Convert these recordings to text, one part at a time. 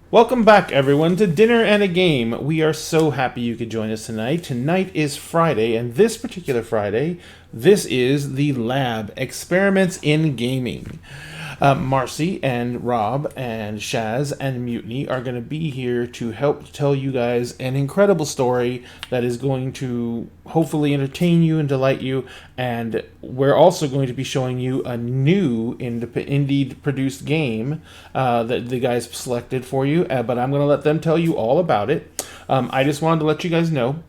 Welcome back, everyone, to Dinner and a Game. We are so happy you could join us tonight. Tonight is Friday, and this particular Friday, this is the Lab Experiments in Gaming. Marcy and Rob and Shaz and Mutiny are going to be here to help tell you guys an incredible story that is going to hopefully entertain you and delight you. And we're also going to be showing you a new indie produced game that the guys selected for you. But I'm going to let them tell you all about it. I just wanted to let you guys know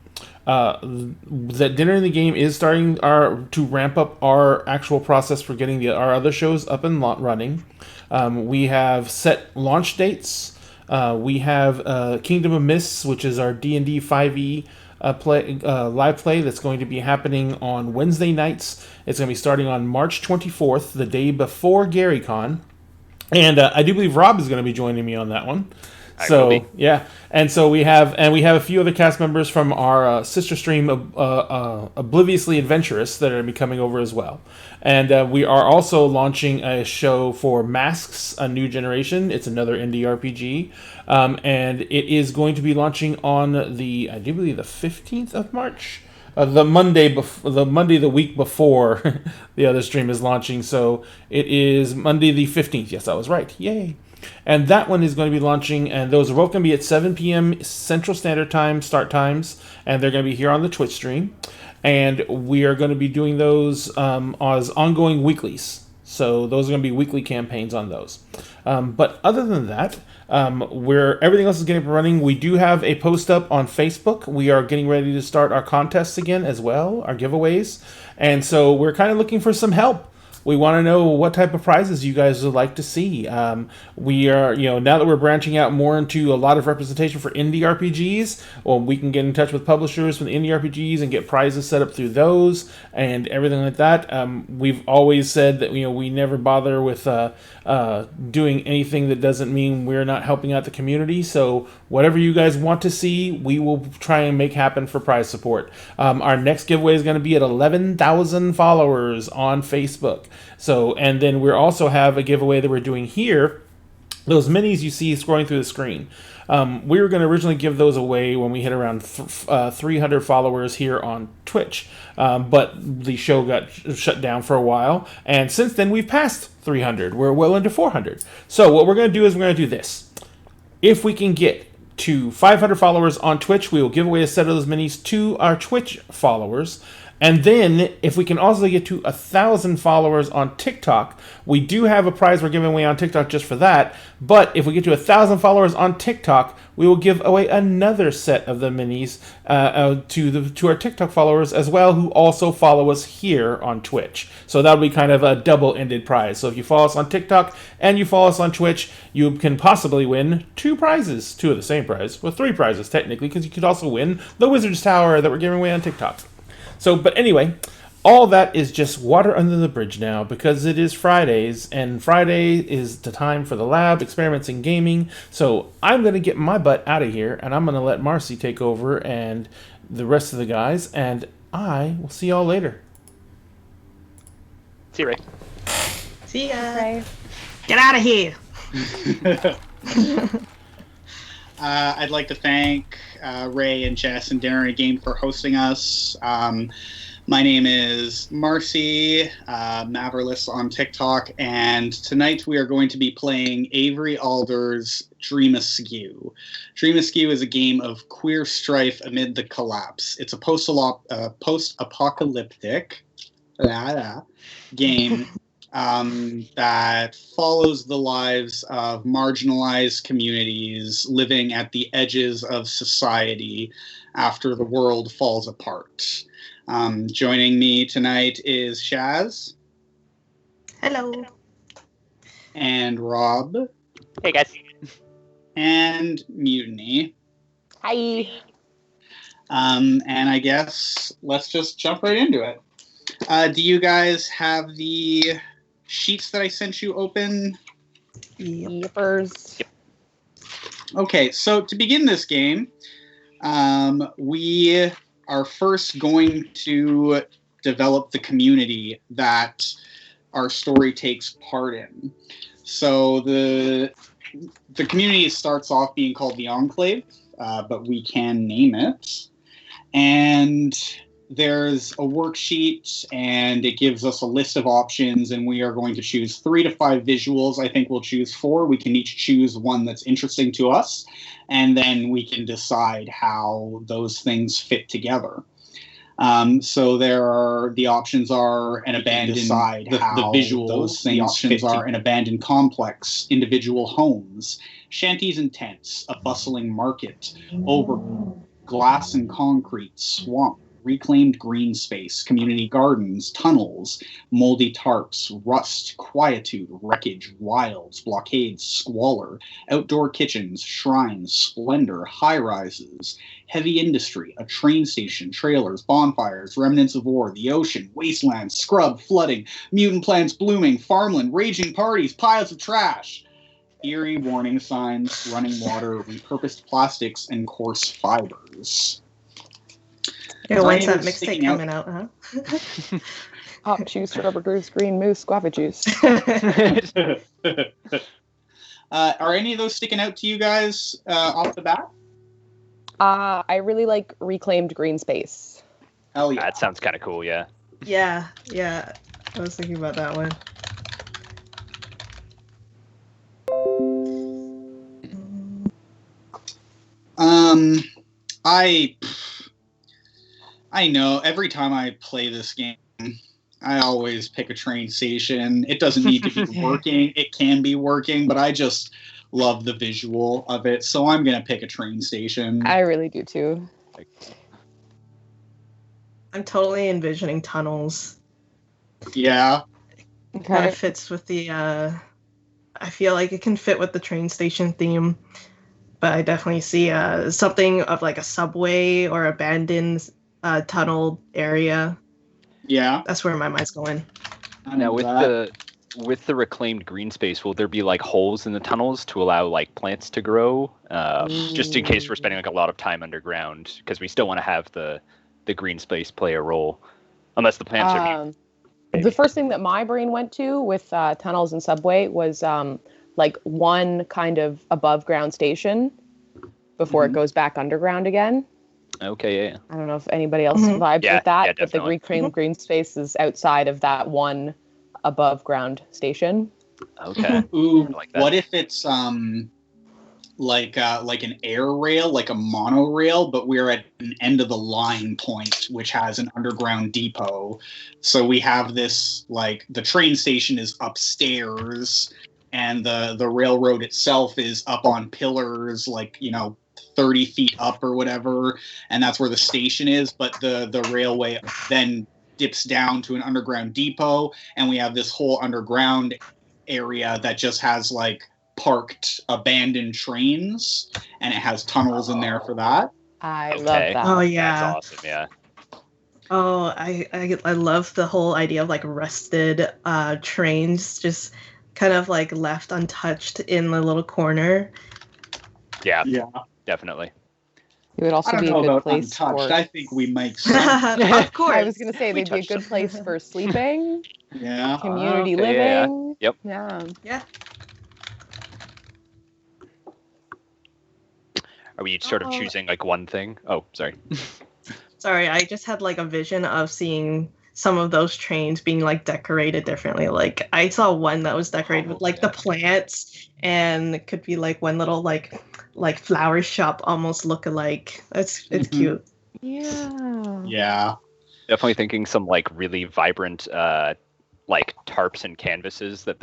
that Dinner in the Game is starting to ramp up our actual process for getting our other shows up and running. We have set launch dates. We have Kingdom of Mists, which is our D&D 5e live play that's going to be happening on Wednesday nights. It's going to be starting on March 24th, the day before GaryCon. And I do believe Rob is going to be joining me on that one. So yeah, and so we have a few other cast members from our sister stream, Obliviously Adventurous, that are going to be coming over as well. And we are also launching a show for Masks: A New Generation. It's another indie RPG, and it is going to be launching on I do believe the 15th of March. The Monday the week before the other stream is launching. So it is Monday the 15th. Yes, I was right. Yay. And that one is going to be launching, and those are both going to be at 7 p.m. Central Standard Time start times, and they're going to be here on the Twitch stream. And we are going to be doing those as ongoing weeklies. So those are going to be weekly campaigns on those. But other than that, everything else is getting running. We do have a post up on Facebook. We are getting ready to start our contests again as well, our giveaways. And so we're kind of looking for some help. We want to know what type of prizes you guys would like to see. We are, now that we're branching out more into a lot of representation for indie RPGs, well, we can get in touch with publishers from the indie RPGs and get prizes set up through those and everything like that. We've always said that we never bother with doing anything that doesn't mean we're not helping out the community. So whatever you guys want to see, we will try and make happen for prize support. Our next giveaway is going to be at 11,000 followers on Facebook. So, and then we also have a giveaway that we're doing here. Those minis you see scrolling through the screen. We were going to originally give those away when we hit around 300 followers here on Twitch, but the show got shut down for a while, and since then we've passed 300. We're well into 400. So what we're going to do is we're going to do this. If we can get to 500 followers on Twitch, we will give away a set of those minis to our Twitch followers. And then, if we can also get to 1,000 followers on TikTok, we do have a prize we're giving away on TikTok just for that. But if we get to 1,000 followers on TikTok, we will give away another set of the minis to our TikTok followers as well, who also follow us here on Twitch. So that'll be kind of a double-ended prize. So if you follow us on TikTok and you follow us on Twitch, you can possibly win two prizes, two of the same prize, well, three prizes technically, because you could also win the Wizard's Tower that we're giving away on TikTok. So, but anyway, all that is just water under the bridge now because it is Fridays, and Friday is the time for the lab, experiments in gaming. So I'm going to get my butt out of here, and I'm going to let Marcy take over and the rest of the guys, and I will see y'all later. See you, Ray. See ya. Ray. Get out of here. I'd like to thank Ray and Jess and Dinner and a Game for hosting us. My name is Marcy, Maverless on TikTok, and tonight we are going to be playing Avery Alder's Dream Askew. Dream Askew is a game of queer strife amid the collapse. It's a post-apocalyptic game that follows the lives of marginalized communities living at the edges of society after the world falls apart. Joining me tonight is Shaz. Hello. And Rob. Hey, guys. And Mutiny. Hi. And I guess let's just jump right into it. Do you guys have the sheets that I sent you open? Yippers. Okay, so to begin this game, we are first going to develop the community that our story takes part in. So the the community starts off being called the Enclave, but we can name it. And there's a worksheet, and it gives us a list of options, and we are going to choose 3 to 5 visuals. I think we'll choose 4. We can each choose one that's interesting to us, and then we can decide how those things fit together. So the options are an abandoned, the visual, those things, the options are an abandoned complex, individual homes, shanties and tents, a bustling market, over glass and concrete, swamp, reclaimed green space, community gardens, tunnels, moldy tarps, rust, quietude, wreckage, wilds, blockades, squalor, outdoor kitchens, shrines, splendor, high-rises, heavy industry, a train station, trailers, bonfires, remnants of war, the ocean, wastelands, scrub, flooding, mutant plants blooming, farmland, raging parties, piles of trash, eerie warning signs, running water, repurposed plastics, and coarse fibers. Yeah, when's that mixtape coming out, huh? Pop juice, rubber goose, green moose, guava juice. Are any of those sticking out to you guys off the bat? I really like reclaimed green space. Hell yeah. That sounds kind of cool, yeah. Yeah. I was thinking about that one. I know every time I play this game, I always pick a train station. It doesn't need to be working. It can be working, but I just love the visual of it. So I'm going to pick a train station. I really do too. I'm totally envisioning tunnels. Yeah. Kind Okay. of fits with the, I feel like it can fit with the train station theme. But I definitely see something of like a subway or abandoned tunnel area. Yeah. That's where my mind's going. Now with the reclaimed green space, will there be like holes in the tunnels to allow like plants to grow? Just in case we're spending like a lot of time underground, because we still want to have the green space play a role, unless the plants are. The first thing that my brain went to with tunnels and subway was like one kind of above ground station before it goes back underground again. Okay, yeah. I don't know if anybody else vibes Yeah, with that, yeah, but the definitely. reclaimed green space is outside of that one above ground station. Okay. Ooh, I like that. what if it's like an air rail, like a monorail, but we're at an end of the line point, which has an underground depot. So we have this, like, the train station is upstairs, and the railroad itself is up on pillars, like, 30 feet up or whatever, and that's where the station is, but the railway then dips down to an underground depot, and we have this whole underground area that just has, like, parked abandoned trains, and it has tunnels in there for that. I love Okay. that. Oh yeah. That's awesome, yeah. Oh, I love the whole idea of like rusted trains just kind of like left untouched in the little corner. Yeah, Yeah. definitely. It would I also don't be a know good about place untouched. for. I think we make sense. Of course. I was going to say We they'd be a touched good them. place for sleeping, Yeah. community okay, yeah. living. Yep. Yeah. Yeah. Are we each sort of Oh. choosing like one thing? Oh, sorry. Sorry, I just had like a vision of seeing some of those trains being like decorated differently. Like I saw one that was decorated with like the plants, and it could be like one little like flower shop almost look-alike. It's Mhm. cute. Yeah. Yeah. Definitely thinking some like really vibrant like tarps and canvases that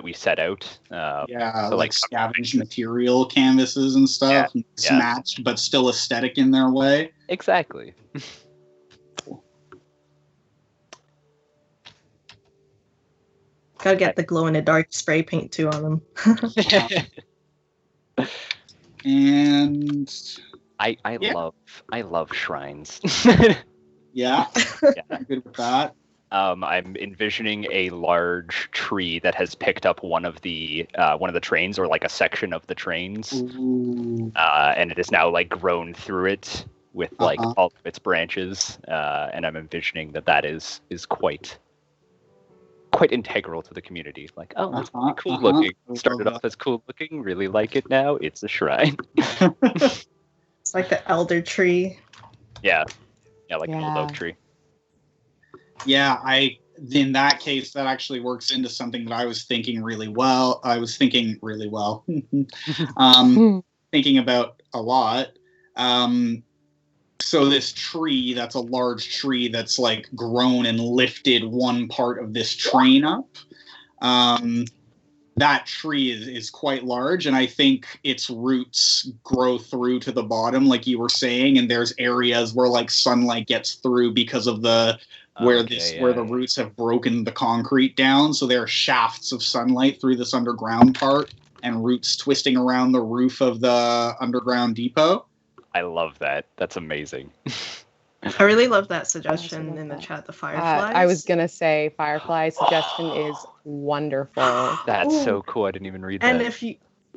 we set out. Yeah, So, like like, scavenged material canvases and stuff, Yeah. matched but still aesthetic in their way. Exactly. Gotta get the glow in the dark spray paint too on them. And I Yeah. love shrines. yeah, Yeah. I'm good with that. I'm envisioning a large tree that has picked up one of the trains, or like a section of the trains, Ooh. and it is now like grown through it with like Uh-huh. all of its branches, and I'm envisioning that is quite quite integral to the community. Like, oh, it's really cool Uh-huh. looking. I Started love off as cool looking, really like it now. It's a shrine. It's like the elder tree. Yeah, like an old Yeah. oak tree. Yeah, in that case, that actually works into something that I was thinking really well. Thinking about a lot. So this tree, that's a large tree that's like grown and lifted one part of this train up. That tree is quite large, and I think its roots grow through to the bottom, like you were saying, and there's areas where like sunlight gets through because of where the roots have broken the concrete down, so there are shafts of sunlight through this underground part and roots twisting around the roof of the underground depot. I love that. That's amazing. I really love that suggestion love in the that. chat, the fireflies. I was gonna say firefly suggestion is wonderful. That's Ooh. so cool. I didn't even read And that.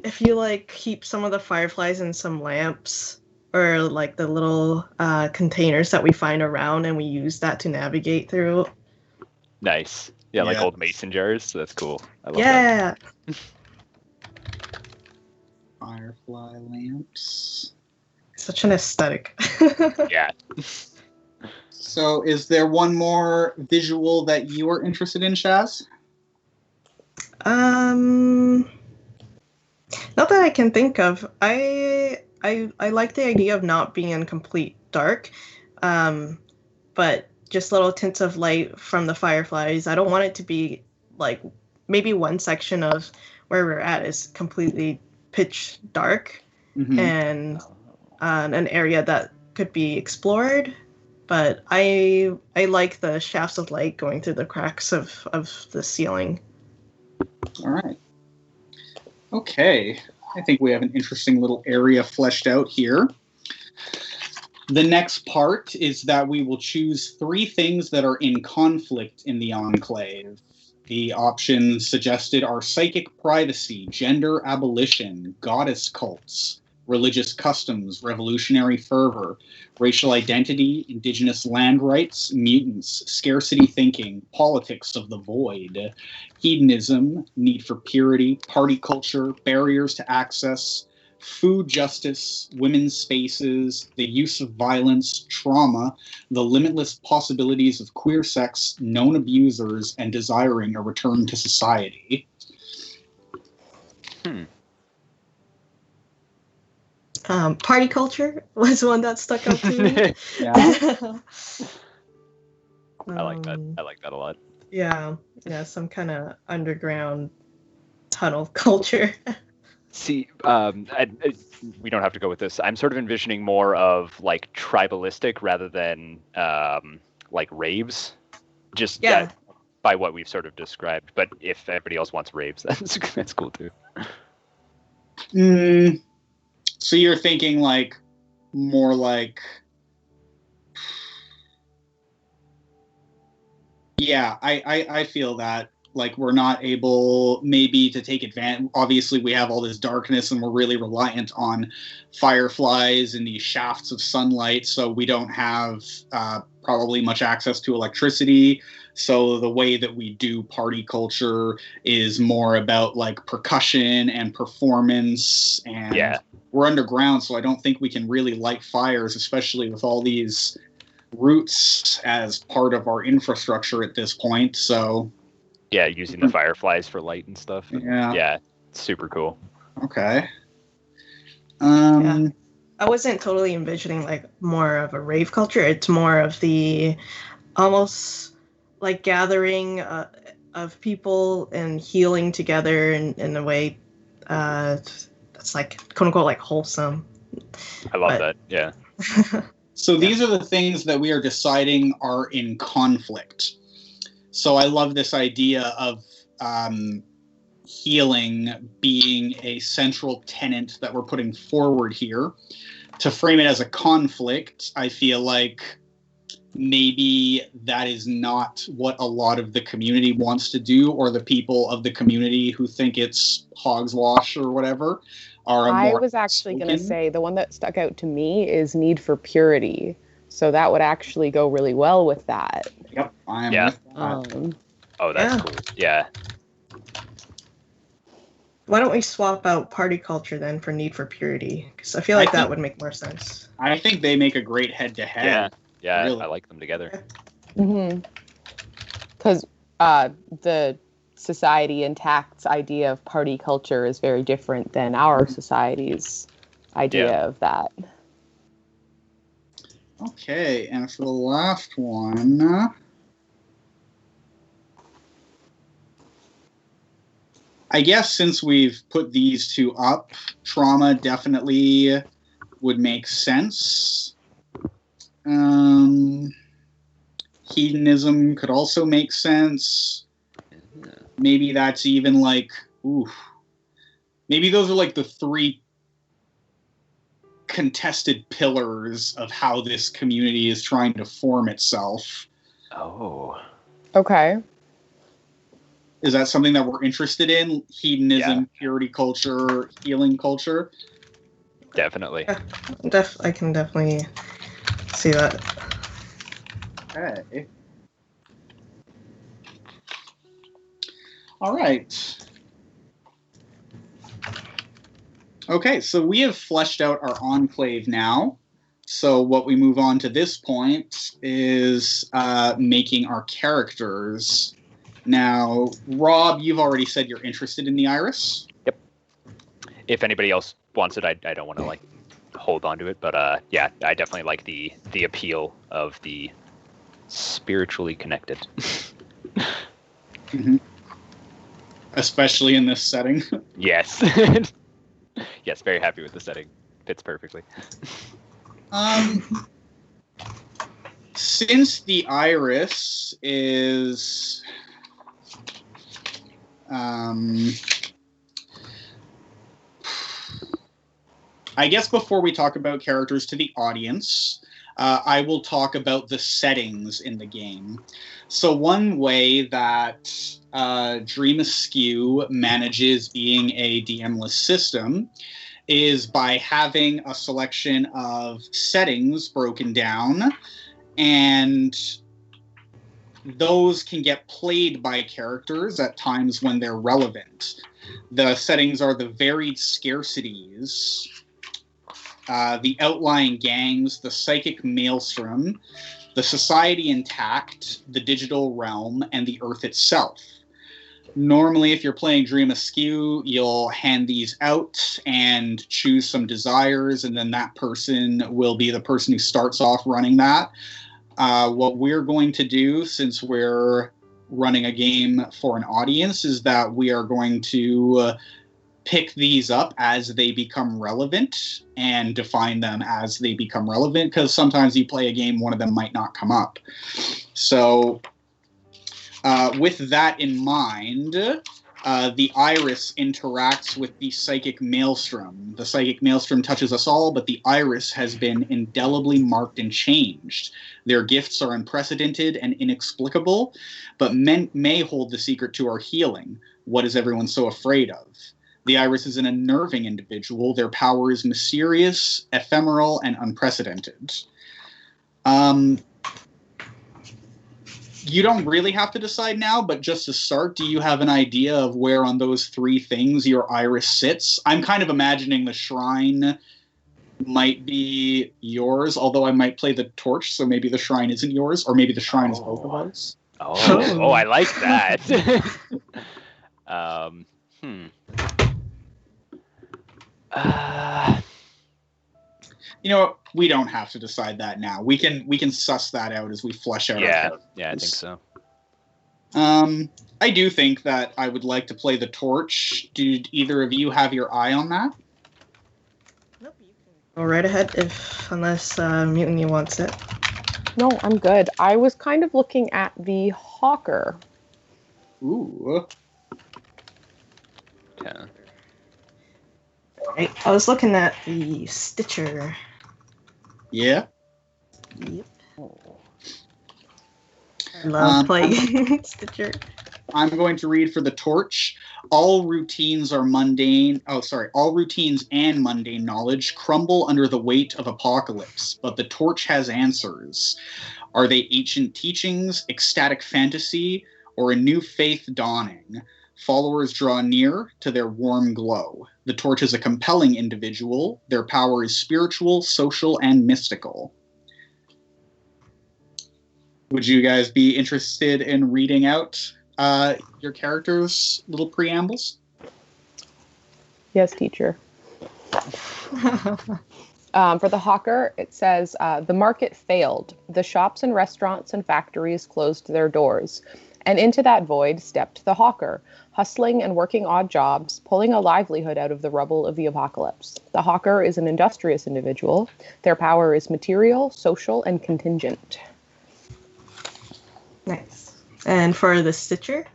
if you like keep some of the fireflies in some lamps or like the little containers that we find around, and we use that to navigate through. Nice. Yeah, like Yeah. old mason jars. That's cool. I love that. Yeah. Firefly lamps. Such an aesthetic. Yeah. So is there one more visual that you are interested in, Shaz? Not that I can think of. I like the idea of not being in complete dark, but just little tints of light from the fireflies. I don't want it to be like maybe one section of where we're at is completely pitch dark Mhm. and an area that could be explored. But I like the shafts of light going through the cracks of the ceiling. All right. Okay. I think we have an interesting little area fleshed out here. The next part is that we will choose 3 things that are in conflict in the Enclave. The options suggested are psychic privacy, gender abolition, goddess cults, religious customs, revolutionary fervor, racial identity, indigenous land rights, mutants, scarcity thinking, politics of the void, hedonism, need for purity, party culture, barriers to access, food justice, women's spaces, the use of violence, trauma, the limitless possibilities of queer sex, known abusers, and desiring a return to society. Party culture was one that stuck out to me. Yeah. I like that. I like that a lot. Yeah, some kind of underground tunnel culture. See, we don't have to go with this. I'm sort of envisioning more of like tribalistic rather than like raves. Just Yeah. by what we've sort of described. But if everybody else wants raves, that's cool too. So you're thinking like more like, yeah, I feel that like we're not able maybe to take advantage. Obviously, we have all this darkness and we're really reliant on fireflies and these shafts of sunlight, so we don't have probably much access to electricity. So the way that we do party culture is more about like percussion and performance, and Yeah. we're underground, so I don't think we can really light fires, especially with all these roots as part of our infrastructure at this point. So Yeah, using the fireflies for light and stuff. yeah. Yeah, it's super cool. Okay. Yeah. I wasn't totally envisioning like more of a rave culture. It's more of the almost like gathering of people and healing together in a way that's like quote unquote like wholesome. I love But- that. Yeah. So these are the things that we are deciding are in conflict. So I love this idea of healing being a central tenet that we're putting forward here. To frame it as a conflict, I feel like maybe that is not what a lot of the community wants to do, or the people of the community who think it's hogswash or whatever are I more was actually going to outspoken. say the one that stuck out to me is need for purity. So that would actually go really well with that. Yep, I am Yeah. with that. Oh, that's Yeah. cool. Yeah. Why don't we swap out party culture then for Need for Purity? Because I feel I like that think- would make more sense. I think they make a great head-to-head. Yeah. Yeah. Really? I like them together. Because the society intact's idea of party culture is very different than our society's idea Yeah. of that. Okay, and for the last one, I guess since we've put these two up, trauma definitely would make sense. Hedonism could also make sense. Maybe that's even like, ooh. Maybe those are like the three contested pillars of how this community is trying to form itself. Oh. Okay. Is that something that we're interested in? Hedonism, Yeah. purity culture, healing culture? Definitely. I can definitely see that. Okay. All right. Okay, so we have fleshed out our enclave now. So what we move on to this point is making our characters. Now, Rob, you've already said you're interested in the iris. If anybody else wants it, I don't want to like hold on to it, but yeah, I definitely like the appeal of the spiritually connected. Especially in this setting. Yes. Yes, very happy with the setting. Fits perfectly. Since the iris is I guess before we talk about characters to the audience, I will talk about the settings in the game. So one way that Dream Askew manages being a DM-less system is by having a selection of settings broken down, and those can get played by characters at times when they're relevant. The settings are the varied scarcities, the outlying gangs, the psychic maelstrom, the society intact, the digital realm, and the earth itself. Normally, if you're playing Dream Askew, you'll hand these out and choose some desires, and then that person will be the person who starts off running that. What we're going to do, since we're running a game for an audience, is that we are going to pick these up as they become relevant and define them as they become relevant, because sometimes you play a game, one of them might not come up. So with that in mind, the iris interacts with the psychic maelstrom. The psychic maelstrom touches us all, but the iris has been indelibly marked and changed. Their gifts are unprecedented and inexplicable, but men may hold the secret to our healing. What is everyone so afraid of? The iris is an unnerving individual. Their power is mysterious, ephemeral, and unprecedented. You don't really have to decide now, but just to start, do you have an idea of where on those three things your iris sits? I'm kind of imagining the shrine might be yours, although I might play the torch, so maybe the shrine isn't yours, or maybe the shrine is both of us. Oh, I like that. You know what? We don't have to decide that now. We can suss that out as we flesh out our Yeah, characters. yeah, I think so. I do think that I would like to play the torch. Did either of you have your eye on that? Nope, you can go right ahead unless Mutiny wants it. No, I'm good. I was kind of looking at the hawker. Ooh. Yeah. Right. I was looking at the Stitcher. Yeah. Yep. I love playing Stitcher. I'm going to read for the torch. All routines are mundane. All routines and mundane knowledge crumble under the weight of apocalypse, but the torch has answers. Are they ancient teachings, ecstatic fantasy, or a new faith dawning. Followers draw near to their warm glow. The torch is a compelling individual. Their power is spiritual, social, and mystical. Would you guys be interested in reading out your characters' little preambles? Yes, teacher. For the hawker, it says, the market failed. The shops and restaurants and factories closed their doors. And into that void stepped the hawker, hustling and working odd jobs, pulling a livelihood out of the rubble of the apocalypse. The hawker is an industrious individual. Their power is material, social, and contingent. Nice. And for the Stitcher,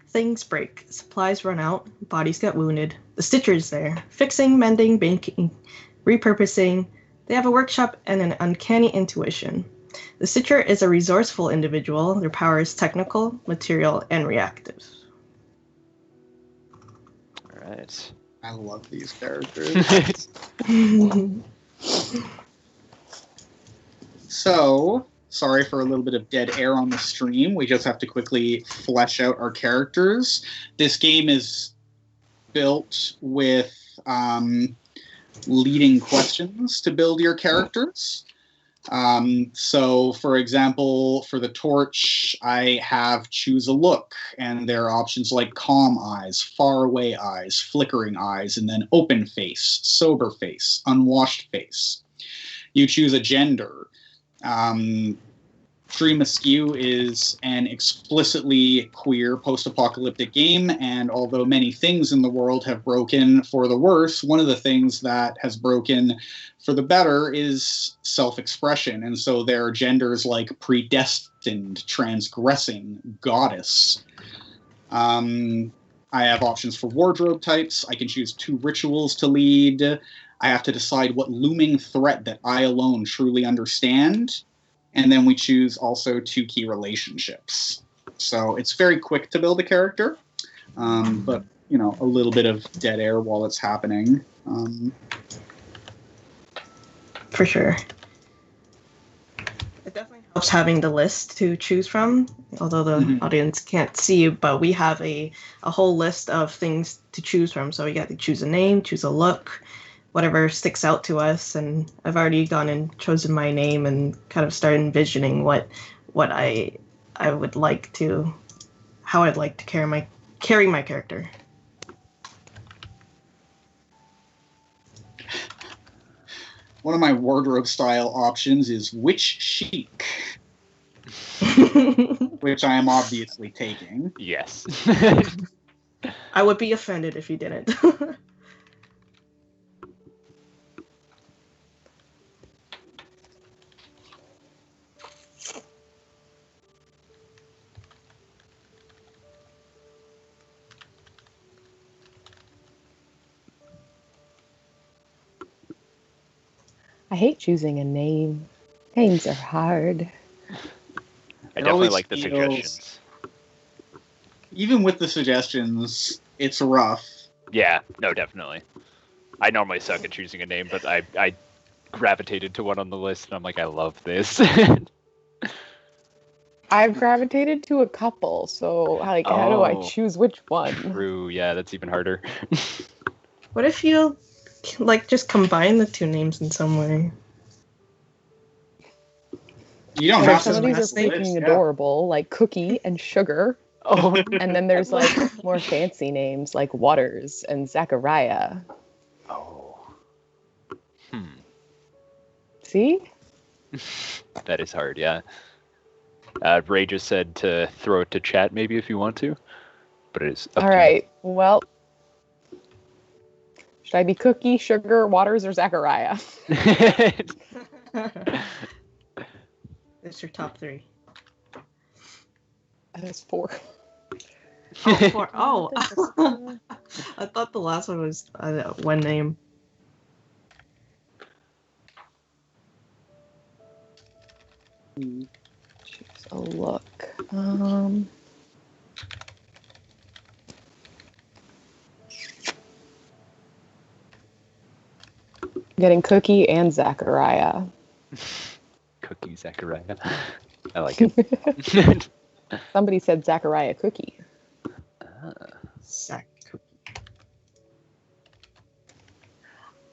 things break, supplies run out, bodies get wounded. The Stitcher's there, fixing, mending, baking, repurposing. They have a workshop and an uncanny intuition. The Stitcher is a resourceful individual. Their power is technical, material, and reactive. All right. I love these characters. So, sorry for a little bit of dead air on the stream. We just have to quickly flesh out our characters. This game is built with leading questions to build your characters. So, for example, for the torch, I have choose a look, and there are options like calm eyes, far away eyes, flickering eyes, and then open face, sober face, unwashed face. You choose a gender. Dream Askew is an explicitly queer post-apocalyptic game, and although many things in the world have broken for the worse, one of the things that has broken for the better is self-expression, and so there are genders like predestined, transgressing, goddess. I have options for wardrobe types. I can choose 2 rituals to lead. I have to decide what looming threat that I alone truly understand. And then we choose also 2 key relationships. So it's very quick to build a character, but, you know, a little bit of dead air while it's happening. For sure. It definitely helps having the list to choose from, although the audience can't see, but we have a whole list of things to choose from. So we got to choose a name, choose a look, whatever sticks out to us. And I've already gone and chosen my name and kind of started envisioning what I would like to, how I'd like to carry my character. One of my wardrobe style options is witch chic, which I am obviously taking. Yes. I would be offended if you didn't. I hate choosing a name. Names are hard. I definitely like the suggestions. Even with the suggestions, it's rough. Yeah, no, definitely. I normally suck at choosing a name, but I gravitated to one on the list, and I'm like, I love this. I've gravitated to a couple, so like, how do I choose which one? True, yeah, that's even harder. What if you like just combine the 2 names in some way? You don't So have some to. of these are list, freaking yeah. adorable, like Cookie and Sugar. Oh, And then there's like more fancy names like Waters and Zachariah. oh. See? That is hard, yeah. Ray just said to throw it to chat maybe if you want to, but it is up All to you. right. Well, should I be Cookie, Sugar, Waters, or Zachariah? It's your top 3. That's 4. Oh, 4. Oh. I thought the last one was one name. Choose a look. Getting Cookie and Zachariah. Cookie Zachariah. I like it. Somebody said Zachariah Cookie. Sack.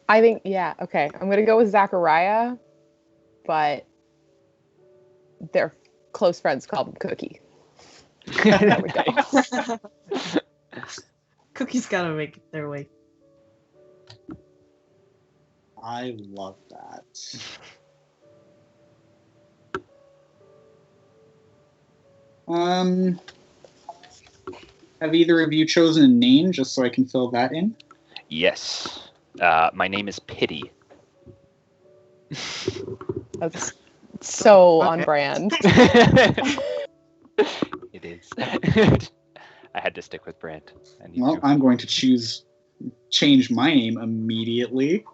I think, yeah, okay. I'm going to go with Zachariah, but their close friends called him Cookie. There we go. Cookies gotta make their way. I love that. Have either of you chosen a name just so I can fill that in? Yes. My name is Pity. That's so on Okay. brand. It is. I had to stick with brand. I need Well, to. I'm going to change my name immediately.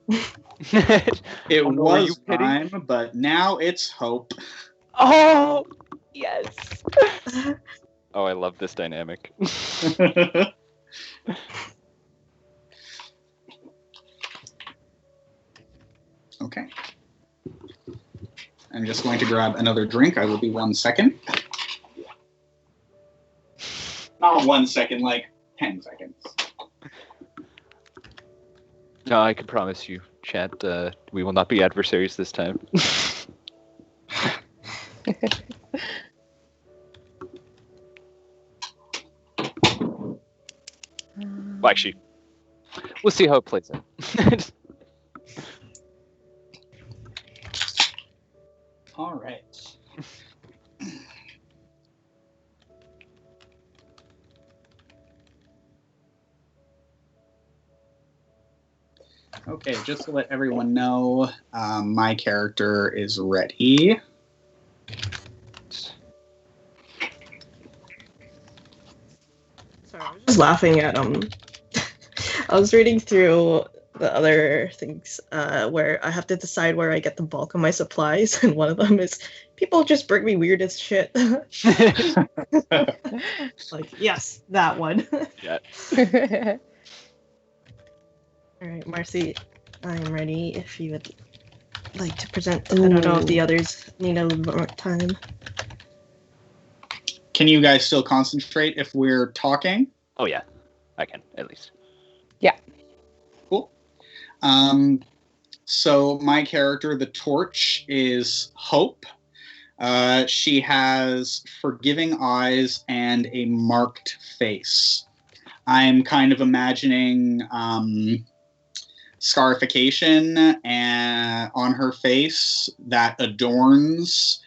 It Oh, no, were you was Pity? time, but now it's Hope. Oh, yes. Oh, I love this dynamic. Okay. I'm just going to grab another drink. I will be 1 second. Not 1 second, like 10 seconds. No, I can promise you, chat, we will not be adversaries this time. Well, actually, we'll see how it plays out. All right. Okay, just to let everyone know, my character is ready. Sorry, I was just laughing at I was reading through the other things where I have to decide where I get the bulk of my supplies, and one of them is people just bring me weirdest shit. Like, yes, that one. Yeah. All right, Marcy, I am ready if you would like to present. I don't know if the others need a little bit more time. Can you guys still concentrate if we're talking? Oh yeah, I can at least. Cool. So my character, the Torch, is Hope. She has forgiving eyes and a marked face. I'm kind of imagining scarification on her face that adorns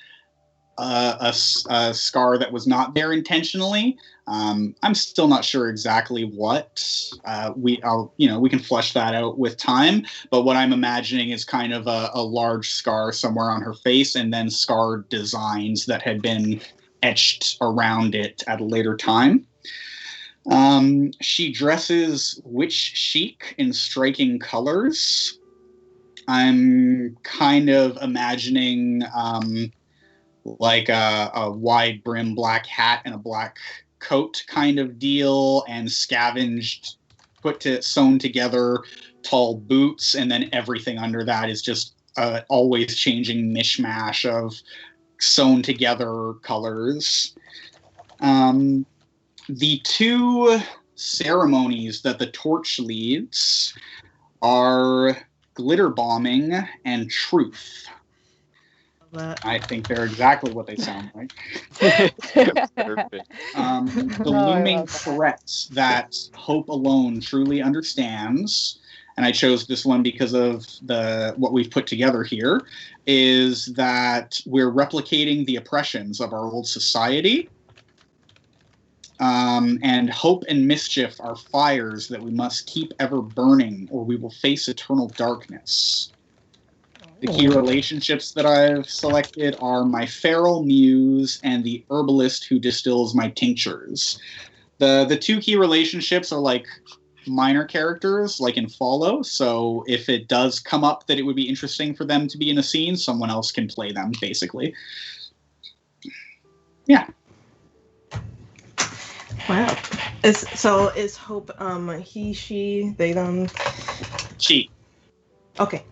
a scar that was not there intentionally. I'm still not sure exactly what. We can flesh that out with time. But what I'm imagining is kind of a large scar somewhere on her face, and then scar designs that had been etched around it at a later time. She dresses witch chic in striking colors. I'm kind of imagining like a wide brim black hat and a black coat kind of deal, and scavenged, sewn together tall boots, and then everything under that is just always changing mishmash of sewn together colors. The two ceremonies that the Torch leads are glitter bombing and truth. That I think they're exactly what they sound like. Perfect. The I looming love that. threats that Hope alone truly understands, and I chose this one because of what we've put together here, is that we're replicating the oppressions of our old society. And hope and mischief are fires that we must keep ever burning, or we will face eternal darkness. The key relationships that I've selected are my feral muse and the herbalist who distills my tinctures. The two key relationships are like minor characters, like in Follow, so if it does come up that it would be interesting for them to be in a scene, someone else can play them, basically. Yeah. wow. Is Hope he, she, they, them? She. Okay.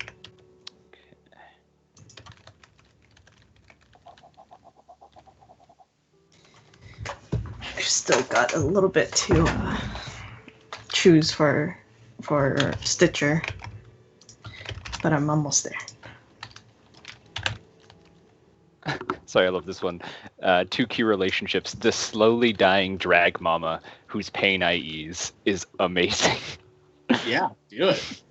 still got a little bit to choose for Stitcher, but I'm almost there. Sorry, I love this one. 2 key relationships. The slowly dying drag mama whose pain I ease is amazing. Yeah, do it.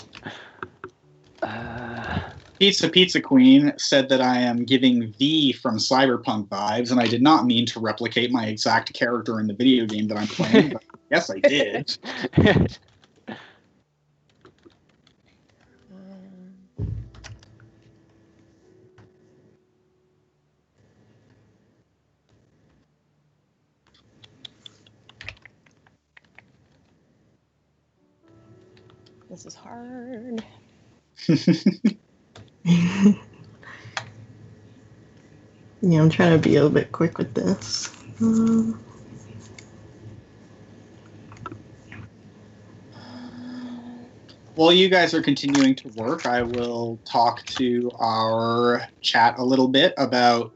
Pizza Queen said that I am giving V from Cyberpunk vibes, and I did not mean to replicate my exact character in the video game that I'm playing, but yes, I did. This is hard. Yeah, I'm trying to be a little bit quick with this. While you guys are continuing to work, I will talk to our chat a little bit about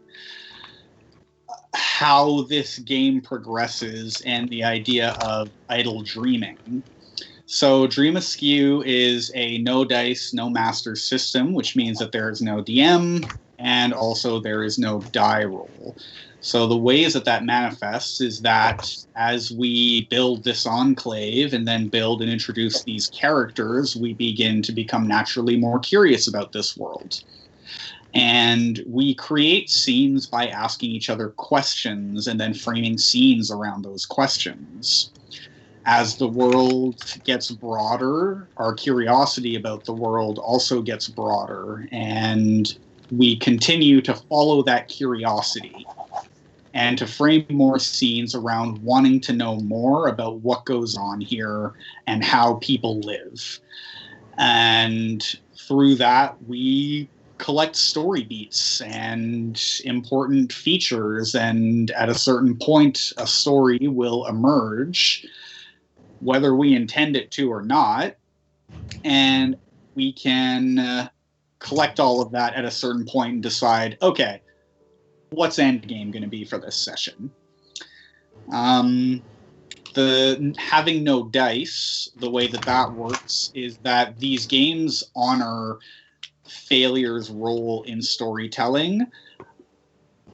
how this game progresses and the idea of idle dreaming. So Dream Askew is a no dice, no master system, which means that there is no DM and also there is no die roll. So the ways that manifests is that as we build this enclave and then build and introduce these characters, we begin to become naturally more curious about this world. And we create scenes by asking each other questions and then framing scenes around those questions. As the world gets broader, our curiosity about the world also gets broader, and we continue to follow that curiosity and to frame more scenes around wanting to know more about what goes on here and how people live. And through that, we collect story beats and important features, and at a certain point, a story will emerge, whether we intend it to or not, and we can collect all of that at a certain point and decide, okay, what's endgame going to be for this session? The having no dice, the way that works is that these games honor failure's role in storytelling,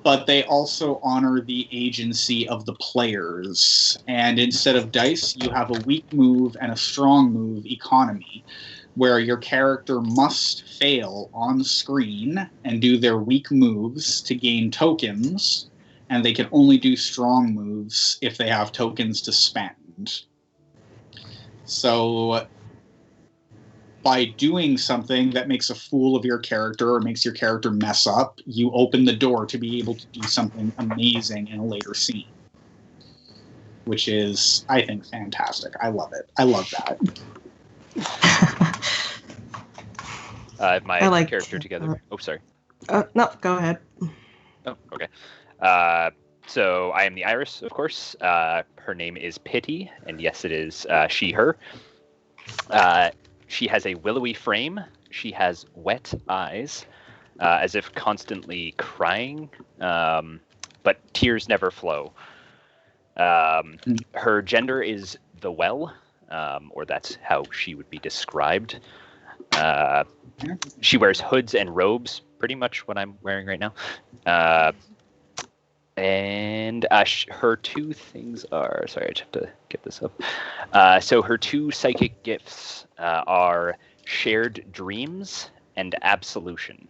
but they also honor the agency of the players. And instead of dice, you have a weak move and a strong move economy, where your character must fail on screen and do their weak moves to gain tokens, and they can only do strong moves if they have tokens to spend. So by doing something that makes a fool of your character or makes your character mess up, you open the door to be able to do something amazing in a later scene, which is, I think, fantastic. I love it. I love that. My character together. Oh, sorry. No, go ahead. Oh, okay. So I am the Iris, of course. Her name is Pity, and yes, it is she, her. She has a willowy frame. She has wet eyes, as if constantly crying, but tears never flow. Her gender is the well, or that's how she would be described. She wears hoods and robes, pretty much what I'm wearing right now. And her 2 things are... Sorry, I just have to get this up. So her 2 psychic gifts are shared dreams and absolution.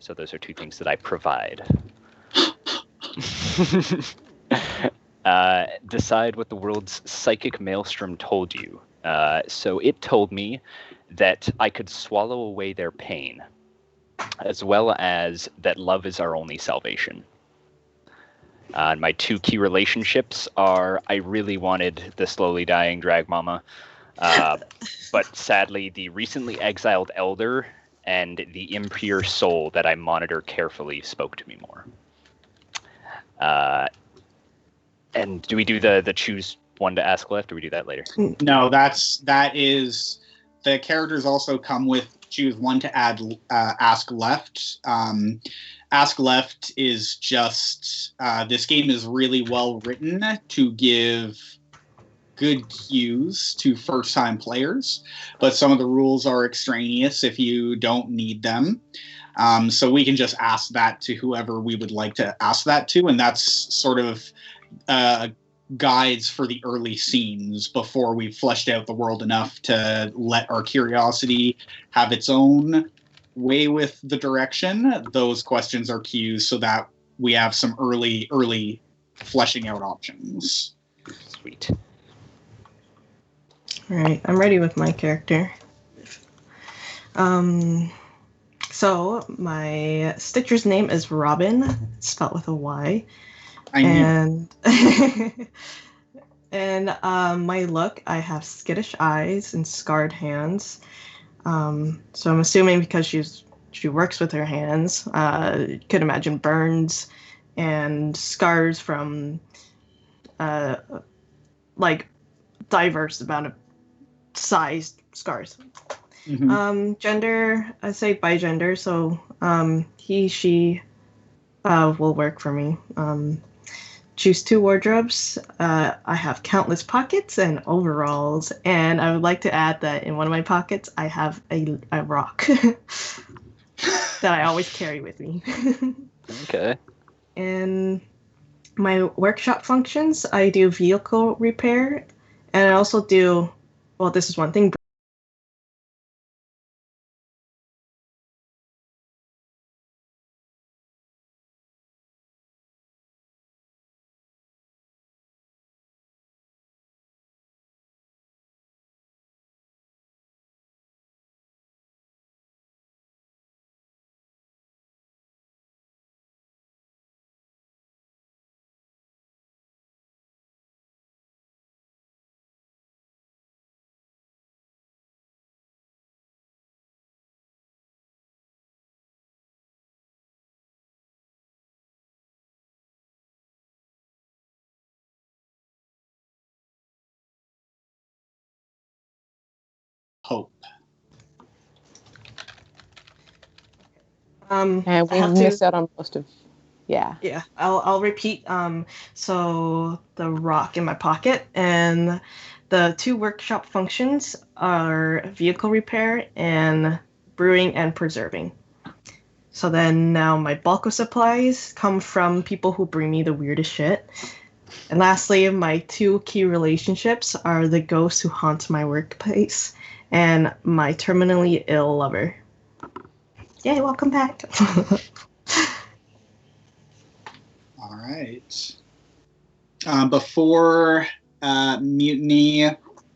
So those are 2 things that I provide. Decide what the world's psychic maelstrom told you. So it told me that I could swallow away their pain, as well as that love is our only salvation. My 2 key relationships are, I really wanted the slowly dying drag mama, but sadly the recently exiled elder and the impure soul that I monitor carefully spoke to me more. And do we do the choose one to ask left, or we do that later? No, that is the characters also come with choose one to ask left. Ask Left is just this game is really well written to give good cues to first-time players, but some of the rules are extraneous if you don't need them. So we can just ask that to whoever we would like to ask that to, and that's sort of guides for the early scenes before we've fleshed out the world enough to let our curiosity have its own way with the direction. Those questions are cues so that we have some early fleshing out options. Sweet. All right, I'm ready with my character. So my Stitcher's name is Robin, spelled with a Y. I knew. And my look, I have skittish eyes and scarred hands. So I'm assuming because she works with her hands, you could imagine burns and scars from like diverse amount of sized scars. Mhm. Gender, I say bigender, so he, she will work for me. Choose 2 wardrobes. I have countless pockets and overalls, and I would like to add that in one of my pockets I have a rock that I always carry with me. Okay. And my workshop functions, I do vehicle repair, and I also do, well, this is one thing. Hope. And I we have to- missed out on most of. Yeah. Yeah, I'll repeat. So the rock in my pocket, and the 2 workshop functions are vehicle repair and brewing and preserving. So then now my bulk of supplies come from people who bring me the weirdest shit. And lastly, my 2 key relationships are the ghost who haunts my workplace and my terminally ill lover. Yay, welcome back. All right. Before Mutiny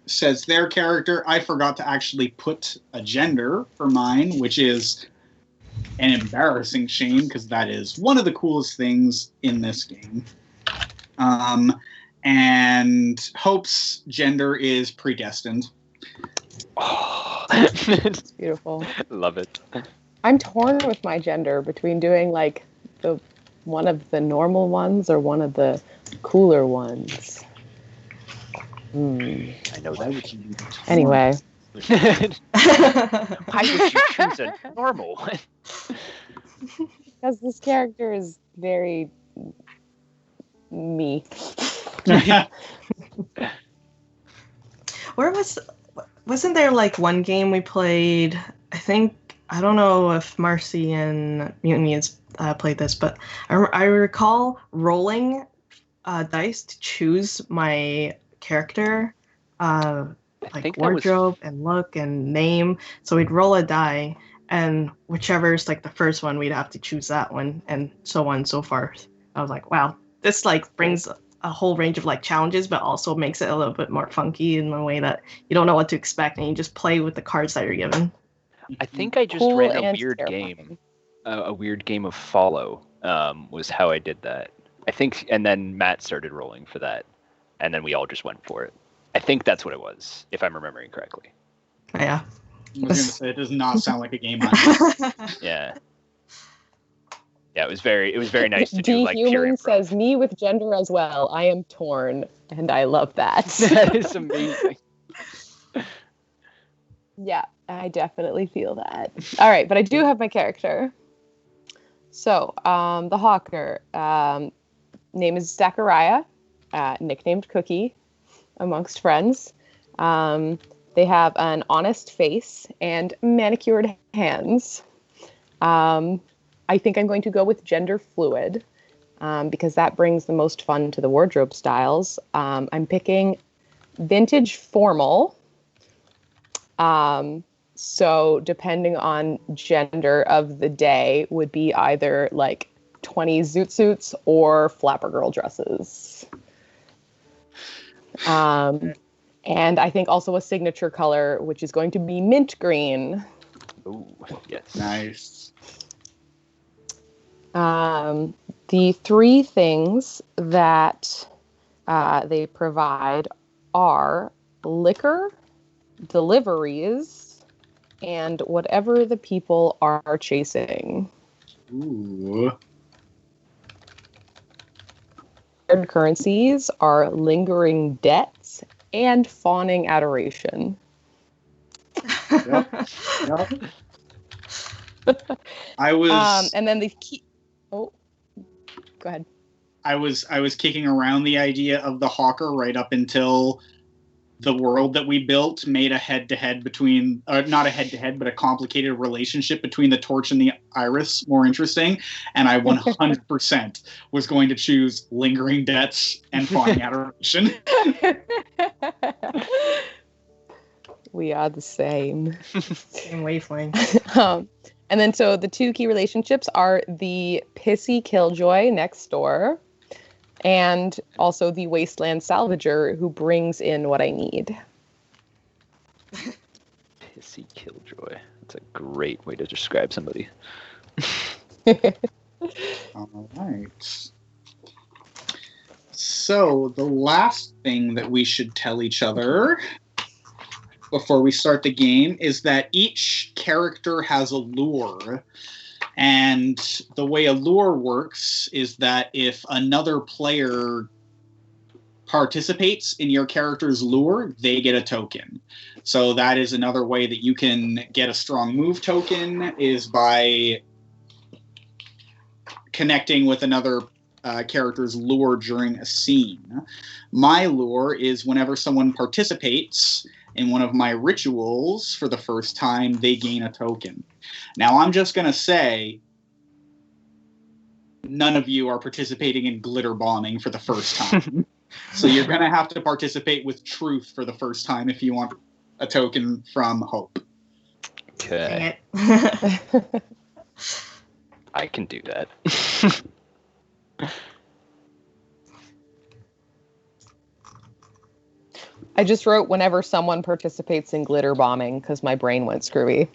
says their character, I forgot to actually put a gender for mine, which is an embarrassing shame because that is one of the coolest things in this game. And Hope's gender is predestined. Oh. It's beautiful. Love it. I'm torn with my gender between doing like one of the normal ones or one of the cooler ones. I know Why that. would you do that? Anyway, Why would you choose a normal one? because this character is very me. Wasn't there like one game we played? I don't know if Marcy and Mutiny has played this, but I recall rolling dice to choose my character, like wardrobe and look and name. So we'd roll a die, and whichever's like the first one, we'd have to choose that one, and so on and so forth. I was like, wow, this like brings a whole range of like challenges, but also makes it a little bit more funky in the way that you don't know what to expect, and you just play with the cards that you're given. I think I just Cool ran a and weird terrifying. game. A weird game of Follow was how I did that. I think, and then Matt started rolling for that, and then we all just went for it. I think that's what it was, if I'm remembering correctly. Yeah. I was going to say, it does not sound like a game I Yeah. Yeah, it was very nice to do like pure D-Human improv. says me with gender as well. I am torn, and I love that. That is amazing. Yeah, I definitely feel that. All right, but I do have my character. So, the hawker, name is Zachariah, nicknamed Cookie amongst friends. They have an honest face and manicured hands. I think I'm going to go with gender fluid because that brings the most fun to the wardrobe styles. I'm picking vintage formal. So depending on gender of the day would be either like 20s zoot suits or flapper girl dresses. And I think also a signature color, which is going to be mint green. Ooh, yes. Nice. The three things that they provide are liquor, deliveries, and whatever the people are chasing. Ooh. Shared currencies are lingering debts and fawning adoration. Yep. I was And then the key. Oh, go ahead. I was kicking around the idea of the hawker right up until the world that we built made a head-to-head between, not a head-to-head, but a complicated relationship between the torch and the iris more interesting. And I 100% was going to choose lingering debts and fawning adoration. We are the same. Same wavelength. And then so the two key relationships are the pissy killjoy next door and also the wasteland salvager who brings in what I need. Pissy killjoy. That's a great way to describe somebody. All right. So the last thing that we should tell each other before we start the game is that each character has a lure. And the way a lure works is that if another player participates in your character's lure, they get a token. So that is another way that you can get a strong move token, is by connecting with another character's lure during a scene. My lure is whenever someone participates in one of my rituals for the first time, they gain a token. Now, I'm just going to say, none of you are participating in glitter bombing for the first time. So you're going to have to participate with truth for the first time if you want a token from Hope. Okay. Dang it. I can do that. I just wrote whenever someone participates in glitter bombing because my brain went screwy.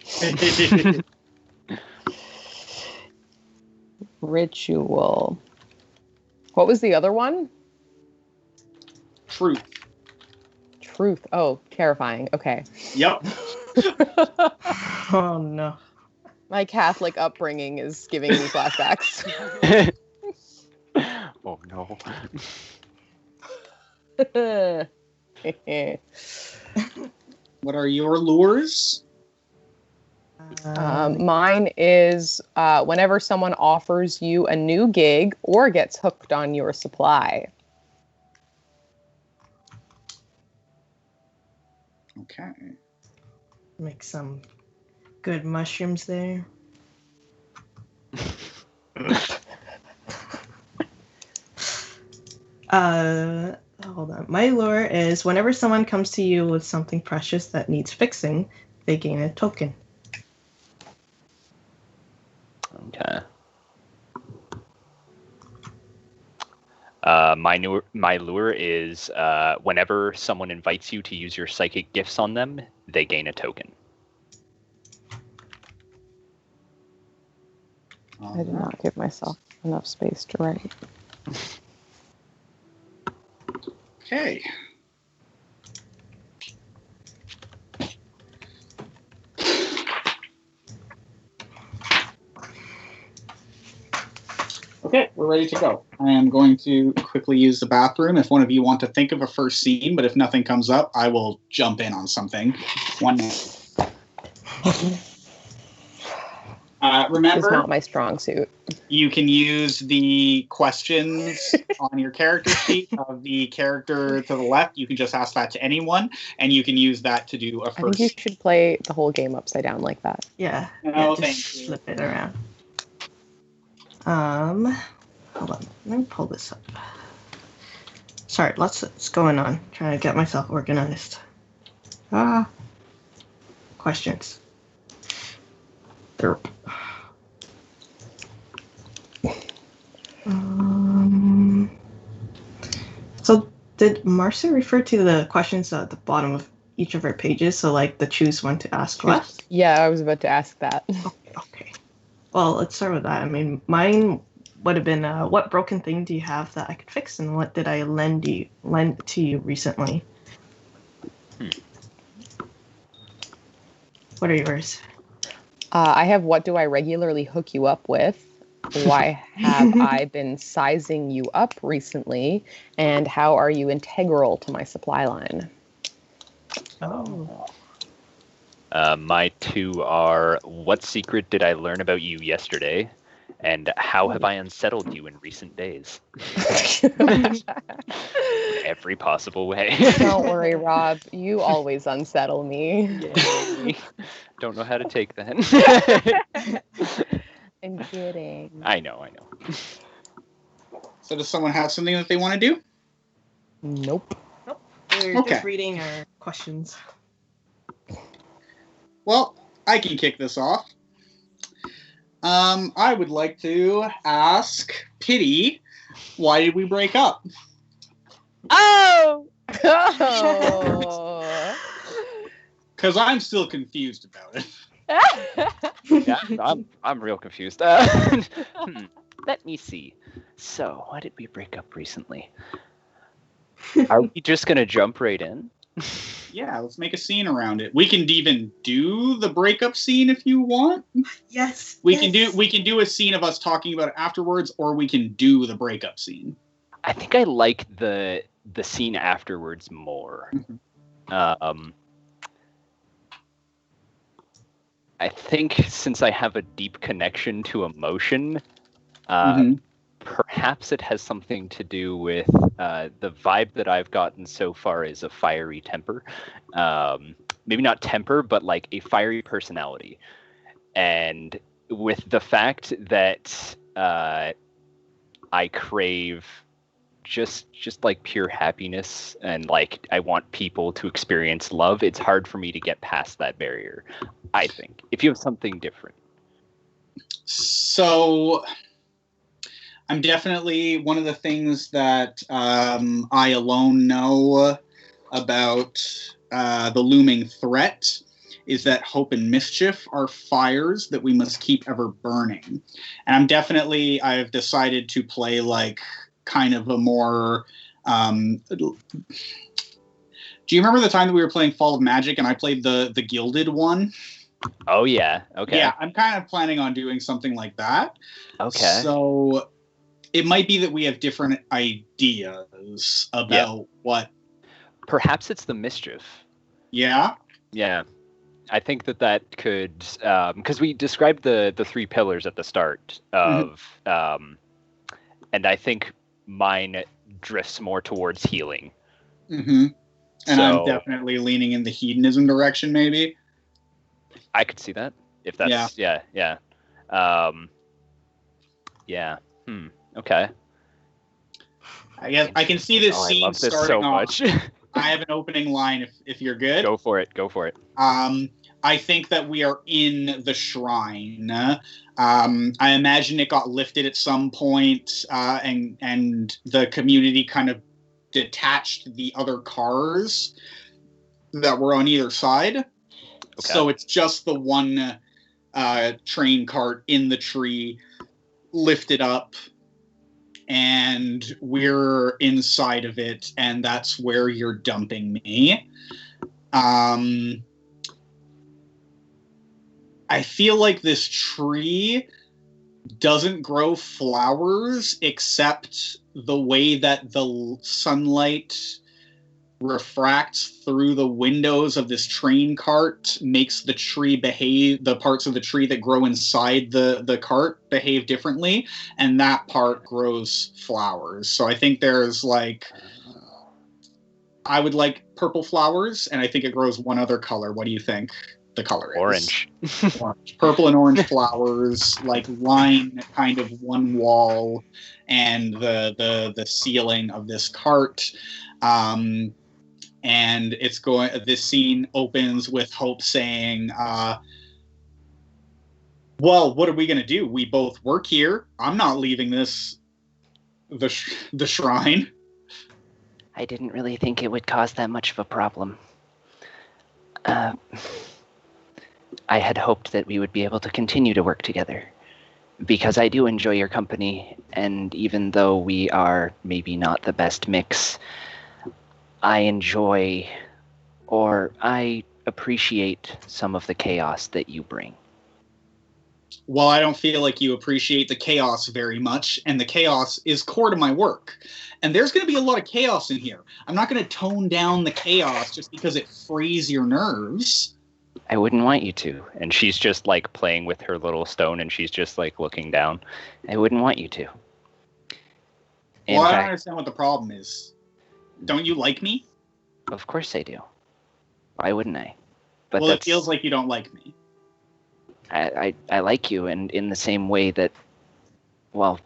Ritual. What was the other one? Truth. Truth. Oh, terrifying. Okay. Yep. Oh no. My Catholic upbringing is giving me flashbacks. Oh no. What are your lures? Mine is whenever someone offers you a new gig or gets hooked on your supply. Okay. Make some good mushrooms there. Hold on. My lure is whenever someone comes to you with something precious that needs fixing, they gain a token. Okay. My lure is whenever someone invites you to use your psychic gifts on them, they gain a token. I did not give myself enough space to write. Okay. Okay, we're ready to go. I am going to quickly use the bathroom if one of you want to think of a first scene, but if nothing comes up, I will jump in on something. 1 minute. Is Remember, not my strong suit. you can use the questions on your character sheet of the character to the left. You can just ask that to anyone, and you can use that to do a I think you first. should play the whole game upside down like that. Yeah. No, yeah, thank just you. flip it around. Hold on. Let me pull this up. Sorry, lots that's going on. Trying to get myself organized. Questions. Derp. So did Marcia refer to the questions at the bottom of each of her pages? So like the choose when to ask what? Yeah, I was about to ask that. Okay. Well, let's start with that. I mean, mine would have been, what broken thing do you have that I could fix, and what did I lend to you recently? What are yours? I have what do I regularly hook you up with? Why have I been sizing you up recently? And how are you integral to my supply line? Oh. My two are, what secret did I learn about you yesterday? And how have I unsettled you in recent days? Every possible way. Don't worry, Rob. You always unsettle me. Yay. Don't know how to take that. I'm kidding. I know. So does someone have something that they want to do? Nope. We're Okay. just reading our questions. Well, I can kick this off. I would like to ask Pity, why did we break up? Oh! Oh! Because I'm still confused about it. Yeah, I'm real confused. Let me see. So, why did we break up recently? Are we just gonna jump right in? Yeah, let's make a scene around it. We can even do the breakup scene if you want. Yes. We can do a scene of us talking about it afterwards, or we can do the breakup scene. I think I like the scene afterwards more. I think since I have a deep connection to emotion, perhaps it has something to do with the vibe that I've gotten so far is a fiery temper. Maybe not temper, but like a fiery personality. And with the fact that I crave just like pure happiness and like I want people to experience love, it's hard for me to get past that barrier, I think. If you have something different. So I'm definitely one of the things that I alone know about the looming threat is that hope and mischief are fires that we must keep ever burning. And I've decided to play like kind of a more do you remember the time that we were playing Fall of Magic and I played the gilded one? Oh yeah. Okay. Yeah, I'm kind of planning on doing something like that. Okay. So it might be that we have different ideas about what. Perhaps it's the mischief. Yeah. Yeah. I think that could, because we described the three pillars at the start of, and I think mine drifts more towards healing. Mm-hmm. And So, I'm definitely leaning in the hedonism direction, maybe. I could see that if that's yeah. Okay. I guess I can see this I scene love this starting so off. much. I have an opening line if you're good. Go for it. I think that we are in the shrine. I imagine it got lifted at some point, and the community kind of detached the other cars that were on either side. Okay. So it's just the one train cart in the tree lifted up, and we're inside of it, and that's where you're dumping me. I feel like this tree doesn't grow flowers except the way that the sunlight refracts through the windows of this train cart, makes the tree behave, the parts of the tree that grow inside the cart behave differently, and that part grows flowers. So I think there's like, I would like purple flowers, and I think it grows one other color. What do you think the color is? Orange. Orange. Purple and orange flowers like line kind of one wall and the ceiling of this cart. And it's going. This scene opens with Hope saying, "Well, what are we going to do? We both work here. I'm not leaving the shrine." I didn't really think it would cause that much of a problem. I had hoped that we would be able to continue to work together, because I do enjoy your company, and even though we are maybe not the best mix, I enjoy, or I appreciate some of the chaos that you bring. Well, I don't feel like you appreciate the chaos very much, and the chaos is core to my work. And there's going to be a lot of chaos in here. I'm not going to tone down the chaos just because it frays your nerves. I wouldn't want you to. And she's just like playing with her little stone, and she's just like looking down. I wouldn't want you to. Well, I don't understand what the problem is. Don't you like me? Of course I do. Why wouldn't I? But well, it feels like you don't like me. I like you, and in the same way that, well,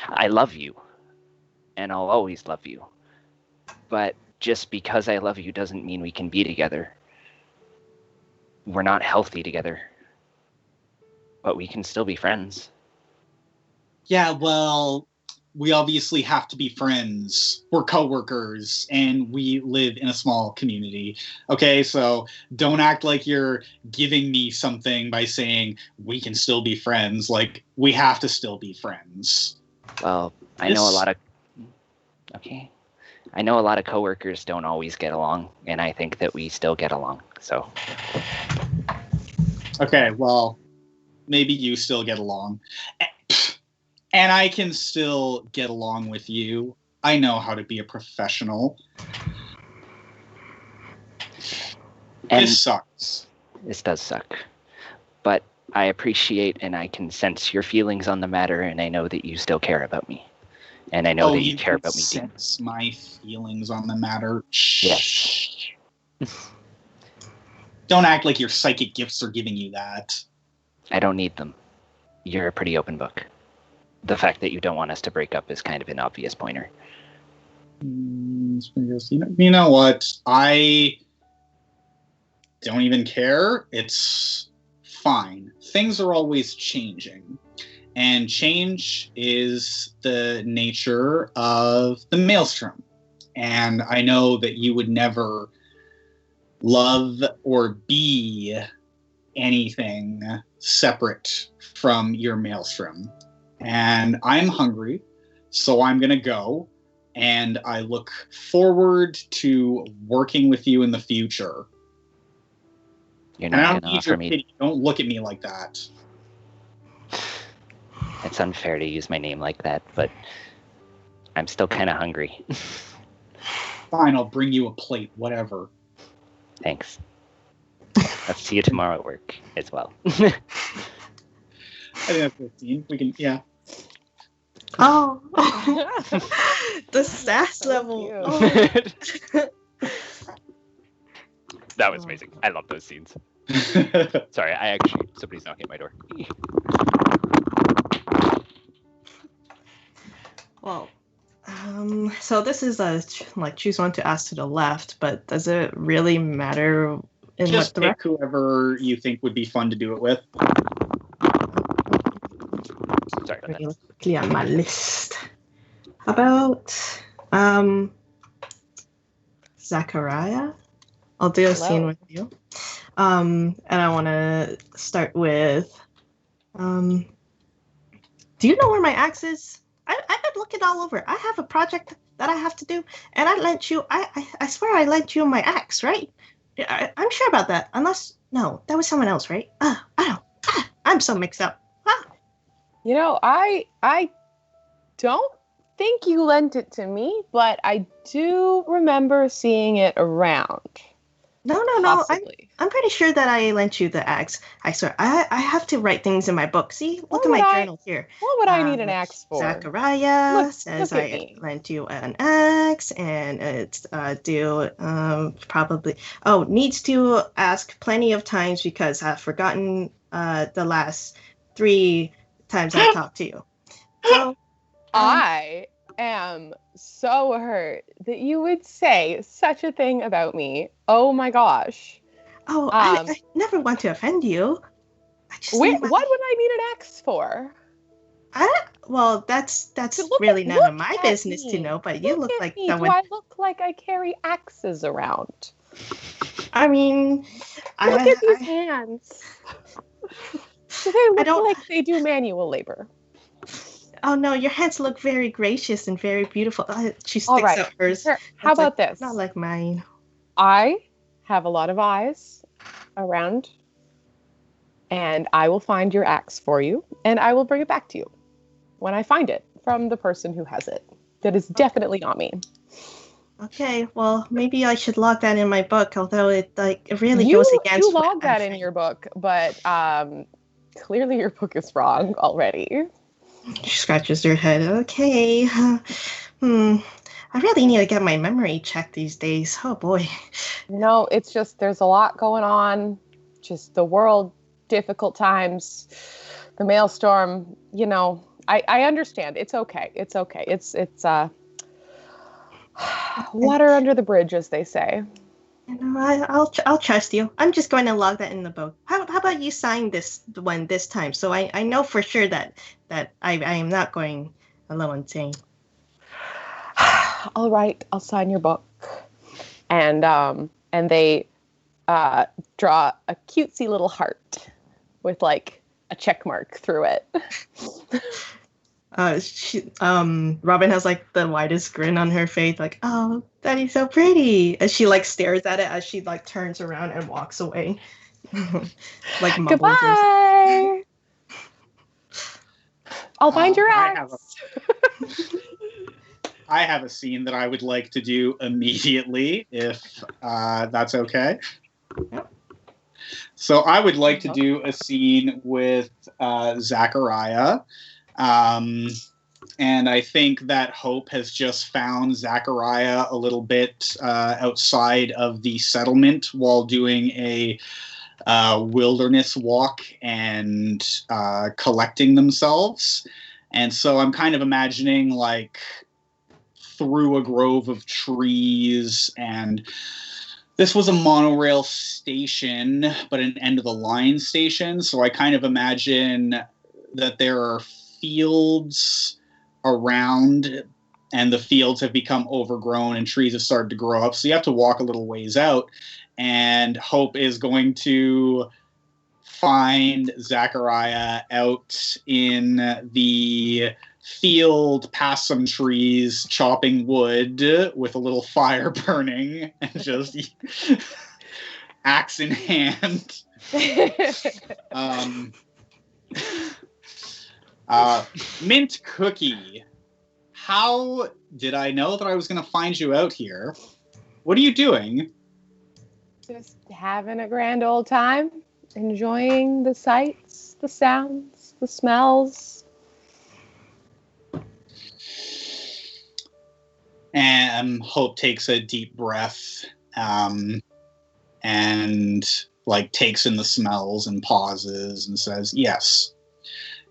I love you, and I'll always love you. But just because I love you doesn't mean we can be together. We're not healthy together, but we can still be friends. Yeah, well, we obviously have to be friends. We're coworkers, and we live in a small community. Okay, so don't act like you're giving me something by saying we can still be friends. Like, we have to still be friends. Well, I know a lot of... Okay. I know a lot of coworkers don't always get along, and I think that we still get along, so... Okay, well, maybe you still get along. And I can still get along with you. I know how to be a professional. And this sucks. This does suck. But I appreciate and I can sense your feelings on the matter, and I know that you still care about me. And I know that you care about me. Sense my feelings on the matter. Yes. Don't act like your psychic gifts are giving you that. I don't need them. You're a pretty open book. The fact that you don't want us to break up is kind of an obvious pointer. You know what? I don't even care. It's fine. Things are always changing. And change is the nature of the Maelstrom. And I know that you would never love or be anything separate from your Maelstrom. And I'm hungry, so I'm going to go. And I look forward to working with you in the future. You're not going to offer me... Pity. Don't look at me like that. It's unfair to use my name like that, but I'm still kind of hungry. Fine, I'll bring you a plate, whatever. Thanks. I'll see you tomorrow at work as well. I think that's 15. We can, yeah. Oh, the sass level. Oh. That was amazing. I love those scenes. Sorry, somebody's knocking at my door. Well, so this is a choose one to ask to the left, but does it really matter in Just what pick whoever you think would be fun to do it with. Sorry about that. Quickly on my list. How about Zachariah? I'll do a scene with you. And I want to start with. Do you know where my axe is? I've been looking all over. I have a project that I have to do, and I lent you. I swear I lent you my axe, right? I'm sure about that. Unless no, that was someone else, right? I'm so mixed up. You know, I don't think you lent it to me, but I do remember seeing it around. No. Possibly. I'm pretty sure that I lent you the axe. I swear. I have to write things in my book. See, look at my journal here. What would I need an axe for? Zachariah says look at I me. lent you an axe, and it's due probably. Oh, needs to ask plenty of times because I've forgotten the last 3 times I talked to you. So I am so hurt that you would say such a thing about me. Oh my gosh. I never want to offend you. What would I need an axe for? Well, that's really none of my business to know, but you look like someone. Do I look like I carry axes around? I mean, look at these hands. Do they look like they do manual labor? Oh no, your hands look very gracious and very beautiful. She sticks up hers. Sure. How about this? Not like mine. I have a lot of eyes around, and I will find your axe for you, and I will bring it back to you when I find it from the person who has it. That is definitely not me. Okay, well, maybe I should log that in my book, although it really goes against. You log that in your book, but clearly your book is wrong already. She scratches her head. Okay. I really need to get my memory checked these days. Oh boy. No, it's just there's a lot going on. Just the world, difficult times, the maelstrom. I understand. It's okay. It's okay. It's water under the bridge, as they say. I'll trust you. I'm just going to log that in the book. How about you sign this one this time, so I know for sure that I am not going alone insane. All right, I'll sign your book. And they draw a cutesy little heart with like a check mark through it. Robin has like the widest grin on her face, like, oh, Daddy's so pretty. As she like stares at it as she like turns around and walks away. Like mumbles. Goodbye. I'll find your axe. I have a scene that I would like to do immediately, if that's okay. Yep. So I would like to do a scene with Zachariah. And I think that Hope has just found Zachariah a little bit outside of the settlement while doing a wilderness walk and collecting themselves. And so I'm kind of imagining like through a grove of trees, and this was a monorail station, but an end of the line station. So I kind of imagine that there are fields around, and the fields have become overgrown and trees have started to grow up. So you have to walk a little ways out, and Hope is going to find Zachariah out in the field past some trees, chopping wood with a little fire burning, and just axe in hand. Mint Cookie, how did I know that I was going to find you out here? What are you doing? Just having a grand old time, enjoying the sights, the sounds, the smells. And Hope takes a deep breath and like takes in the smells and pauses and says, yes,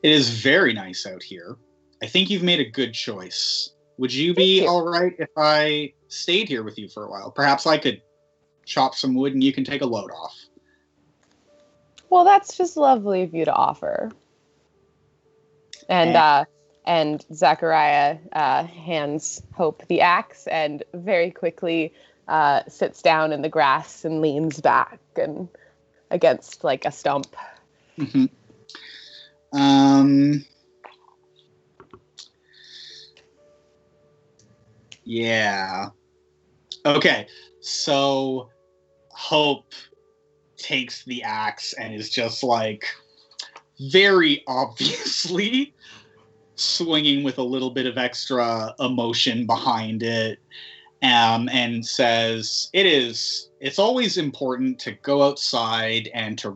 it is very nice out here. I think you've made a good choice. Would you be all right if I stayed here with you for a while? Perhaps I could chop some wood and you can take a load off. Well, that's just lovely of you to offer. And Zachariah hands Hope the axe and very quickly sits down in the grass and leans back and against like a stump. Mm-hmm. Yeah. Okay. So Hope takes the axe and is just like very obviously swinging with a little bit of extra emotion behind it, and says, it's always important to go outside and to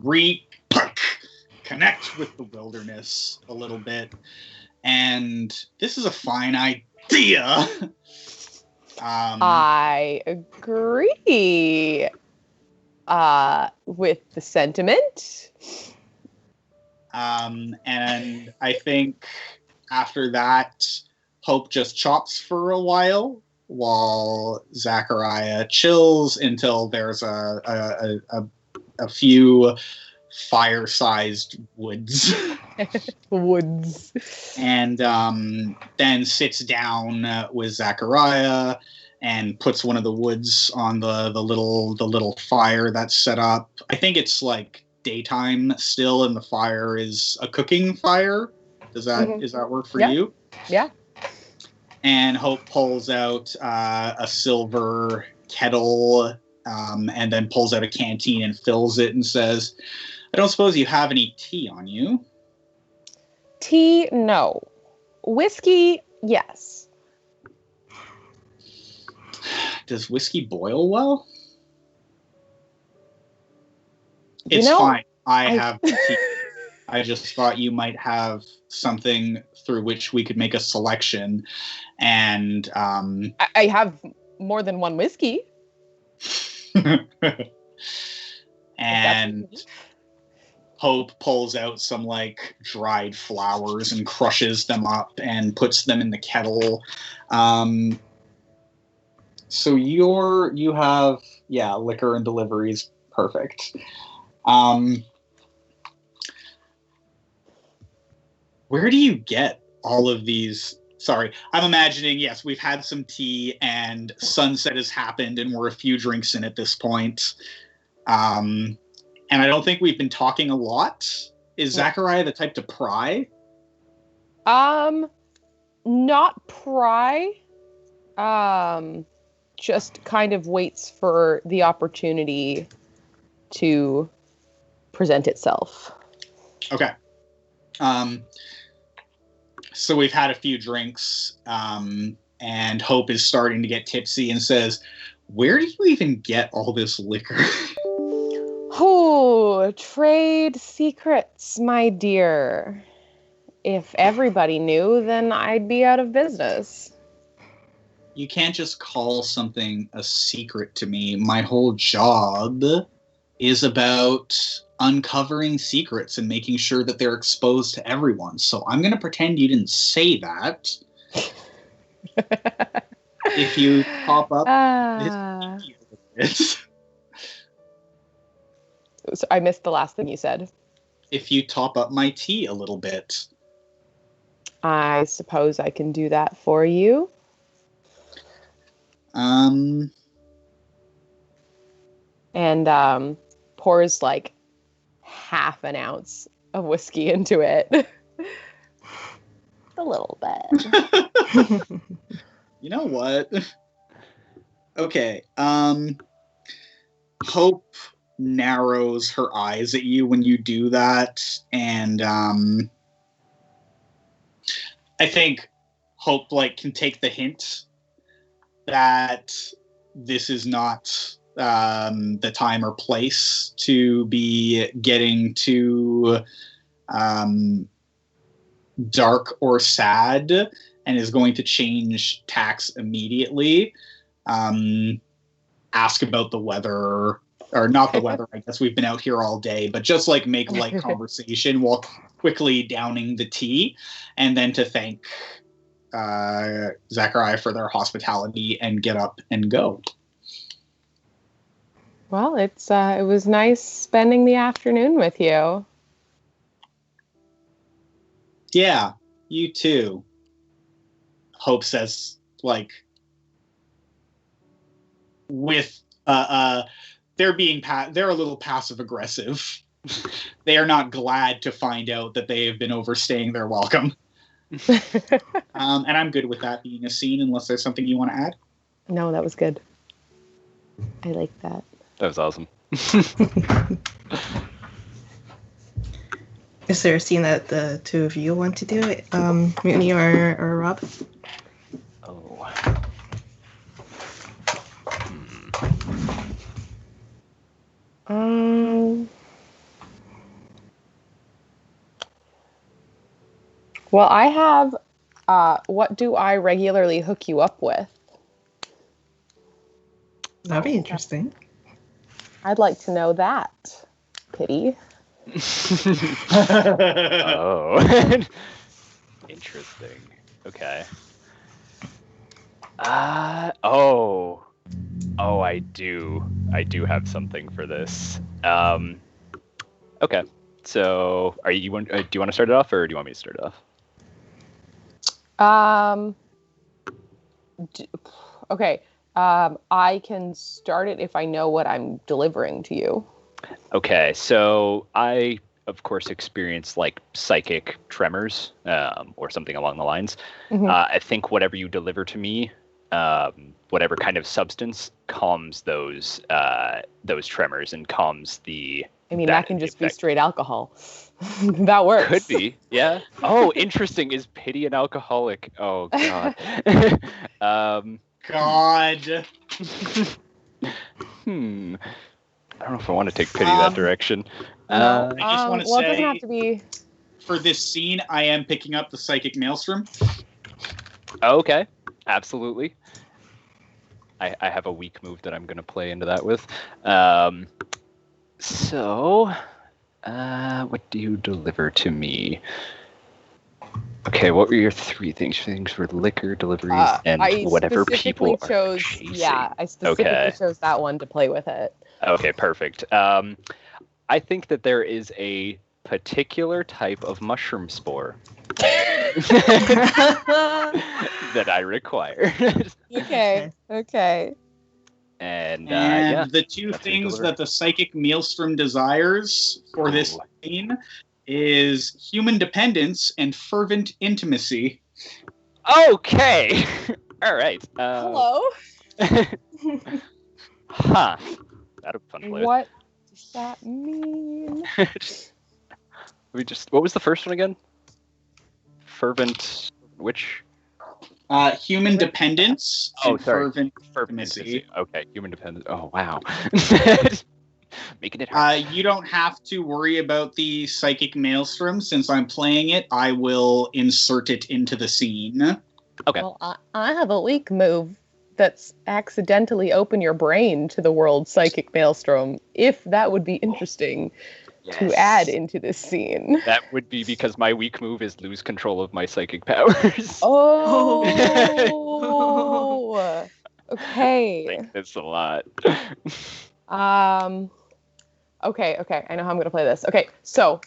connect with the wilderness a little bit. And this is a fine idea. I agree with the sentiment. And I think after that, Hope just chops for a while Zachariah chills until there's a few fire-sized woods. And then sits down with Zachariah and puts one of the woods on the little fire that's set up. I think it's like daytime still, and the fire is a cooking fire. Does that work for you? Yeah. And Hope pulls out a silver kettle, and then pulls out a canteen and fills it and says, I don't suppose you have any tea on you? Tea, no. Whiskey, yes. Does whiskey boil well? You It's know, fine. I have tea. I just thought you might have something through which we could make a selection. And I have more than one whiskey. and Hope pulls out some like dried flowers and crushes them up and puts them in the kettle. So you have liquor and deliveries. Perfect. Where do you get all of these? Sorry, I'm imagining, yes, we've had some tea and sunset has happened and we're a few drinks in at this point. And I don't think we've been talking a lot. Is Zachariah the type to pry? Not pry. Just kind of waits for the opportunity to present itself. Okay. So we've had a few drinks, and Hope is starting to get tipsy and says, where do you even get all this liquor? Oh, trade secrets, my dear. If everybody knew, then I'd be out of business. You can't just call something a secret to me. My whole job is about uncovering secrets and making sure that they're exposed to everyone. So I'm going to pretend you didn't say that. If you pop up this So I missed the last thing you said. If you top up my tea a little bit. I suppose I can do that for you. And pours like half an ounce of whiskey into it. A little bit. You know what? Okay. Hope narrows her eyes at you when you do that, and I think Hope can take the hint that this is not the time or place to be getting too dark or sad, and is going to change tacks immediately. Ask about the weather, or not the weather. I guess we've been out here all day, but just make light conversation while quickly downing the tea, and then to thank Zachariah for their hospitality and get up and go. Well, it was nice spending the afternoon with you. Yeah, you too. Hope says, with they're a little passive aggressive. They are not glad to find out that they have been overstaying their welcome. And I'm good with that being a scene, unless there's something you want to add. No, that was good. I like that. That was awesome. Is there a scene that the two of you want to do? Mutiny or Rob? Oh. Well, I have. What do I regularly hook you up with? That'd be interesting. I'd like to know that. Pity. Oh. Interesting. Okay. Oh, I do have something for this. Okay. So, do you want to start it off, or do you want me to start it off? Okay. I can start it if I know what I'm delivering to you. Okay, so I, of course, experience like psychic tremors, or something along the lines. Mhm. I think whatever you deliver to me, whatever kind of substance, calms those tremors and calms the. I mean, that can just be straight alcohol. That works. Could be, yeah. Oh, interesting. Is pity an alcoholic? Oh God. God. I don't know if I want to take pity that direction. No. I just want to well, it doesn't say, have to be. for this scene, I am picking up the Psychic Maelstrom. Okay, absolutely. I have a weak move that I'm going to play into that with. What do you deliver to me? Okay, what were your three things? Things were liquor, deliveries, and whatever people are chasing. Yeah, I specifically chose that one to play with it. Okay, perfect. I think that there is a particular type of mushroom spore that I require. Okay. And the two things that the Psychic Maelstrom desires for this scene is human dependence and fervent intimacy. Okay. All right. Hello. Huh. That'd be fun to play with. What does that mean? What was the first one again? Fervent, which? Human dependence and fervent intimacy. Okay, human dependence. Oh, wow. Making it you don't have to worry about the Psychic Maelstrom. Since I'm playing it, I will insert it into the scene. Okay. Well, I have a weak move that's accidentally open your brain to the world Psychic Maelstrom, if that would be interesting to add into this scene. That would be because my weak move is lose control of my psychic powers. Oh! Okay. I think that's a lot. Okay, I know how I'm going to play this. Okay, so,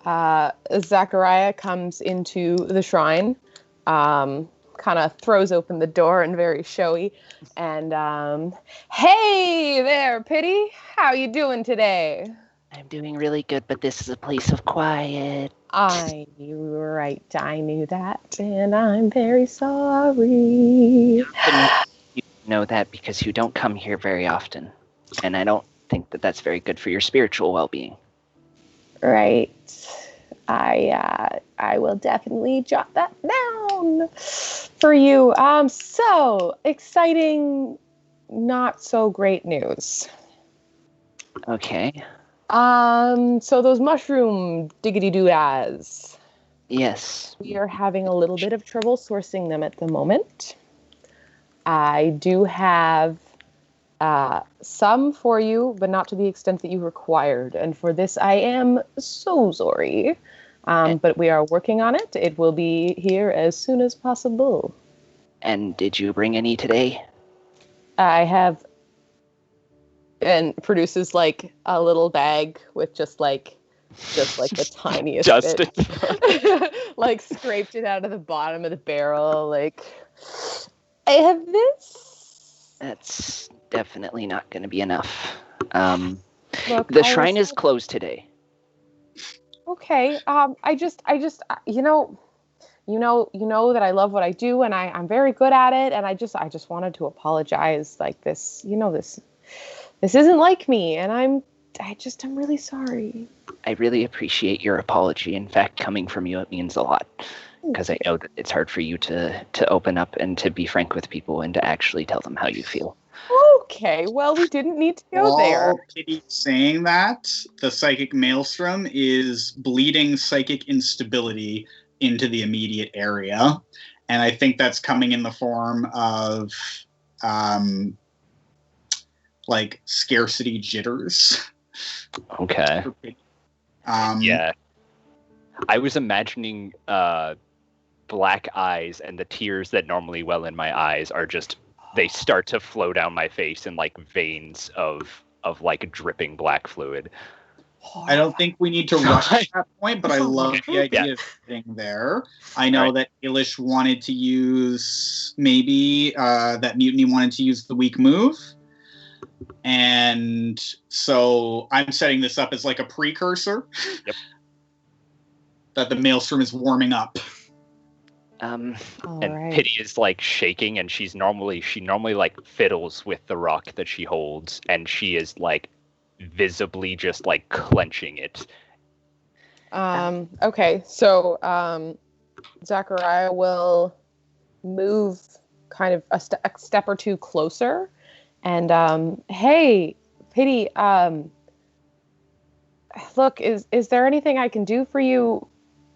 Zachariah comes into the shrine, kind of throws open the door and very showy, and, hey there, Pity! How you doing today? I'm doing really good, but this is a place of quiet. I knew that, and I'm very sorry. You know that because you don't come here very often, and I don't think that that's very good for your spiritual well-being. Right. I will definitely jot that down for you. So exciting, not so great news. Okay. So those mushroom diggity-doo-ahs. Yes. We are having a little bit of trouble sourcing them at the moment. I do have some for you, but not to the extent that you required. And for this, I am so sorry. But we are working on it. It will be here as soon as possible. And did you bring any today? I have, and produces like a little bag with just like the tiniest bit. Like scraped it out of the bottom of the barrel. Like, I have this. That's definitely not going to be enough. Look, the shrine is closed today. Okay. I just, you know that I love what I do and I'm very good at it. And I just wanted to apologize. Like this, this isn't like me. And I'm I'm really sorry. I really appreciate your apology. In fact, coming from you, it means a lot. Because I know that it's hard for you to open up and to be frank with people and to actually tell them how you feel. Okay, well, we didn't need to go there. While Kitty's saying that, the psychic maelstrom is bleeding psychic instability into the immediate area. And I think that's coming in the form of like scarcity jitters. Okay. Yeah. I was imagining black eyes, and the tears that normally well in my eyes are just, they start to flow down my face in like veins of like dripping black fluid. I don't think we need to rush at that point, but I love the idea of getting there. I know that Ailish wanted to use, maybe that Mutiny wanted to use the weak move. And so I'm setting this up as like a precursor. Yep. That the maelstrom is warming up. And Pity is like shaking, and she normally like fiddles with the rock that she holds, and she is like visibly just like clenching it. Okay, so Zachariah will move kind of a step or two closer, and hey, Pity, look, is there anything I can do for you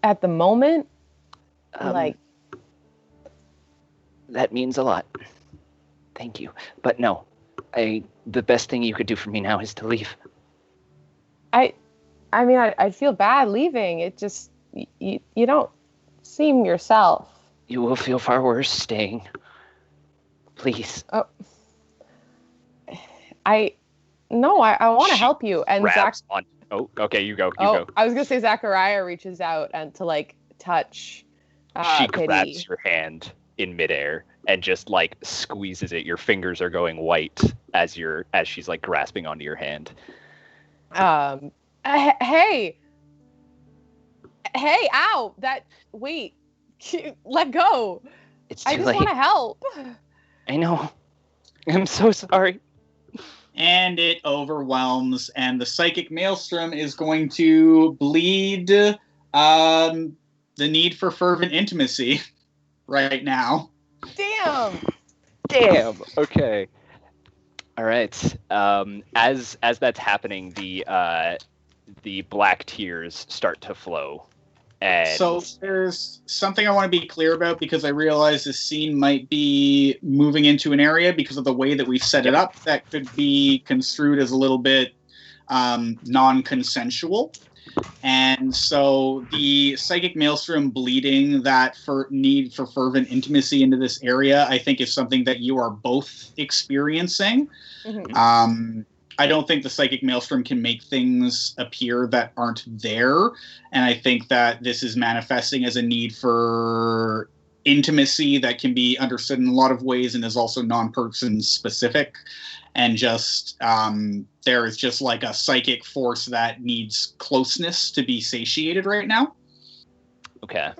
at the moment? That means a lot. Thank you. But no, the best thing you could do for me now is to leave. I mean, I'd feel bad leaving. It just, you don't seem yourself. You will feel far worse staying. Please. Oh. I want to help you. And Oh, okay, you go. Go. I was going to say Zachariah reaches out and to like touch she Pity. grabs your hand in midair and just like squeezes it. Your fingers are going white as she's like grasping onto your hand. Hey, ow! Wait, let go. It's too I just late. want to help. I know. I'm so sorry. And it overwhelms, and the psychic maelstrom is going to bleed the need for fervent intimacy right now. Damn. Okay. All right. As that's happening, the black tears start to flow. And so there's something I want to be clear about, because I realize this scene might be moving into an area because of the way that we've set it up that could be construed as a little bit non-consensual. And so the psychic maelstrom bleeding that need for fervent intimacy into this area, I think, is something that you are both experiencing. Mm-hmm. I don't think the psychic maelstrom can make things appear that aren't there. And I think that this is manifesting as a need for intimacy that can be understood in a lot of ways and is also non-person specific. And just there is just like a psychic force that needs closeness to be satiated right now. Okay.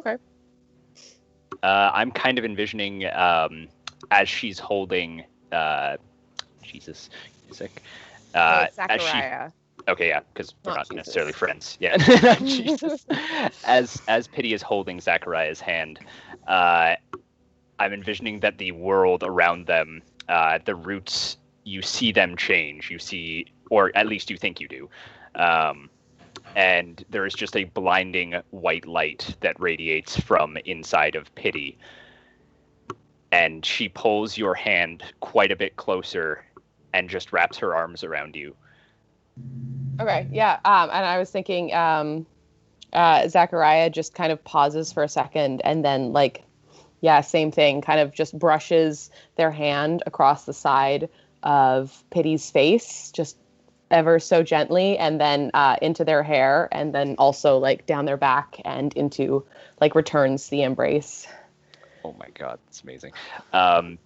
I'm kind of envisioning as she's holding Jesus, sick. Zachariah. Okay, yeah, because we're not Jesus. necessarily friends. Yeah. Jesus. As Pity is holding Zachariah's hand, I'm envisioning that the world around them, the roots, you see them change. You see, or at least you think you do. And there is just a blinding white light that radiates from inside of Pity. And she pulls your hand quite a bit closer and just wraps her arms around you. Okay, yeah. And I was thinking Zachariah just kind of pauses for a second and then same thing, kind of just brushes their hand across the side of Pity's face, just ever so gently, and then into their hair, and then also down their back and into returns the embrace. Oh my God, that's amazing.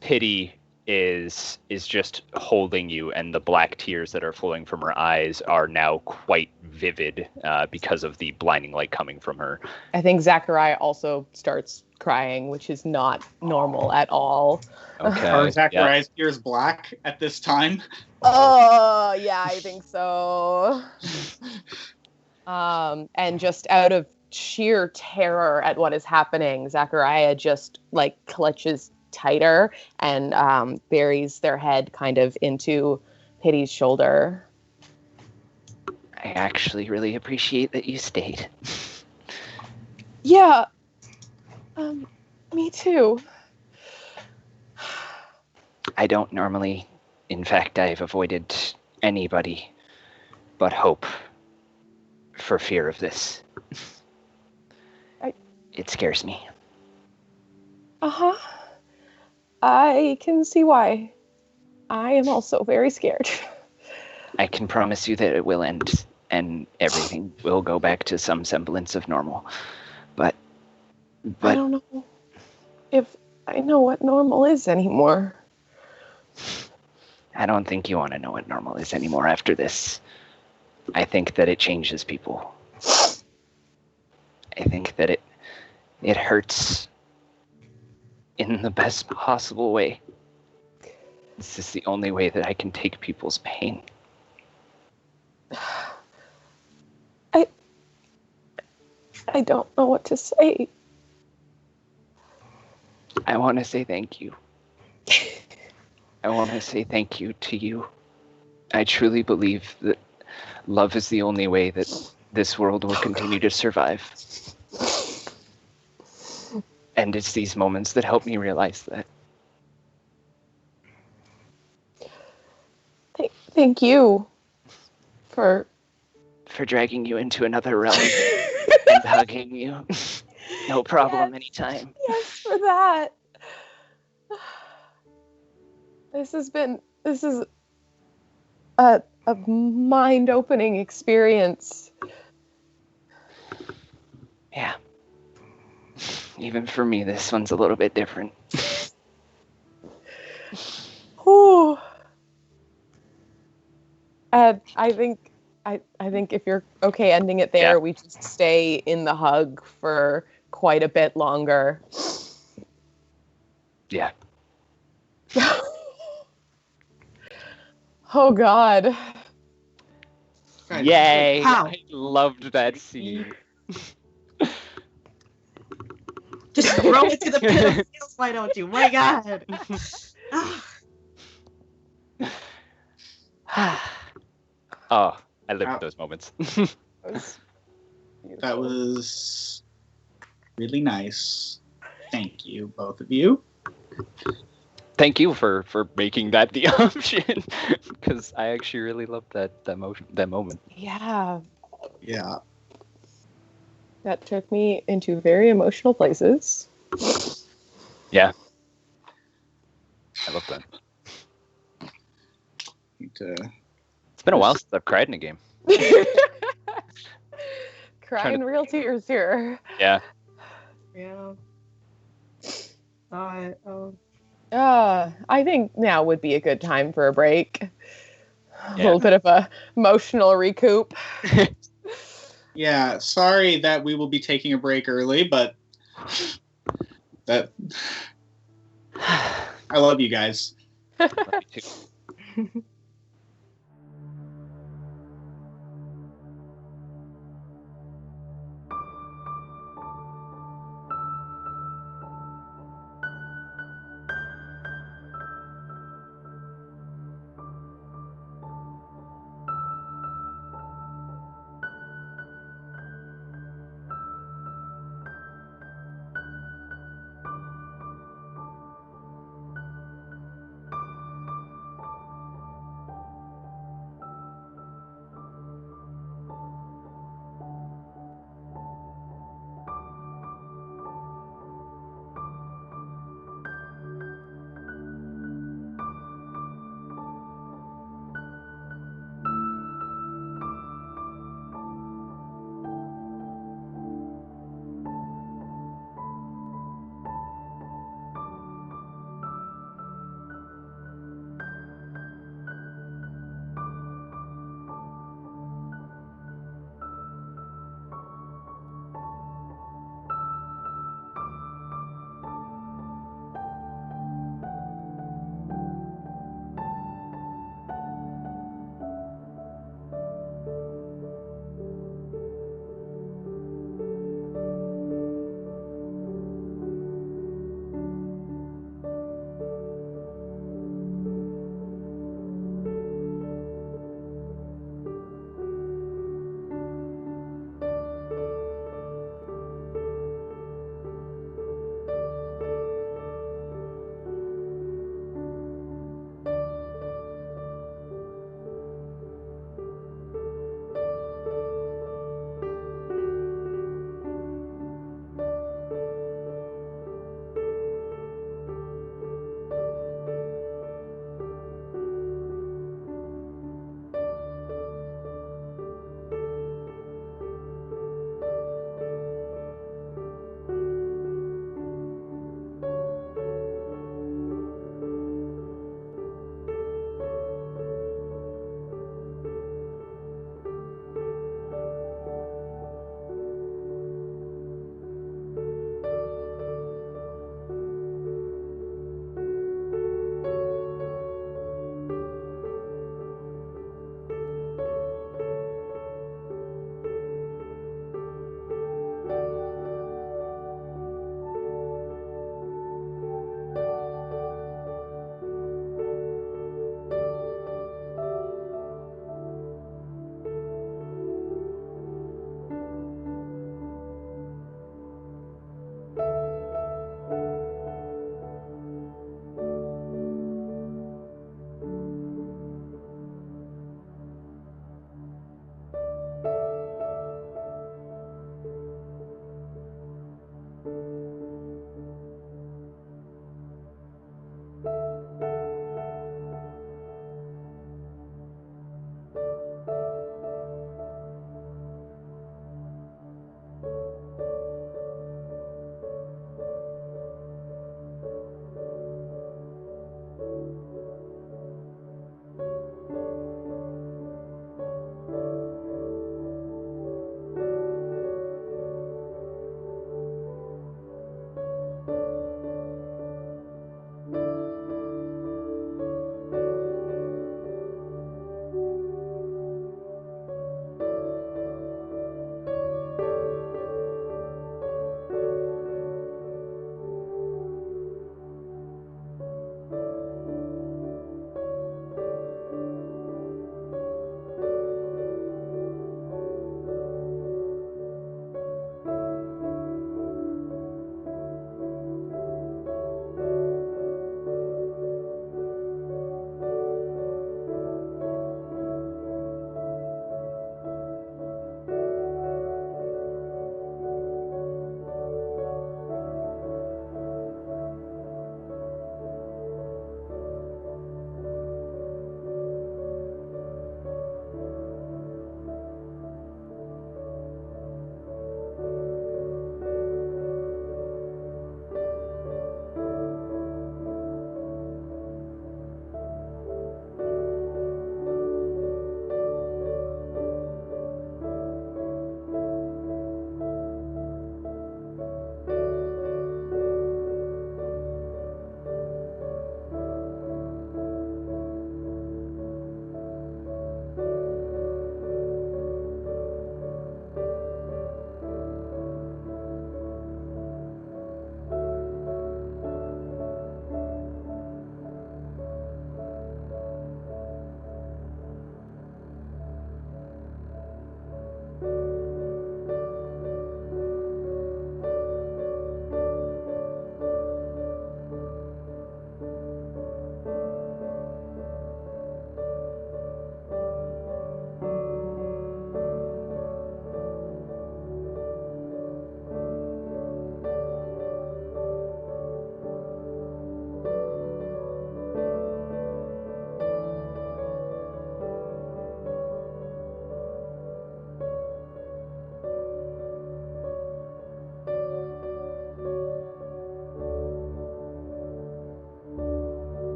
Pity is just holding you, and the black tears that are flowing from her eyes are now quite vivid because of the blinding light coming from her. I think Zachariah also starts crying, which is not normal at all. Okay. Are Zachariah's tears black at this time? Oh, yeah, I think so. And just out of sheer terror at what is happening, Zachariah just like clutches tighter and buries their head kind of into Pity's shoulder. I actually really appreciate that you stayed. Yeah, me too. I don't normally. In fact, I've avoided anybody but Hope for fear of this. It scares me. Uh-huh. I can see why. I am also very scared. I can promise you that it will end and everything will go back to some semblance of normal. But I don't know if I know what normal is anymore. I don't think you want to know what normal is anymore after this. I think that it changes people. I think that it hurts in the best possible way. This is the only way that I can take people's pain. I don't know what to say. I want to say thank you. I want to say thank you to you. I truly believe that love is the only way that this world will continue to survive. And it's these moments that help me realize that. Thank you for dragging you into another realm and hugging you. No problem, anytime. Yes, for that. This is a mind-opening experience. Yeah. Even for me, this one's a little bit different. Whew. I think if you're okay ending it there, we just stay in the hug for quite a bit longer. Yeah. Oh God. Yay! How? I loved that scene. Just throw it to the pit of heels, why don't you? My God. Oh, I lived those moments. That was really nice. Thank you, both of you. Thank you for making that the option, because I actually really loved that moment. Yeah. Yeah. That took me into very emotional places. Yeah. I love that. It's been a while since I've cried in a game. Crying real tears here. Yeah. Yeah. I think now would be a good time for a break. A little bit of a emotional recoup. Yeah, sorry that we will be taking a break early, but I love you guys. Love you too.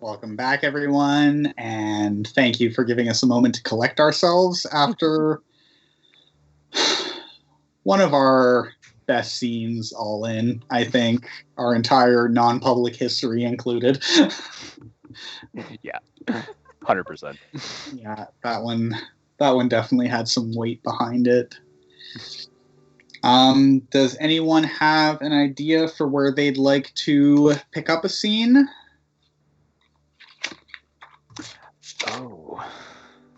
Welcome back, everyone, and thank you for giving us a moment to collect ourselves after one of our best scenes all in, I think, our entire non-public history included. Yeah, 100%. Yeah, that one definitely had some weight behind it. Does anyone have an idea for where they'd like to pick up a scene? Oh.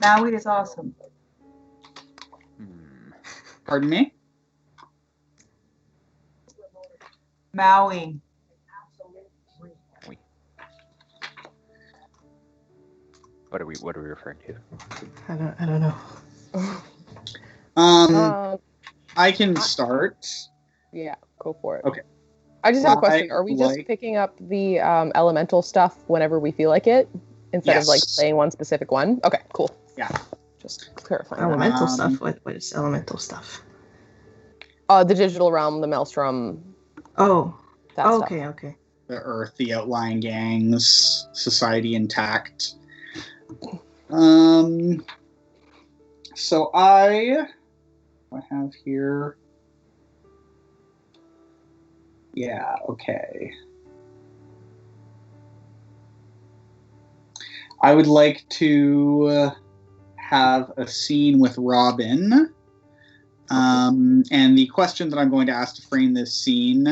Maui is awesome. Pardon me? Maui. What are we referring to? I don't know. I can start. Yeah, go for it. Okay. I just have a question. I Are we just like- picking up the elemental stuff whenever we feel like it, instead of like Yes. playing one specific one? Okay, cool. Yeah. Just clarifying. that. Elemental stuff. What is elemental stuff? The digital realm, the maelstrom. Oh. That stuff. Okay. The Earth, the outlying gangs, society intact. So I have here. Yeah, okay. I would like to have a scene with Robin. And the question that I'm going to ask to frame this scene,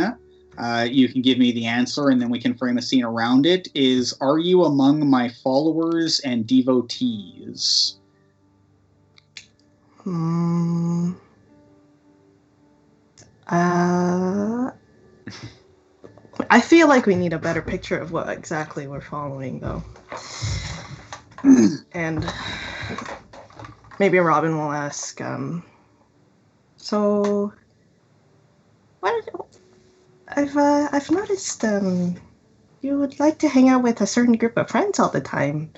you can give me the answer and then we can frame a scene around it, is, are you among my followers and devotees? I feel like we need a better picture of what exactly we're following, though. And maybe Robin will ask, so what? I've noticed you would like to hang out with a certain group of friends all the time.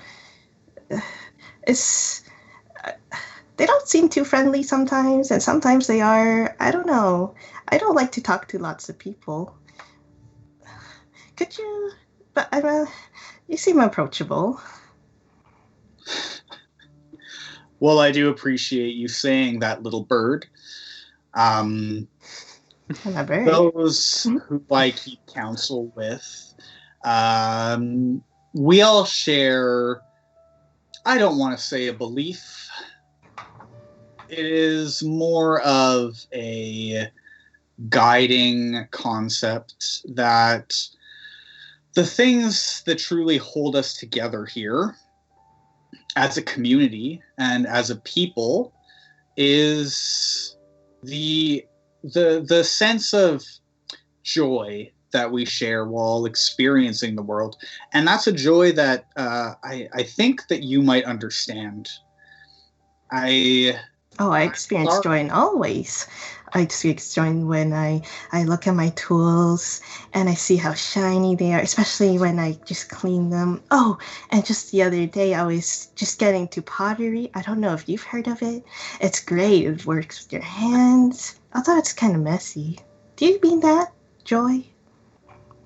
They don't seem too friendly sometimes, and sometimes they are. I don't know. I don't like to talk to lots of people. Could you? But you seem approachable. Well, I do appreciate you saying that, little bird. I'm a bird. Those who I keep counsel with, we all share, I don't want to say a belief. It is more of a guiding concept that the things that truly hold us together here as a community and as a people is the sense of joy that we share while experiencing the world. And that's a joy that I think that you might understand. I experience joy in all ways. I experience joy when I look at my tools and I see how shiny they are, especially when I just clean them. Oh, and just the other day I was just getting to pottery. I don't know if you've heard of it. It's great. It works with your hands. Although it's kind of messy. Do you mean that, joy?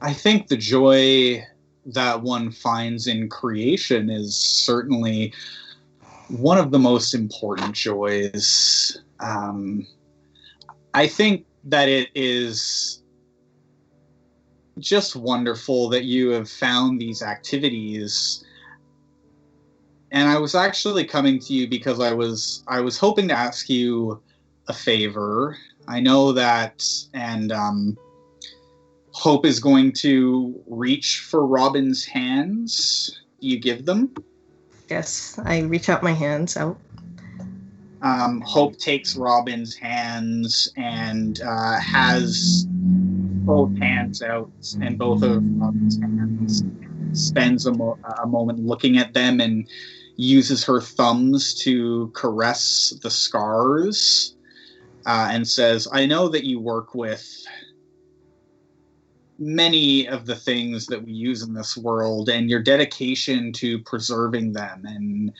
I think the joy that one finds in creation is certainly one of the most important joys. I think that it is just wonderful that you have found these activities. And I was actually coming to you because I was hoping to ask you a favor. I know that, and Hope is going to reach for Robin's hands. Do you give them? Yes, I reach out my hands out. Hope takes Robin's hands and has both hands out, and both of Robin's hands, spends a moment looking at them and uses her thumbs to caress the scars, and says, I know that you work with many of the things that we use in this world, and your dedication to preserving them and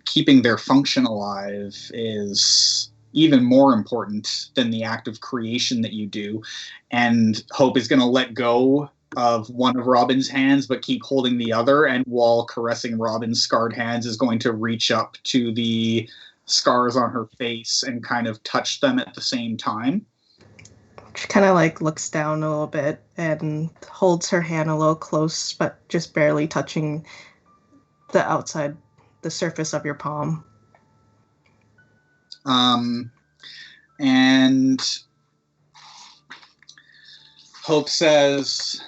keeping their function alive is even more important than the act of creation that you do. And Hope is going to let go of one of Robin's hands, but keep holding the other, and while caressing Robin's scarred hands is going to reach up to the scars on her face and kind of touch them at the same time. She kind of like looks down a little bit and holds her hand a little close, but just barely touching the surface of your palm. And Hope says,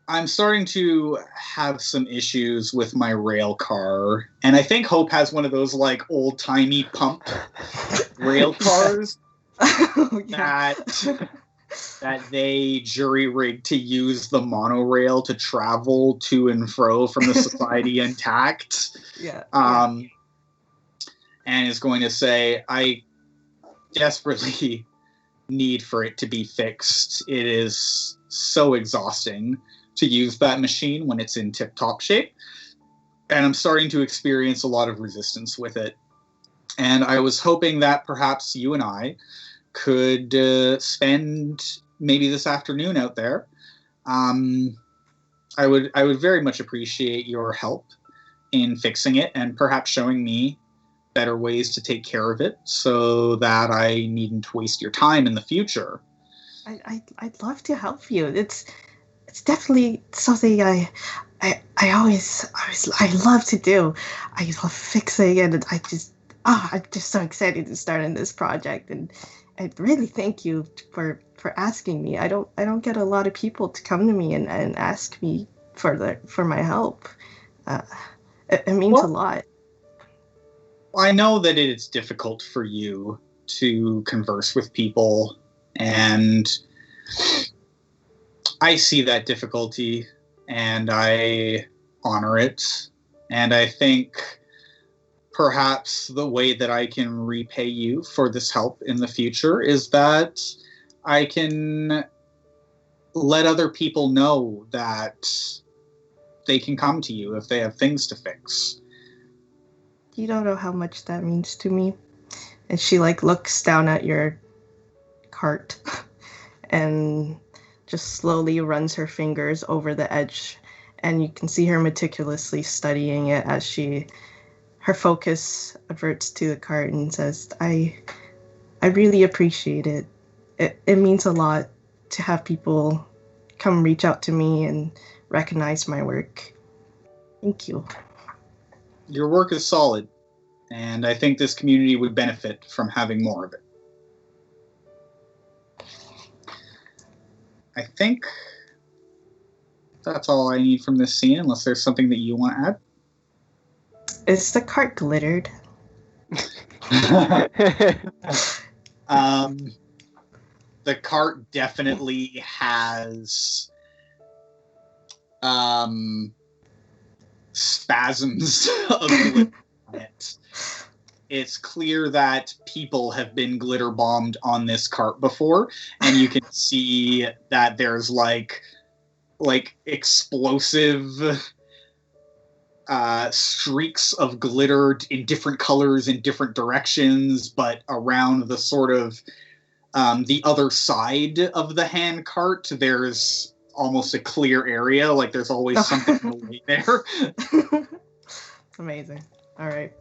I'm starting to have some issues with my rail car. And I think Hope has one of those like old-timey pumped rail cars that they jury-rigged to use the monorail to travel to and fro from the Society intact. And is going to say, I desperately need for it to be fixed. It is so exhausting to use that machine when it's in tip-top shape. And I'm starting to experience a lot of resistance with it. And I was hoping that perhaps you and I could spend maybe this afternoon out there. I would very much appreciate your help in fixing it and perhaps showing me better ways to take care of it so that I needn't waste your time in the future. I'd love to help you. It's definitely something I love to do. I love fixing, and I'm just so excited to start on this project, and I really thank you for asking me. I don't get a lot of people to come to me and ask me for my help. It means a lot. I know that it's difficult for you to converse with people, and I see that difficulty, and I honor it. And I think perhaps the way that I can repay you for this help in the future is that I can let other people know that they can come to you if they have things to fix. You don't know how much that means to me. And she like looks down at your cart and just slowly runs her fingers over the edge, and you can see her meticulously studying it as her focus averts to the cart and says, I really appreciate it. It means a lot to have people come reach out to me and recognize my work. Thank you. Your work is solid, and I think this community would benefit from having more of it. I think that's all I need from this scene, unless there's something that you want to add. Is the cart glittered? The cart definitely has spasms of glitter on it. It's clear that people have been glitter bombed on this cart before, and you can see that there's like explosive streaks of glitter in different colors in different directions, but around the sort of the other side of the hand cart, there's almost a clear area. Like there's always something in the way there. Amazing. All right.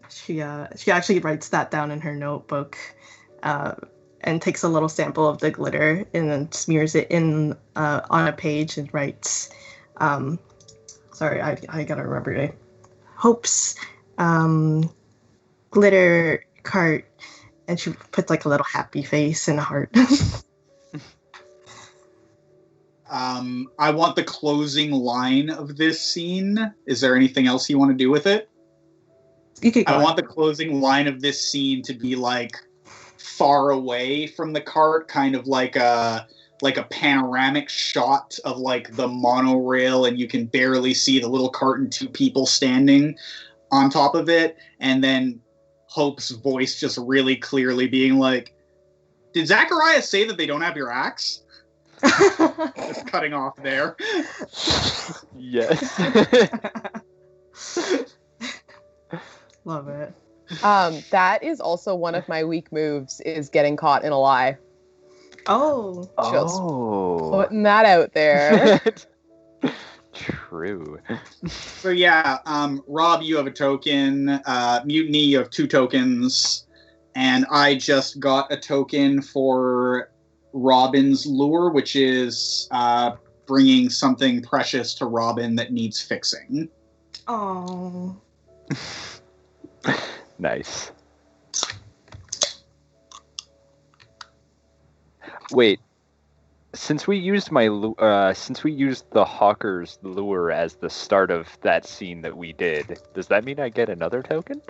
She actually writes that down in her notebook, and takes a little sample of the glitter and then smears it in on a page and writes. Sorry, I gotta remember it. Hope's glitter cart, and she puts like a little happy face and a heart. I want the closing line of this scene. Is there anything else you want to do with it? I want the closing line of this scene to be like far away from the cart, kind of like a panoramic shot of like the monorail, and you can barely see the little cart and two people standing on top of it, and then Hope's voice just really clearly being like, "Did Zachariah say that they don't have your axe?" Just cutting off there. Yes. Love it. That is also one of my weak moves, is getting caught in a lie. Oh. Just Oh. Putting that out there. True. So yeah, Rob, you have a token. Mutiny, you have 2 tokens, and I just got a token for Robin's lure, which is bringing something precious to Robin that needs fixing. Oh. Nice. Wait, since we used the Hawker's lure as the start of that scene that we did, does that mean I get another token?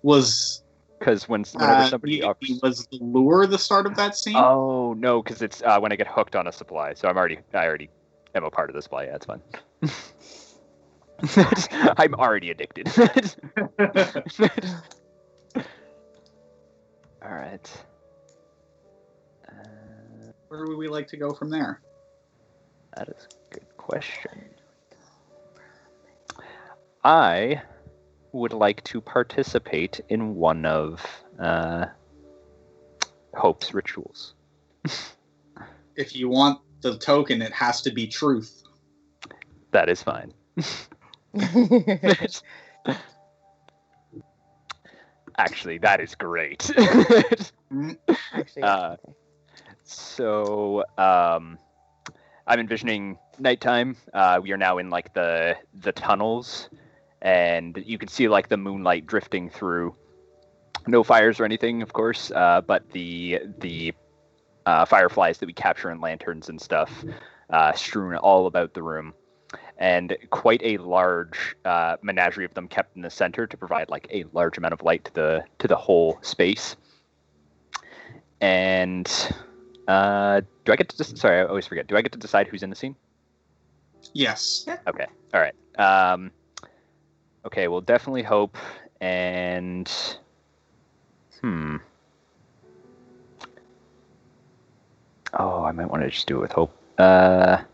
Was Because whenever somebody was the lure the start of that scene? Oh no, because it's when I get hooked on a supply. So I already am a part of the supply. Yeah, it's fine. I'm already addicted. All right. Where would we like to go from there? That is a good question. I would like to participate in one of Hope's rituals. If you want the token, it has to be truth. That is fine. Actually, that is great. Actually, okay. So, I'm envisioning nighttime. We are now in like the tunnels, and you can see like the moonlight drifting through. No fires or anything, of course, but the fireflies that we capture in lanterns and stuff strewn all about the room, and quite a large menagerie of them kept in the center to provide like a large amount of light to the whole space. And do I get to sorry, I always forget. Do I get to decide who's in the scene? Yes. Okay. All right. Okay. Well, definitely Hope and Oh, I might want to just do it with Hope. I'm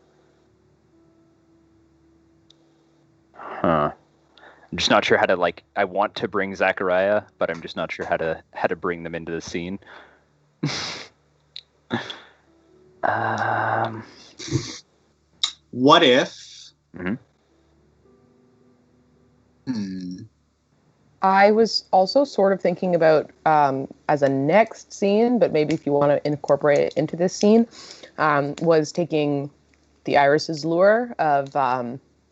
just not sure how to like. I want to bring Zachariah, but I'm just not sure how to bring them into the scene. What if? Mhm. I was also sort of thinking about as a next scene, but maybe if you want to incorporate it into this scene, was taking the Iris's lure of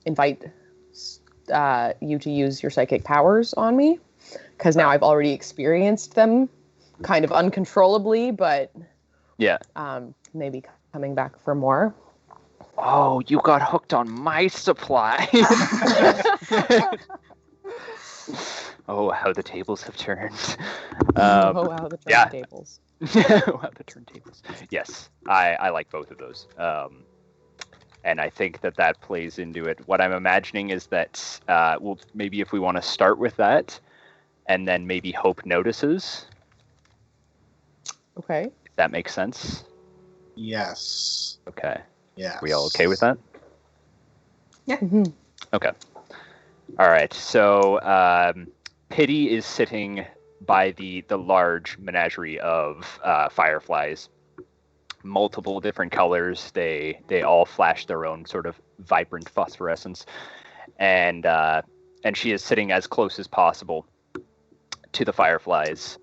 invite you to use your psychic powers on me, because now I've already experienced them kind of uncontrollably, but Yeah. maybe coming back for more. Oh, you got hooked on my supply. Oh, how the tables have turned. Oh wow, the yeah. turntables. Wow, the turntables. Yes, I like both of those. And I think that plays into it. What I'm imagining is that, well, maybe if we want to start with that, and then maybe Hope notices. Okay. If that makes sense. Yes. Okay. Yes. We all okay with that? Mhm. Okay. All right. So Pity is sitting by the large menagerie of fireflies. Multiple different colors. They all flash their own sort of vibrant phosphorescence, and she is sitting as close as possible to the fireflies,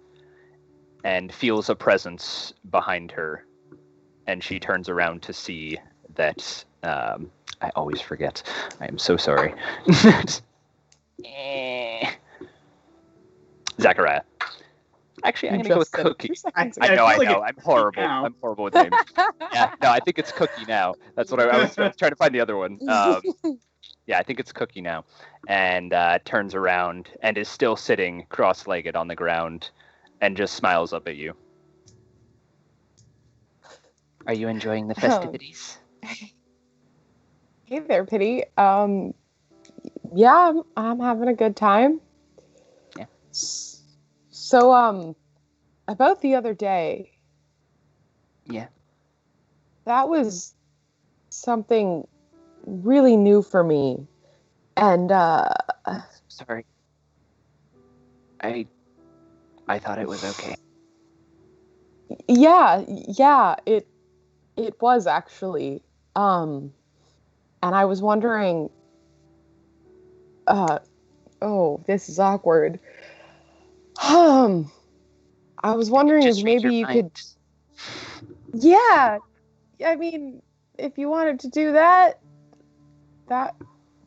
and feels a presence behind her, and she turns around to see that. I always forget. I am so sorry. Zachariah. Actually, I'm You gonna go with just said it Cookie. 2 seconds I ago. feel I like know. it's I'm horrible. now. I'm horrible with names. Yeah, no, I think it's Cookie now. That's what I was trying to find the other one. Yeah, I think it's Cookie now. And turns around and is still sitting cross-legged on the ground and just smiles up at you. Are you enjoying the festivities? Hey there, Pity. Yeah, I'm having a good time. Yeah. So, about the other day. Yeah. That was something really new for me. And, Sorry. I thought it was okay. Yeah, it was actually. And I was wondering, oh, this is awkward. I was wondering if Just read maybe your you mind. could, yeah, I mean, if you wanted to do that, that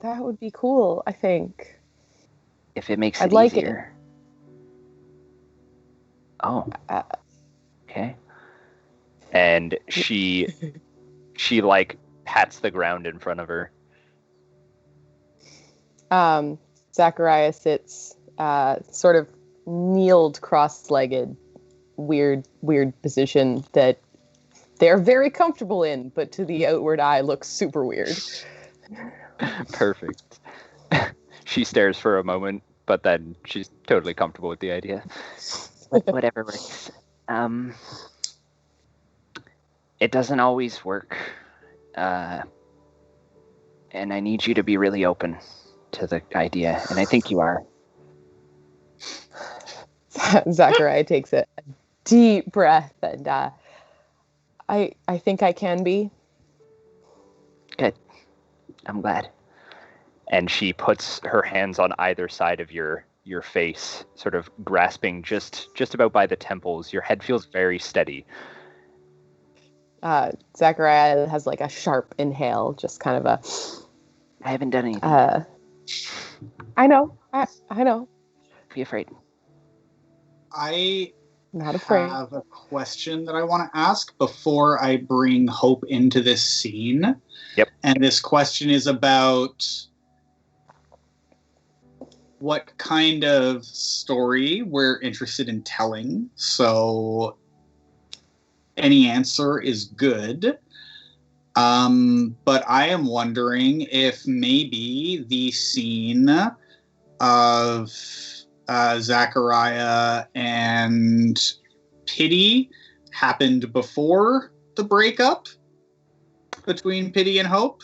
that would be cool, I think. If it makes I'd it like it. easier. Oh, Uh, And she like pats the ground in front of her. Zachariah sits sort of kneeled cross-legged, weird position that they're very comfortable in, but to the outward eye looks super weird. Perfect. She stares for a moment, but then she's totally comfortable with the idea. whatever works. It doesn't always work. And I need you to be really open to the idea, and I think you are. Zachariah takes a deep breath, and I think I can be. Good. I'm glad. And she puts her hands on either side of your face, sort of grasping just about by the temples. Your head feels very steady. Zachariah has like a sharp inhale, just kind of a. I haven't done anything. I know. I know. Be afraid. I Not afraid. have a question that I want to ask before I bring Hope into this scene. Yep. And this question is about what kind of story we're interested in telling. So any answer is good. But I am wondering if maybe the scene of Zachariah and Pity happened before the breakup between Pity and Hope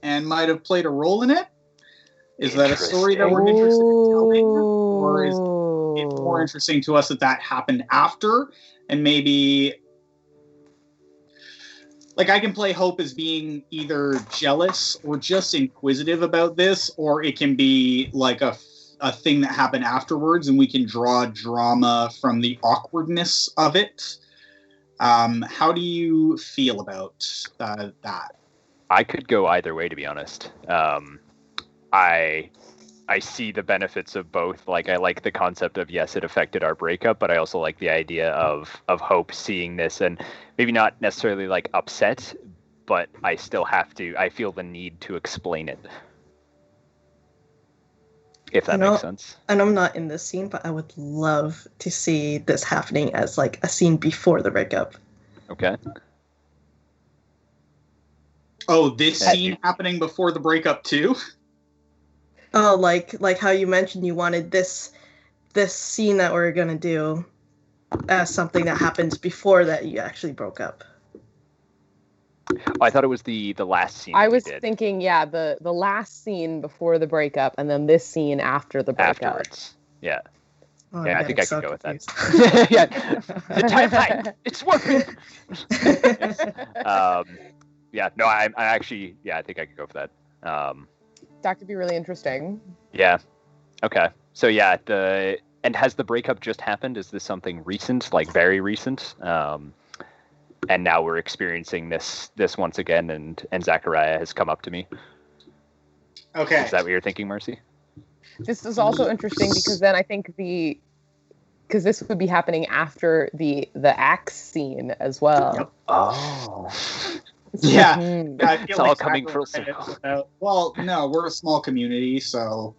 and might have played a role in it. Is that a story that we're interested in telling? Or is it more interesting to us that happened after and maybe... Like, I can play Hope as being either jealous or just inquisitive about this, or it can be like a thing that happened afterwards, and we can draw drama from the awkwardness of it. How do you feel about that? I could go either way, to be honest. I see the benefits of both. Like, I like the concept of, yes, it affected our breakup, but I also like the idea of Hope seeing this and maybe not necessarily like upset, but I feel the need to explain it. If that makes sense. And I'm not in this scene, but I would love to see this happening as like a scene before the breakup. Okay. Oh, this scene happening before the breakup too? Oh, like how you mentioned you wanted this scene that we're gonna do as something that happens before that you actually broke up. Oh, I thought it was the last scene. I was thinking, yeah, the last scene before the breakup, and then this scene after the breakup. Afterwards. Yeah. Oh, Yeah, I think I so could go with that. confused. Yeah, the timeline, it's working. Yeah, no, I actually, yeah, I think I could go for that. That could be really interesting. Yeah. Okay. So yeah, and has the breakup just happened? Is this something recent, like very recent? And now we're experiencing this once again, and Zachariah has come up to me. Okay. Is that what you're thinking, Marcy? This is also interesting because then I think because this would be happening after the axe scene as well. Yep. Oh. Yeah. Mhm. I feel It's all like coming Zachariah full circle. is well, no, we're a small community, so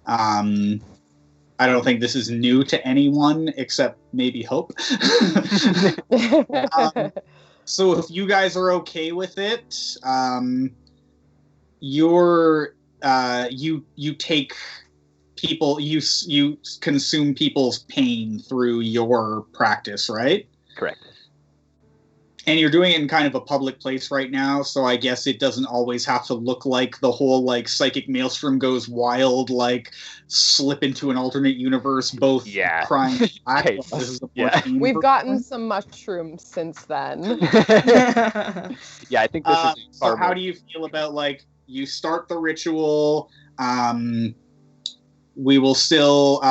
I don't think this is new to anyone except maybe Hope. So if you guys are okay with it, you take people, you consume people's pain through your practice, right? Correct. And you're doing it in kind of a public place right now, so I guess it doesn't always have to look like the whole like psychic maelstrom goes wild, like slip into an alternate universe, both crying and black. Okay. This is a Yeah. tame We've version. gotten some mushrooms since then. Yeah, I think this is So how do you feel about, like, you start the ritual, we will still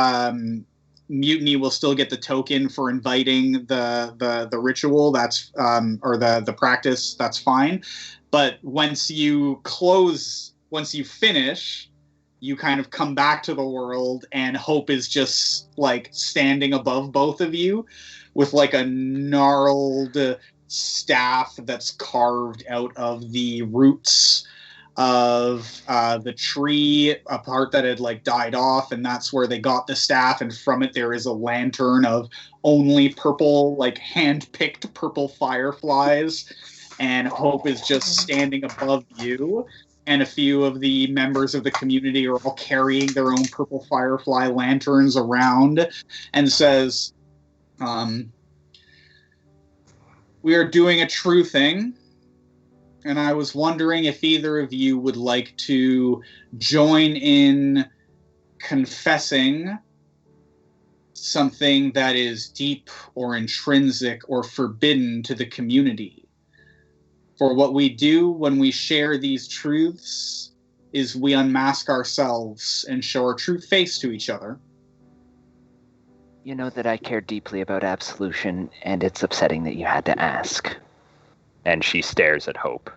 Mutiny will still get the token for inviting the ritual, that's or the practice, that's fine. But once you finish, you kind of come back to the world, and Hope is just like standing above both of you with like a gnarled staff that's carved out of the roots of the tree, a part that had like died off, and that's where they got the staff, and from it there is a lantern of only purple, like hand-picked purple fireflies, and Hope is just standing above you, and a few of the members of the community are all carrying their own purple firefly lanterns around, and says, we are doing a true thing, and I was wondering if either of you would like to join in confessing something that is deep or intrinsic or forbidden to the community. For what we do when we share these truths is we unmask ourselves and show our true face to each other. You know that I care deeply about absolution, and it's upsetting that you had to ask. And she stares at Hope.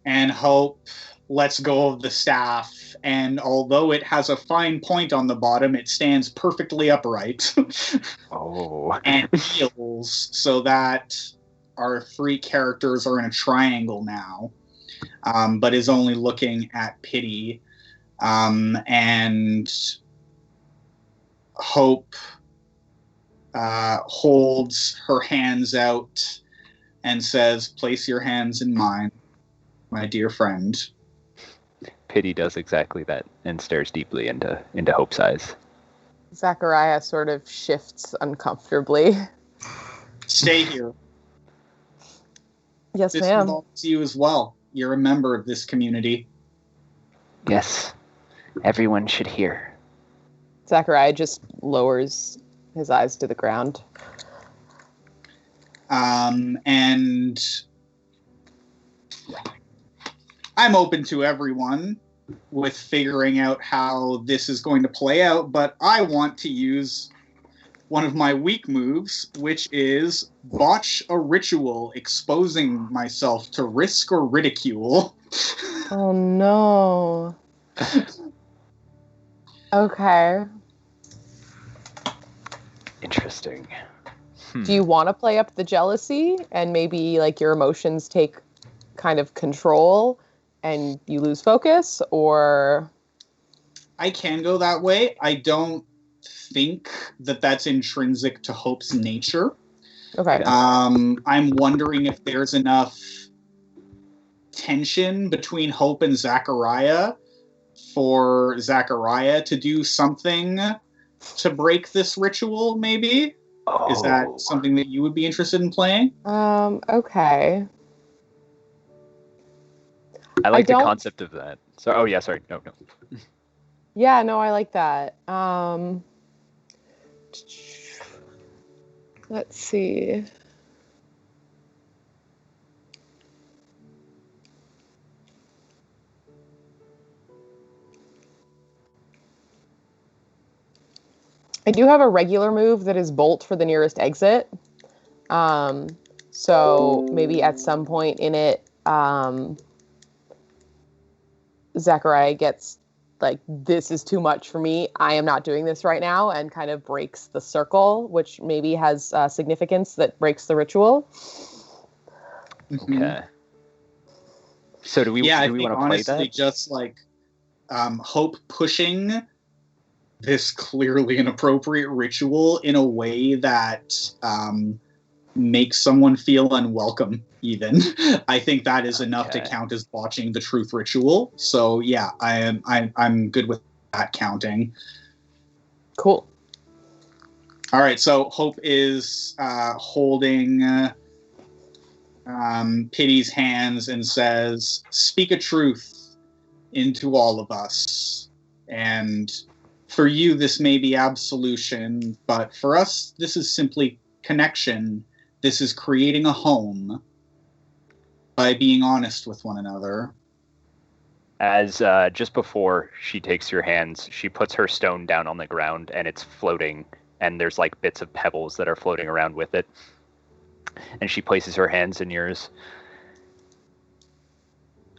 And Hope lets go of the staff, and although it has a fine point on the bottom, it stands perfectly upright. Oh. And heals, so that our three characters are in a triangle now, but is only looking at Pity. And Hope holds her hands out and says, place your hands in mine, my dear friend. Pity does exactly that and stares deeply into Hope's eyes. Zachariah sort of shifts uncomfortably. Stay here. Yes, This ma'am. involves you as well. You're a member of this community. Yes, everyone should hear. Zachariah just lowers his eyes to the ground. And I'm open to everyone with figuring out how this is going to play out, but I want to use one of my weak moves, which is botch a ritual, exposing myself to risk or ridicule. Oh no. Okay. Interesting. Do you want to play up the jealousy and maybe like your emotions take kind of control and you lose focus, or? I can go that way. I don't think that that's intrinsic to Hope's nature. Okay. I'm wondering if there's enough tension between Hope and Zachariah for Zachariah to do something to break this ritual, maybe? Oh. Is that something that you would be interested in playing? Okay. I like the don't- concept of that. So, oh yeah, sorry. No. Yeah, no, I like that. Let's see. I do have a regular move that is bolt for the nearest exit. So maybe at some point in it, Zachariah gets like, this is too much for me. I am not doing this right now, and kind of breaks the circle, which maybe has significance that breaks the ritual. Okay. So do we I want think to play honestly that? just like Hope pushing this clearly inappropriate ritual in a way that makes someone feel unwelcome, even. I think that is enough to Okay. count as botching the truth ritual. So yeah, I'm good with that counting. Cool. All right, so Hope is holding Pity's hands and says, "Speak a truth into all of us. And for you, this may be absolution, but for us, this is simply connection. This is creating a home by being honest with one another." As just before she takes your hands, she puts her stone down on the ground, and it's floating, and there's like bits of pebbles that are floating around with it. And she places her hands in yours.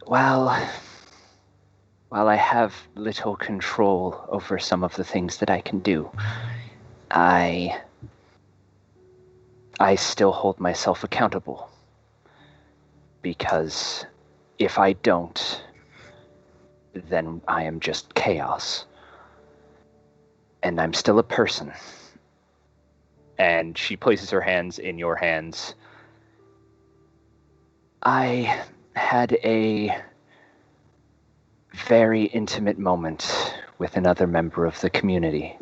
While I have little control over some of the things that I can do, I still hold myself accountable. Because if I don't, then I am just chaos. And I'm still a person. And she places her hands in your hands. I had a very intimate moment with another member of the community.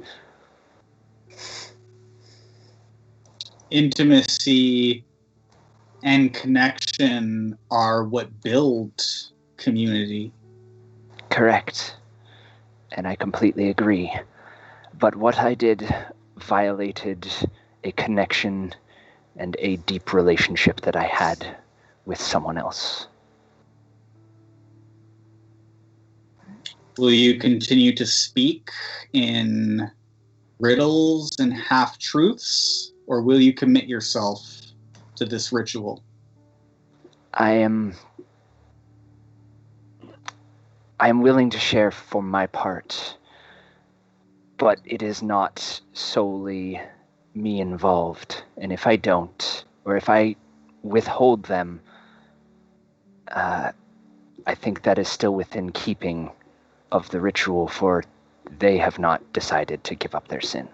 Intimacy and connection are what build community. Correct. And I completely agree. But what I did violated a connection and a deep relationship that I had with someone else. Will you continue to speak in riddles and half-truths, or will you commit yourself to this ritual? I am willing to share for my part, but it is not solely me involved. And if I don't, or if I withhold them, I think that is still within keeping of the ritual, for they have not decided to give up their sin.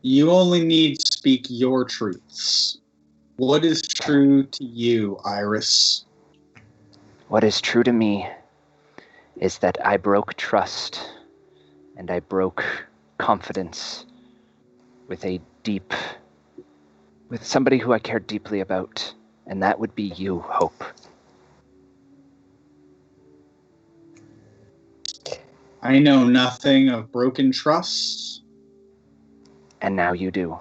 You only need to speak your truths. What is true to you, Iris? What is true to me is that I broke trust and I broke confidence with somebody who I cared deeply about, and that would be you, Hope. I know nothing of broken trust. And now you do.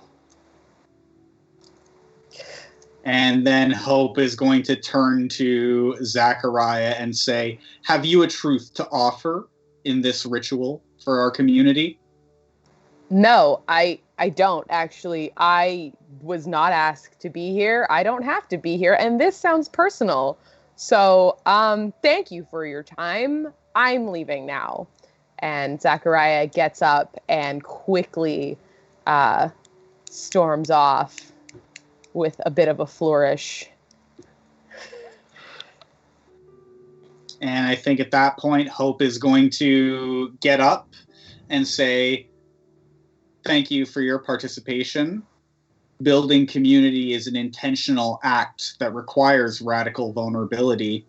And then Hope is going to turn to Zachariah and say, "Have you a truth to offer in this ritual for our community?" No, I don't actually. I was not asked to be here. I don't have to be here, and this sounds personal. So, thank you for your time. I'm leaving now. And Zachariah gets up and quickly storms off with a bit of a flourish. And I think at that point, Hope is going to get up and say, "Thank you for your participation. Building community is an intentional act that requires radical vulnerability.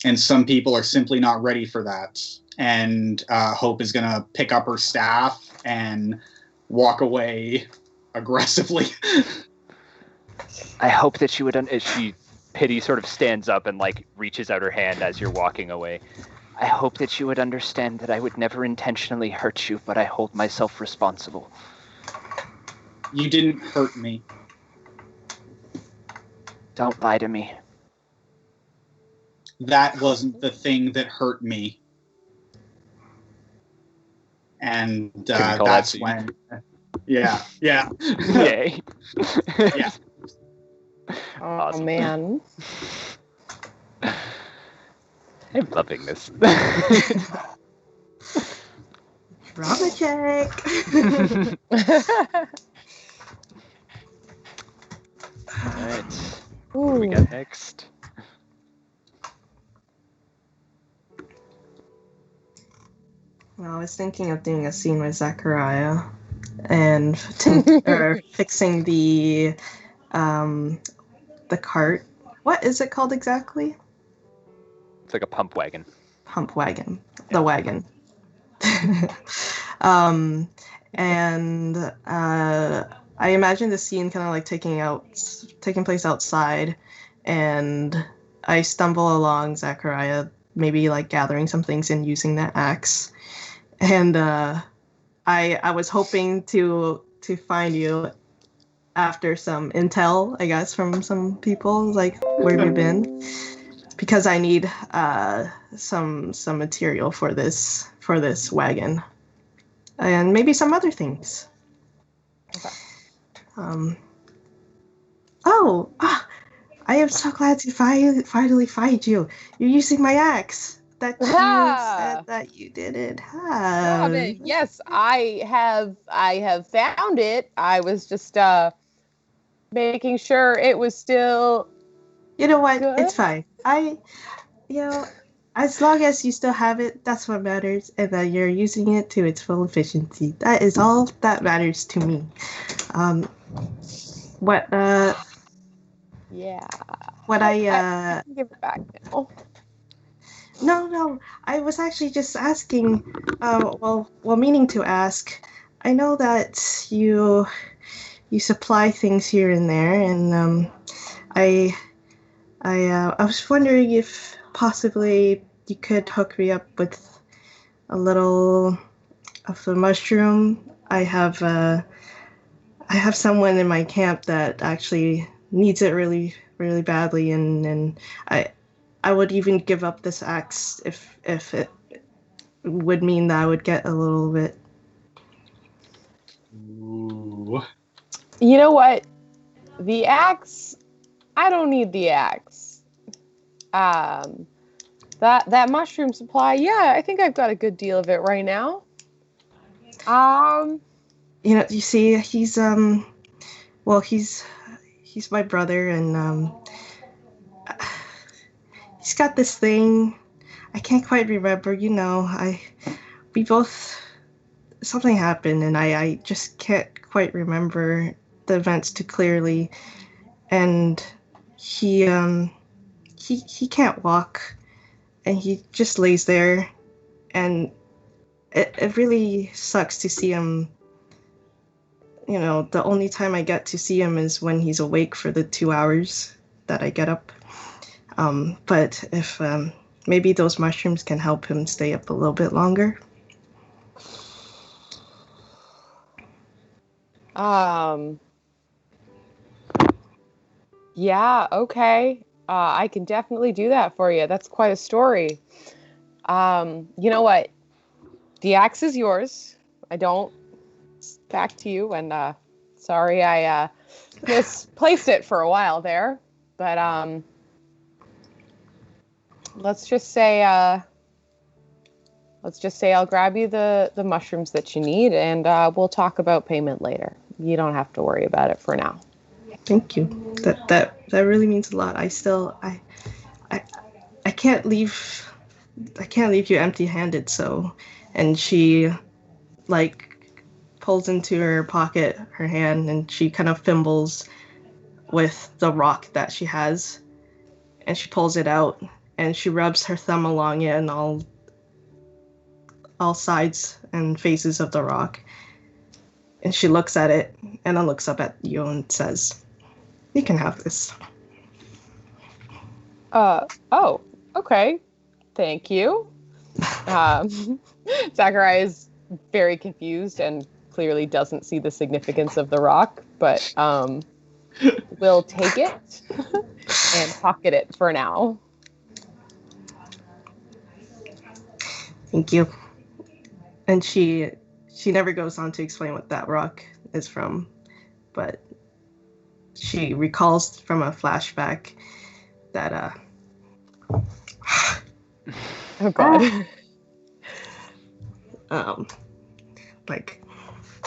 And some people are simply not ready for that." And Hope is going to pick up her staff and walk away aggressively. I hope that you would... Pity sort of stands up and like reaches out her hand as you're walking away. I hope that you would understand that I would never intentionally hurt you, but I hold myself responsible. You didn't hurt me. Don't lie to me. That wasn't the thing that hurt me. And that's when... Yeah. Yay. Yeah. Oh, Awesome. man. I'm loving this. Drama check. Alright. What do we Ooh. got next? Well, I was thinking of doing a scene with Zachariah and fixing the cart. What is it called exactly? It's like a pump wagon. Pump wagon. Yeah. The wagon. and I imagine the scene kind of like taking place outside, and I stumble along Zachariah, maybe like gathering some things and using that axe, and I was hoping to find you after some intel, I guess, from some people, like where you've been, because I need some material for this wagon, and maybe some other things. Okay. I am so glad to finally find you. You're using my axe that you said that you didn't have. Yes, I have found it. I was just making sure it was still. You know what? Good? It's fine. As long as you still have it, that's what matters, and that you're using it to its full efficiency. That is all that matters to me. Yeah. I can give it back now. No. I was actually just asking. Meaning to ask. I know that you supply things here and there, and I was wondering if possibly you could hook me up with a little of the mushroom. I have someone in my camp that actually needs it really, really badly, and I would even give up this axe if it would mean that I would get a little bit. Ooh. You know what? The axe, I don't need the axe. That mushroom supply, yeah, I think I've got a good deal of it right now. You see, he's my brother, and he's got this thing. I can't quite remember. Something happened, and I just can't quite remember the events too clearly. And he can't walk, and he just lays there, and it really sucks to see him. The only time I get to see him is when he's awake for the 2 hours that I get up. But if maybe those mushrooms can help him stay up a little bit longer. Yeah, okay. I can definitely do that for you. That's quite a story. You know what? The axe is yours. I don't. Back to you, and sorry I misplaced it for a while there, but let's just say I'll grab you the mushrooms that you need, and we'll talk about payment later. You don't have to worry about it for now. Thank you. That really means a lot. I can't leave you empty-handed. So, and she pulls into her pocket her hand, and she kind of fumbles with the rock that she has, and she pulls it out, and she rubs her thumb along it and all sides and faces of the rock, and she looks at it and then looks up at you and says, "You can have this." Oh, okay. Thank you. Zachariah is very confused and clearly doesn't see the significance of the rock, but we'll take it and pocket it for now. Thank you. And she never goes on to explain what that rock is from, but she recalls from a flashback that oh god.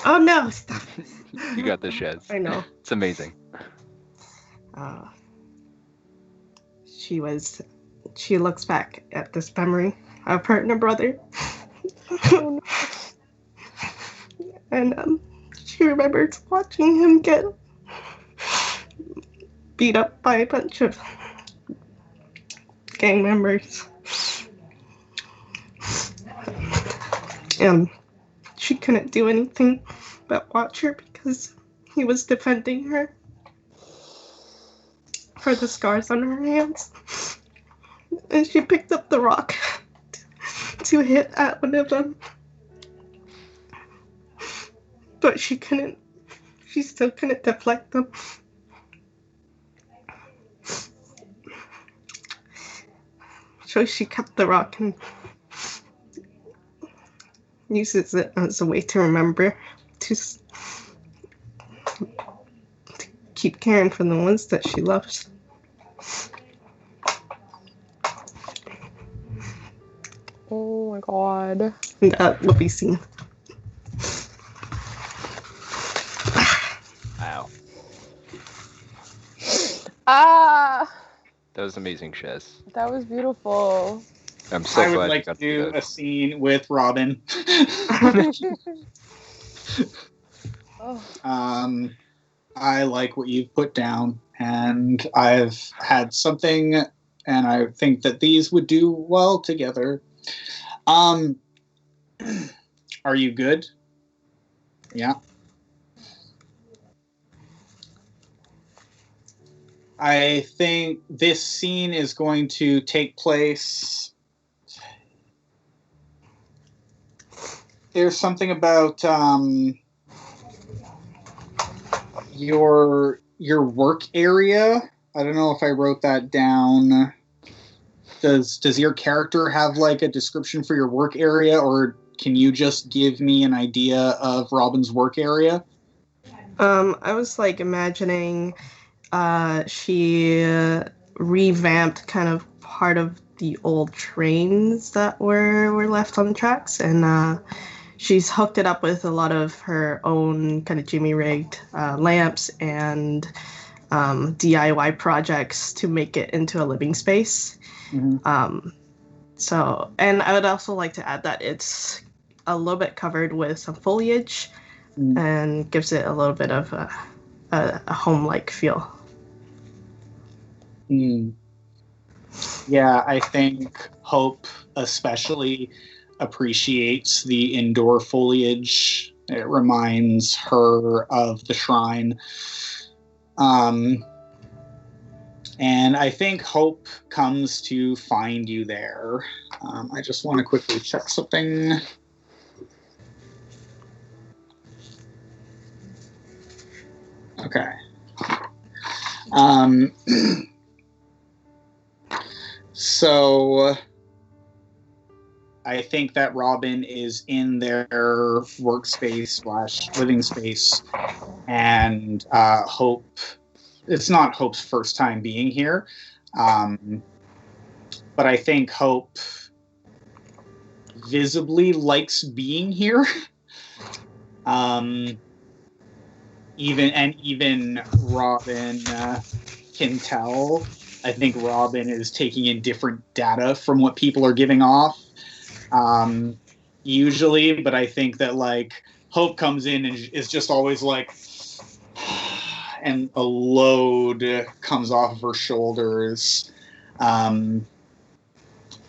Oh no, stop. You got this, Shez. I know. It's amazing. She looks back at this memory of her and her brother. And she remembers watching him get beat up by a bunch of gang members. And she couldn't do anything but watch her because he was defending her for the scars on her hands. And she picked up the rock to hit at one of them. But she still couldn't deflect them. So she kept the rock and uses it as a way to remember to keep caring for the ones that she loves. Oh my god. And that will be seen. Wow. Ah, That was amazing, Chess. that was beautiful. I'm so I glad would you like to got do that. a scene with Robin. Oh, I like what you've put down, and I've had something, and I think that these would do well together. Are you good? Yeah. I think this scene is going to take place. There's something about your work area. I don't know if I wrote that down. Does your character have like a description for your work area, or can you just give me an idea of Robin's work area? I was like imagining she revamped kind of part of the old trains that were left on the tracks, and she's hooked it up with a lot of her own kind of jimmy-rigged lamps and DIY projects to make it into a living space. Mm-hmm. So, and I would also like to add that it's a little bit covered with some foliage and gives it a little bit of a home-like feel. Yeah, I think Hope especially appreciates the indoor foliage. It reminds her of the shrine. And I think Hope comes to find you there. I just want to quickly check something. Okay. So I think that Robin is in their workspace / living space, and Hope. It's not Hope's first time being here, but I think Hope visibly likes being here. Even Robin can tell. I think Robin is taking in different data from what people are giving off, usually. But I think that like Hope comes in and is just always like, and a load comes off of her shoulders,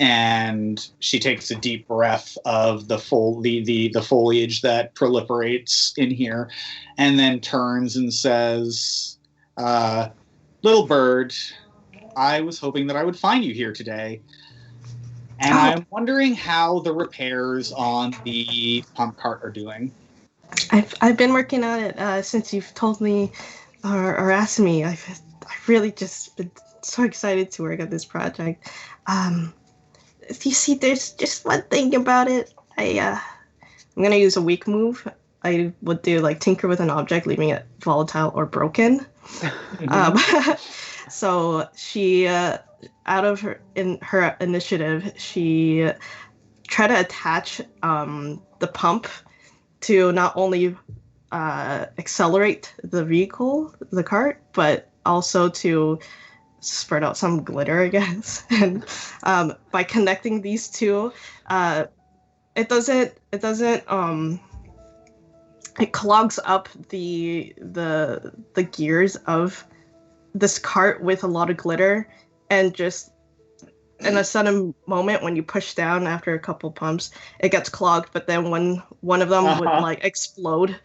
and she takes a deep breath of the foliage that proliferates in here, and then turns and says, "Little bird, I was hoping that I would find you here today, and I'm wondering how the repairs on the pump cart are doing." I've been working on it since you've told me or asked me. I've really just been so excited to work on this project. You see, there's just one thing about it. I'm gonna use a weak move. I would do like tinker with an object, leaving it volatile or broken. So she, out of her initiative, she tried to attach the pump to not only accelerate the vehicle, the cart, but also to spread out some glitter, I guess. And by connecting these two, it clogs up the gears of this cart with a lot of glitter, and just in a sudden moment when you push down after a couple pumps, it gets clogged. But then one of them would like explode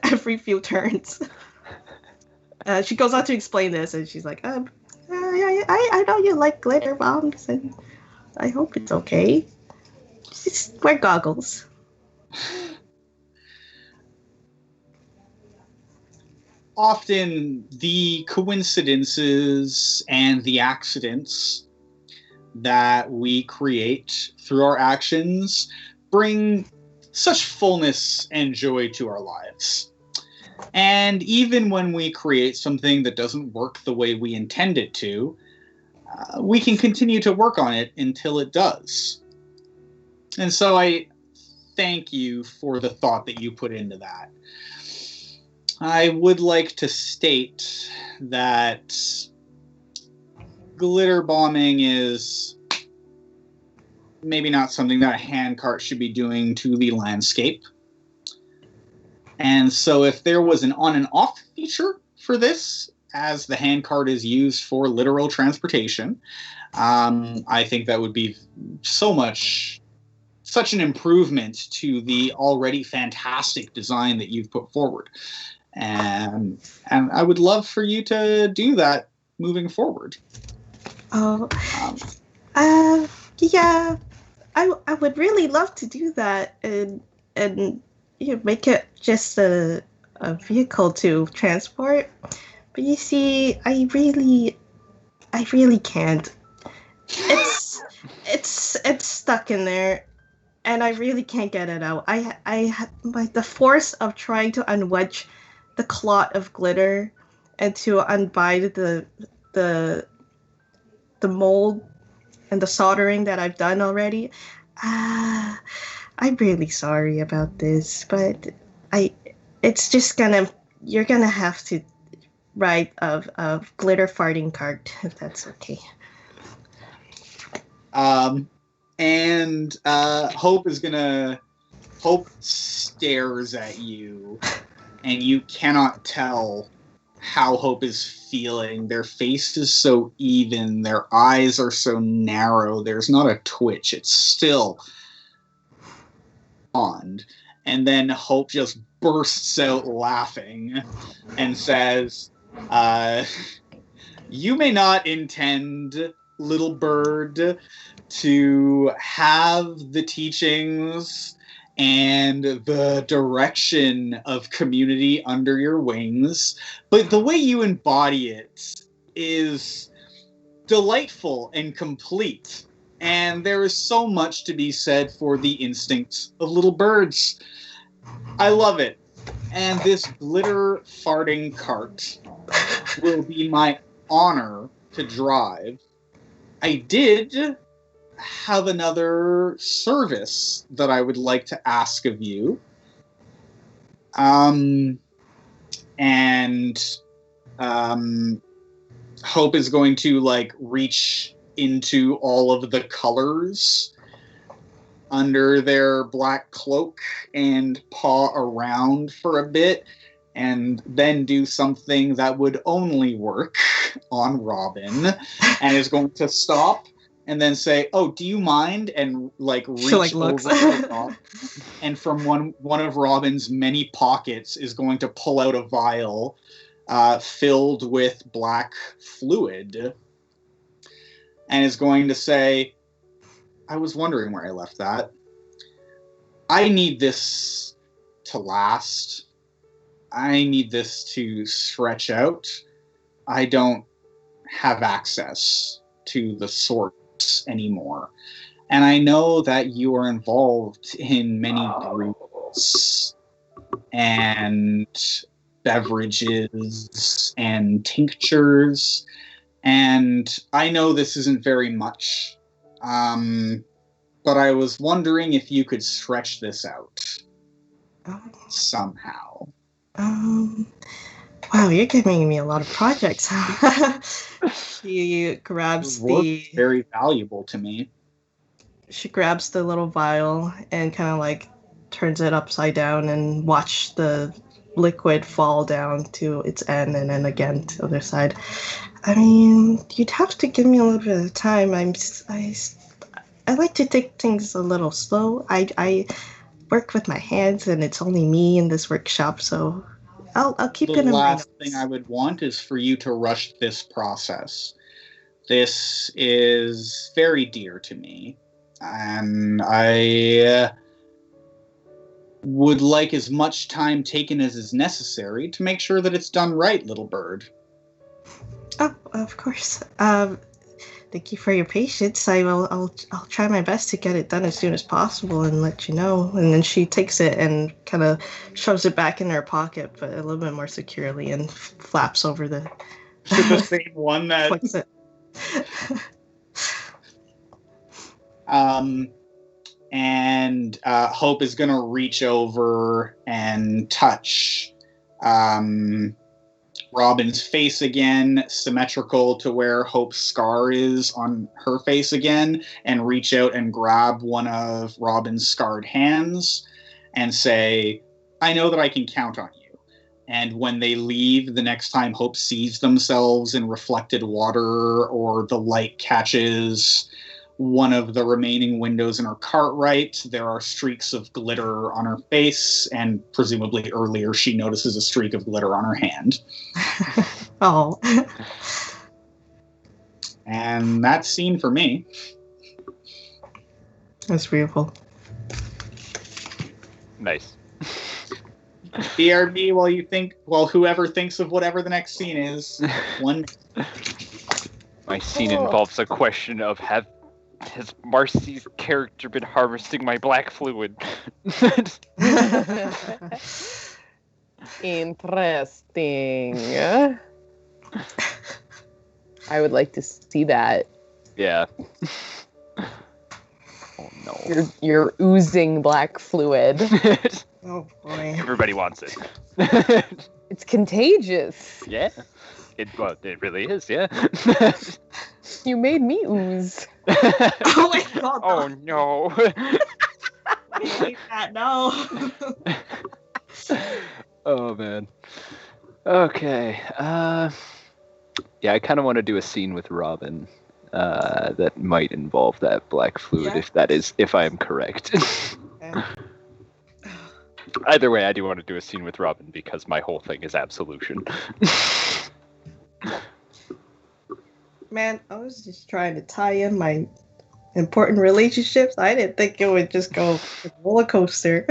every few turns. She goes on to explain this, and she's like, I know you like glitter bombs, and I hope it's okay. Just wear goggles. Often the coincidences and the accidents that we create through our actions bring such fullness and joy to our lives. And even when we create something that doesn't work the way we intend it to, we can continue to work on it until it does. And so I thank you for the thought that you put into that. I would like to state that glitter bombing is maybe not something that a handcart should be doing to the landscape. And so if there was an on and off feature for this, as the handcart is used for literal transportation, I think that would be such an improvement to the already fantastic design that you've put forward. And I would love for you to do that moving forward. Yeah, I would really love to do that and make it just a vehicle to transport. But you see, I really can't. It's stuck in there, and I really can't get it out. The force of trying to unwedge the clot of glitter and to unbind the mold and the soldering that I've done already. I'm really sorry about this, but you're gonna have to ride a glitter farting cart, if that's okay. And Hope stares at you, and you cannot tell how Hope is feeling. Their face is so even, their eyes are so narrow, there's not a twitch, it's still on. And then Hope just bursts out laughing and says, you may not intend, little bird, to have the teachings and the direction of community under your wings, but the way you embody it is delightful and complete. And there is so much to be said for the instinct of little birds. I love it. And this glitter farting cart will be my honor to drive. I did have another service that I would like to ask of you. Hope is going to reach into all of the colors under their black cloak and paw around for a bit, and then do something that would only work on Robin, and is going to stop and then say, "Oh, do you mind?" and reach looks. over and from one of Robin's many pockets is going to pull out a vial filled with black fluid, and is going to say, "I was wondering where I left that. I need this to last. I need this to stretch out. I don't have access to the source anymore. And I know that you are involved in many drinks and beverages and tinctures. And I know this isn't very much. But I was wondering if you could stretch this out somehow." Wow, you're giving me a lot of projects. She grabs very valuable to me. She grabs the little vial and kind of turns it upside down and watch the liquid fall down to its end and then again to the other side. I mean, you'd have to give me a little bit of time. I like to take things a little slow. I work with my hands, and it's only me in this workshop, so I'll keep The it in my last notes. thing I would want is for you to rush this process. This is very dear to me, and I would like as much time taken as is necessary to make sure that it's done right, little bird. Oh, of course. Thank you for your patience. I'll try my best to get it done as soon as possible and let you know. And then she takes it and kind of shoves it back in her pocket, but a little bit more securely, and flaps over the. The same one that. What's it? And Hope is going to reach over and touch Robin's face again, symmetrical to where Hope's scar is on her face again, and reach out and grab one of Robin's scarred hands and say, I know that I can count on you. And when they leave, the next time Hope sees themselves in reflected water or the light catches one of the remaining windows in her Cartwright, there are streaks of glitter on her face, and presumably earlier she notices a streak of glitter on her hand. Oh. And that's scene for me. That's beautiful. Nice. BRB, while whoever thinks of whatever the next scene is, one. My scene involves a question of has Marcy's character been harvesting my black fluid? Interesting. I would like to see that. Yeah. Oh no. You're oozing black fluid. Oh boy. Everybody wants it. It's contagious. Yeah. It really is, yeah. You made me ooze. Oh my god. Oh no. I hate that. No. Oh man. Okay. Yeah, I kind of want to do a scene with Robin that might involve that black fluid, Yeah. if I am correct. Okay. Either way, I do want to do a scene with Robin because my whole thing is absolution. Man, I was just trying to tie in my important relationships. I didn't think it would just go roller coaster.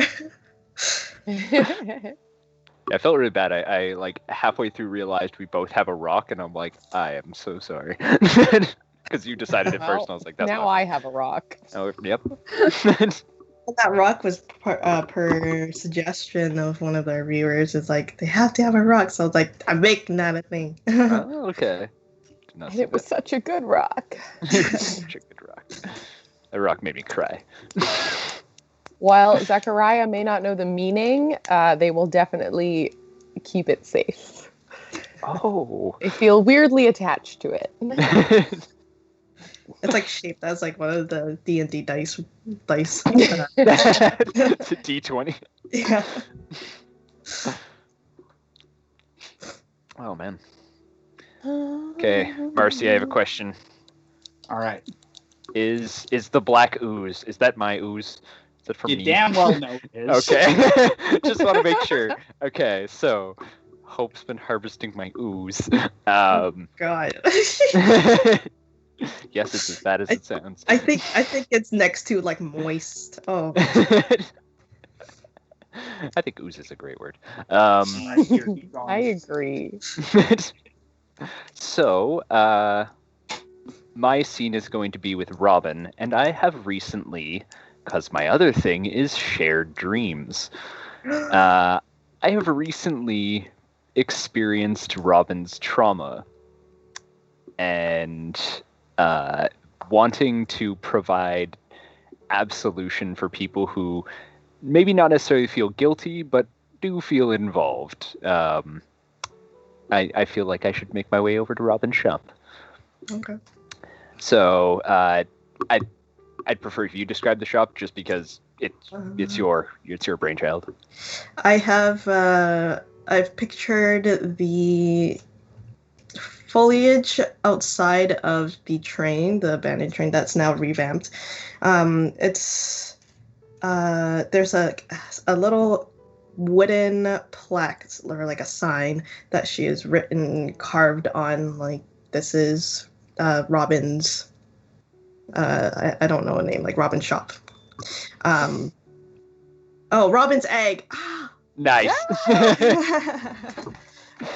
I felt really bad. I like halfway through realized we both have a rock, and I'm like, I am so sorry. Because you decided it first, and I was like, that's now I have a rock. Oh, yep. That rock was per suggestion of one of their viewers. It's like, they have to have a rock. So I was like, I'm making that a thing. Oh, okay. And it was such a good rock. Such a good rock. That rock made me cry. While Zachariah may not know the meaning, they will definitely keep it safe. Oh. They feel weirdly attached to it. It's like shaped as like one of the D&D dice. It's a D20. Yeah. Oh man. Okay, Marcy, I have a question. All right. Is the black ooze? Is that my ooze? Is that from You me? damn well know it is. Okay. Just want to make sure. Okay, so Hope's been harvesting my ooze. God. Yes, it's as bad as it sounds. I think it's next to like moist. Oh. I think ooze is a great word. I agree. So, my scene is going to be with Robin, and I have recently, because my other thing is shared dreams, I have recently experienced Robin's trauma, and wanting to provide absolution for people who maybe not necessarily feel guilty, but do feel involved. I feel like I should make my way over to Robin's shop. Okay. So I'd prefer if you describe the shop, just because it's your brainchild. I have I've pictured the foliage outside of the train, the abandoned train that's now revamped. It's there's a little wooden plaque or like a sign that she has carved on, like, this is Robin's. I don't know a name, like Robin's shop. Robin's egg. Nice.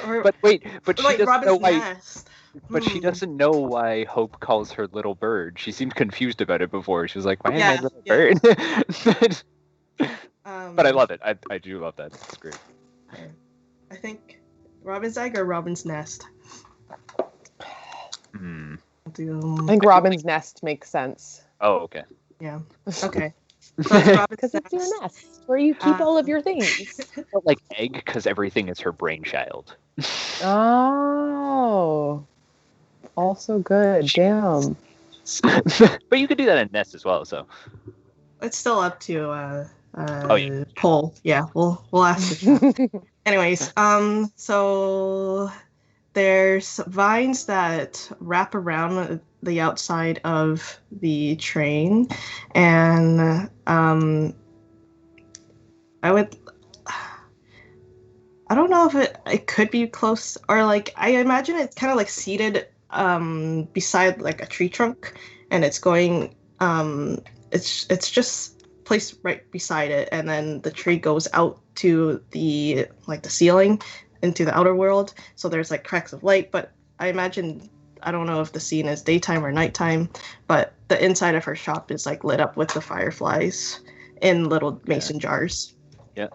But she doesn't Robin's know why. nest. But she doesn't know why Hope calls her little bird. She seemed confused about it before. She was like, "Why am I little bird?" But I love it. I do love that. It's great. I think Robin's egg or Robin's nest. Hmm. I think Robin's nest makes sense. Oh, okay. Yeah. Okay. So it's Robin's Because it's your nest where you keep all of your things. But like egg, because everything is her brainchild. Oh. Also good. Damn. But you could do that in Nest as well. So It's still up to yeah. poll. Yeah, we'll ask her. Anyways, so there's vines that wrap around the outside of the train, and I don't know if it could be close, or like I imagine it's kind of like seated beside like a tree trunk, and it's going it's just placed right beside it, and then the tree goes out to the ceiling into the outer world, so there's like cracks of light. But I imagine, I don't know if the scene is daytime or nighttime, but the inside of her shop is like lit up with the fireflies in little mason jars. Yeah.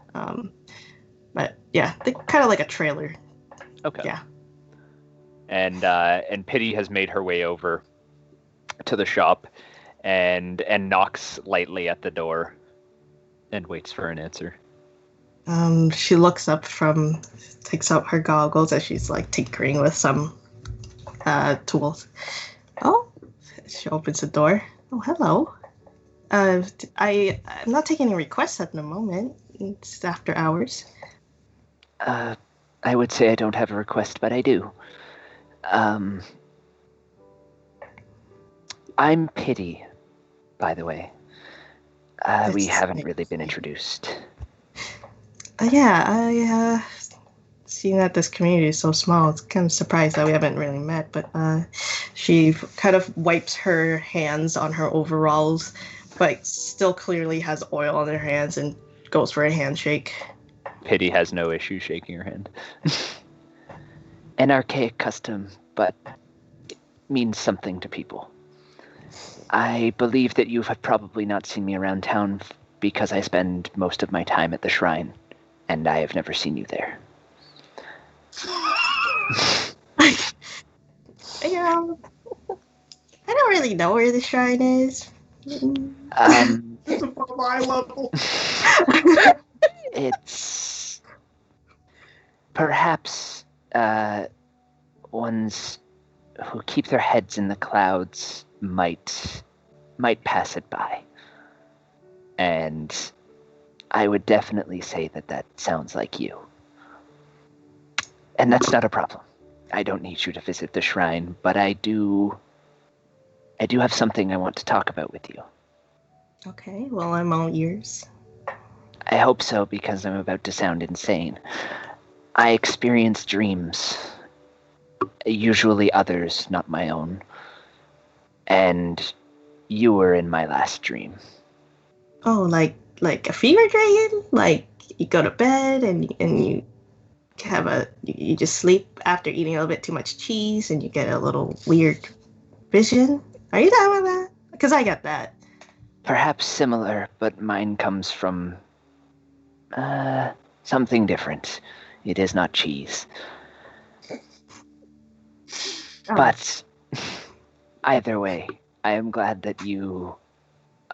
But yeah, kind of like a trailer. okay. Yeah. And Pity has made her way over to the shop and knocks lightly at the door and waits for an answer. She looks up takes out her goggles as she's like tinkering with some tools. Oh, she opens the door. Oh, hello. I'm not taking any requests at the moment. It's after hours. I would say I don't have a request, but I do. I'm Pity, by the way. We haven't really been introduced. Yeah, I seeing that this community is so small, it's kind of surprised that we haven't really met. But she kind of wipes her hands on her overalls, but still clearly has oil on her hands, and goes for a handshake. Pity has no issue shaking her hand. An archaic custom, but it means something to people. I believe that you have probably not seen me around town because I spend most of my time at the shrine, and I have never seen you there. Yeah, I don't really know where the shrine is. It's above my level. It's perhaps ones who keep their heads in the clouds might pass it by. And I would definitely say that sounds like you. And that's not a problem. I don't need you to visit the shrine, but I do have something I want to talk about with you. Okay, well, I'm all ears. I hope so, because I'm about to sound insane. I experience dreams, usually others, not my own. And you were in my last dream. Oh, like a fever dream? Like you go to bed and you you just sleep after eating a little bit too much cheese and you get a little weird vision? Are you talking about that? Because I got that. Perhaps similar, but mine comes from something different. It is not cheese. Oh. But either way, I am glad that you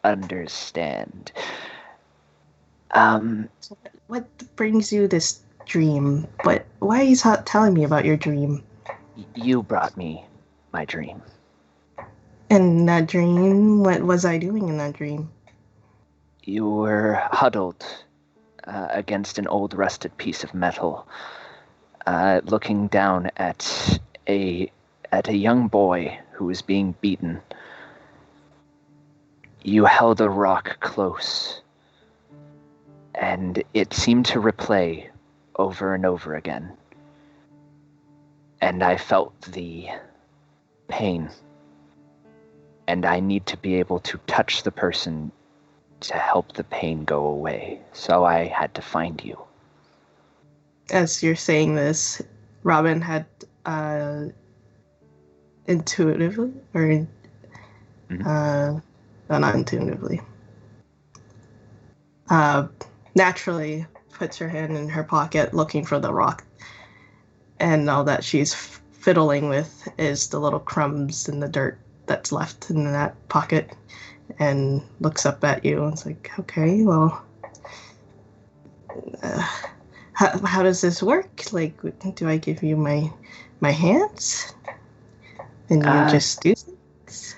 understand. So what brings you this dream? But why are you telling me about your dream? You brought me my dream. In that dream, what was I doing in that dream? You were huddled against an old rusted piece of metal, looking down at at a young boy who was being beaten. You held a rock close, and it seemed to replay over and over again. And I felt the pain, and I need to be able to touch the person to help the pain go away. So I had to find you. As you're saying this, Robin had intuitively, or no, not intuitively, naturally puts her hand in her pocket looking for the rock, and all that she's fiddling with is the little crumbs in the dirt that's left in that pocket, and looks up at you and it's like, okay, well, how does this work? Like, do I give you my hands and you just do things?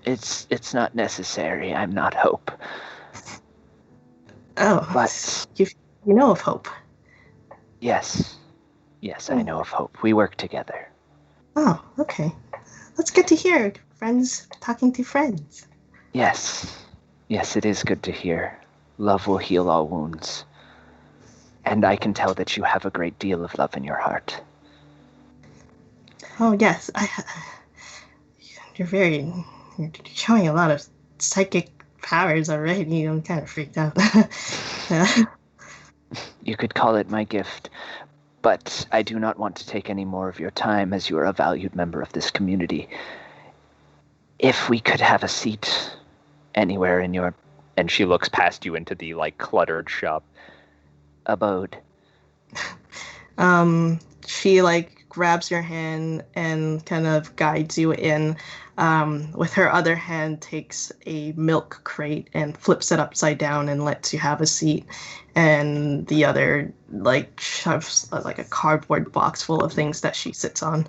It's not necessary. I'm not Hope. Oh, But you know of Hope. yes, I know of Hope. We work together. Oh, okay. That's good to hear. Friends talking to friends. Yes, it is good to hear. Love will heal all wounds. And I can tell that you have a great deal of love in your heart. Oh, yes. You're showing a lot of psychic powers already. I'm kind of freaked out. You could call it my gift, but I do not want to take any more of your time as you are a valued member of this community. If we could have a seat anywhere in your... And she looks past you into the cluttered shop. Abode. She grabs your hand and kind of guides you in. With her other hand, takes a milk crate and flips it upside down and lets you have a seat. And the other shoves a cardboard box full of things that she sits on.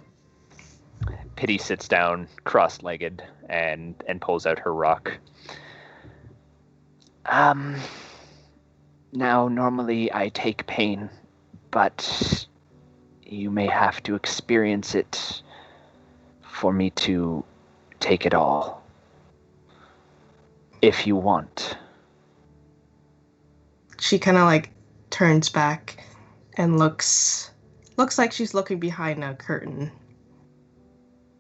Pity sits down, cross-legged, and pulls out her rock. Now, normally I take pain, but you may have to experience it for me to take it all. If you want. She kind of turns back and looks like she's looking behind a curtain.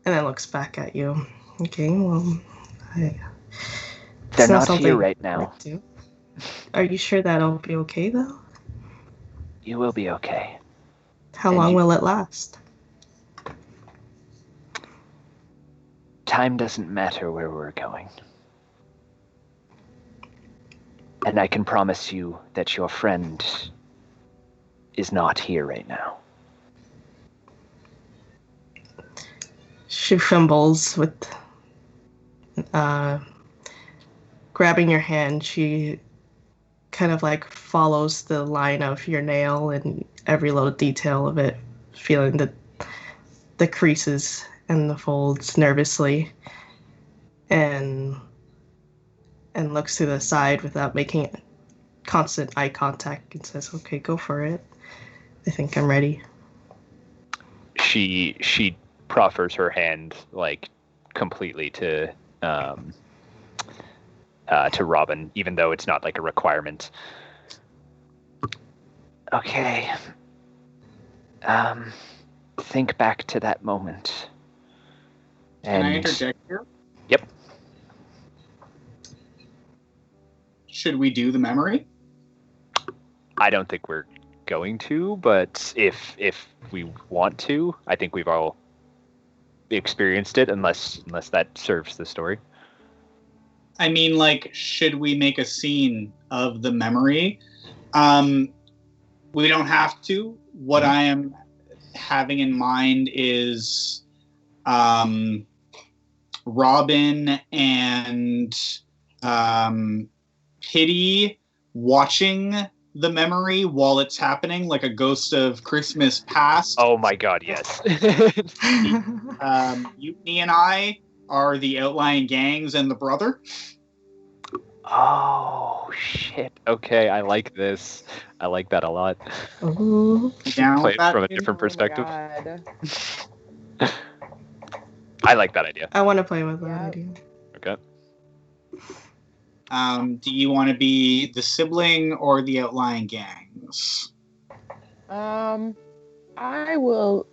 And then looks back at you. Okay, well, they're not here right now. Are you sure that'll be okay, though? You will be okay. How long will it last? Time doesn't matter where we're going. And I can promise you that your friend is not here right now. She fumbles with grabbing your hand. She kind of follows the line of your nail and every little detail of it, feeling the creases and the folds nervously, and looks to the side without making constant eye contact and says, okay, go for it. I think I'm ready. She proffers her hand completely to Robin, even though it's not a requirement. Okay. Think back to that moment. Can I interject here? Yep. Should we do the memory? I don't think we're going to, but if we want to, I think we've all experienced it, unless that serves the story. I mean, should we make a scene of the memory? We don't have to. What I am having in mind is Robin and Pity watching the memory while it's happening, like a Ghost of Christmas Past. Oh my god, yes. Mutiny and I are the outlying gangs and the brother. Oh shit. Okay, I like this. I like that a lot. Ooh. Down Play with it that, from a dude? different perspective. God. I like that idea. I want to play with that Yeah. idea. Okay. Do you want to be the sibling or the outlying gangs? I will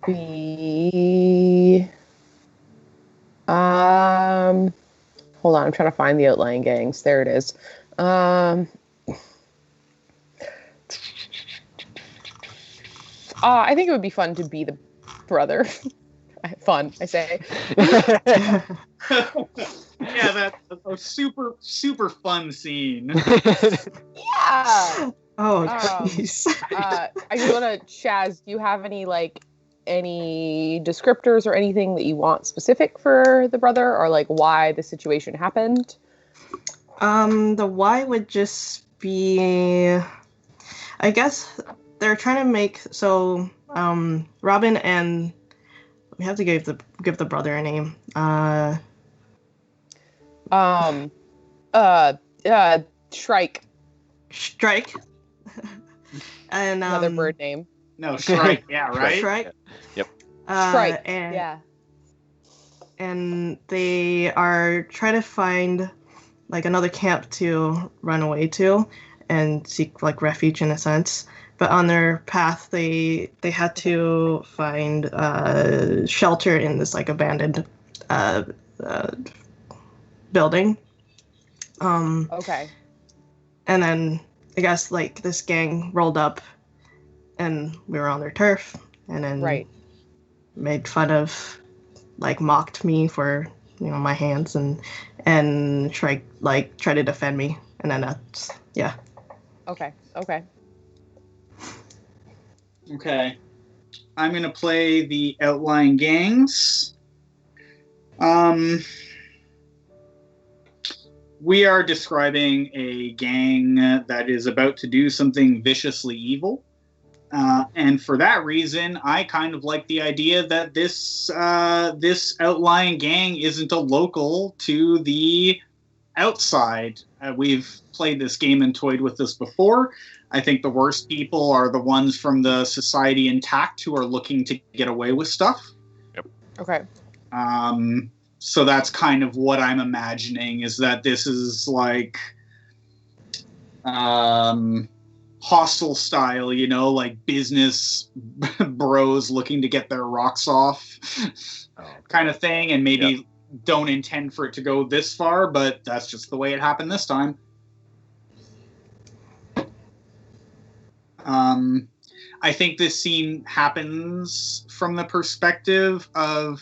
be. Hold on, I'm trying to find the outlying gangs. There it is. I think it would be fun to be the brother. Fun, I say. Yeah, that's a super fun scene. Yeah. Oh, Um, please. I just want to, Shaz, do you have any descriptors or anything that you want specific for the brother, or like why the situation happened? The why would just be, I guess they're trying to make Robin and we have to give the brother a name. Shrike, Strike. And another bird name. No, Shrike. Yeah, right. Shrike. Yep. Shrike. And, Yeah. And they are trying to find like another camp to run away to and seek like refuge in a sense. But on their path, they had to find shelter in this like abandoned building. Okay. And then I guess like this gang rolled up, and we were on their turf, and then Right. made fun of, like mocked me for my hands and try to defend me, and then that's Okay. Okay. I'm going to play the outlying gangs. We are describing a gang that is about to do something viciously evil. And for that reason, I kind of like the idea that this outlying gang isn't a local to the outside. We've played this game and toyed with this before. I think the worst people are the ones from the society intact who are looking to get away with stuff. Okay. So that's kind of what I'm imagining, is that this is like hostile style, like business bros looking to get their rocks off kind of thing, and maybe don't intend for it to go this far, but that's just the way it happened this time. I think this scene happens from the perspective of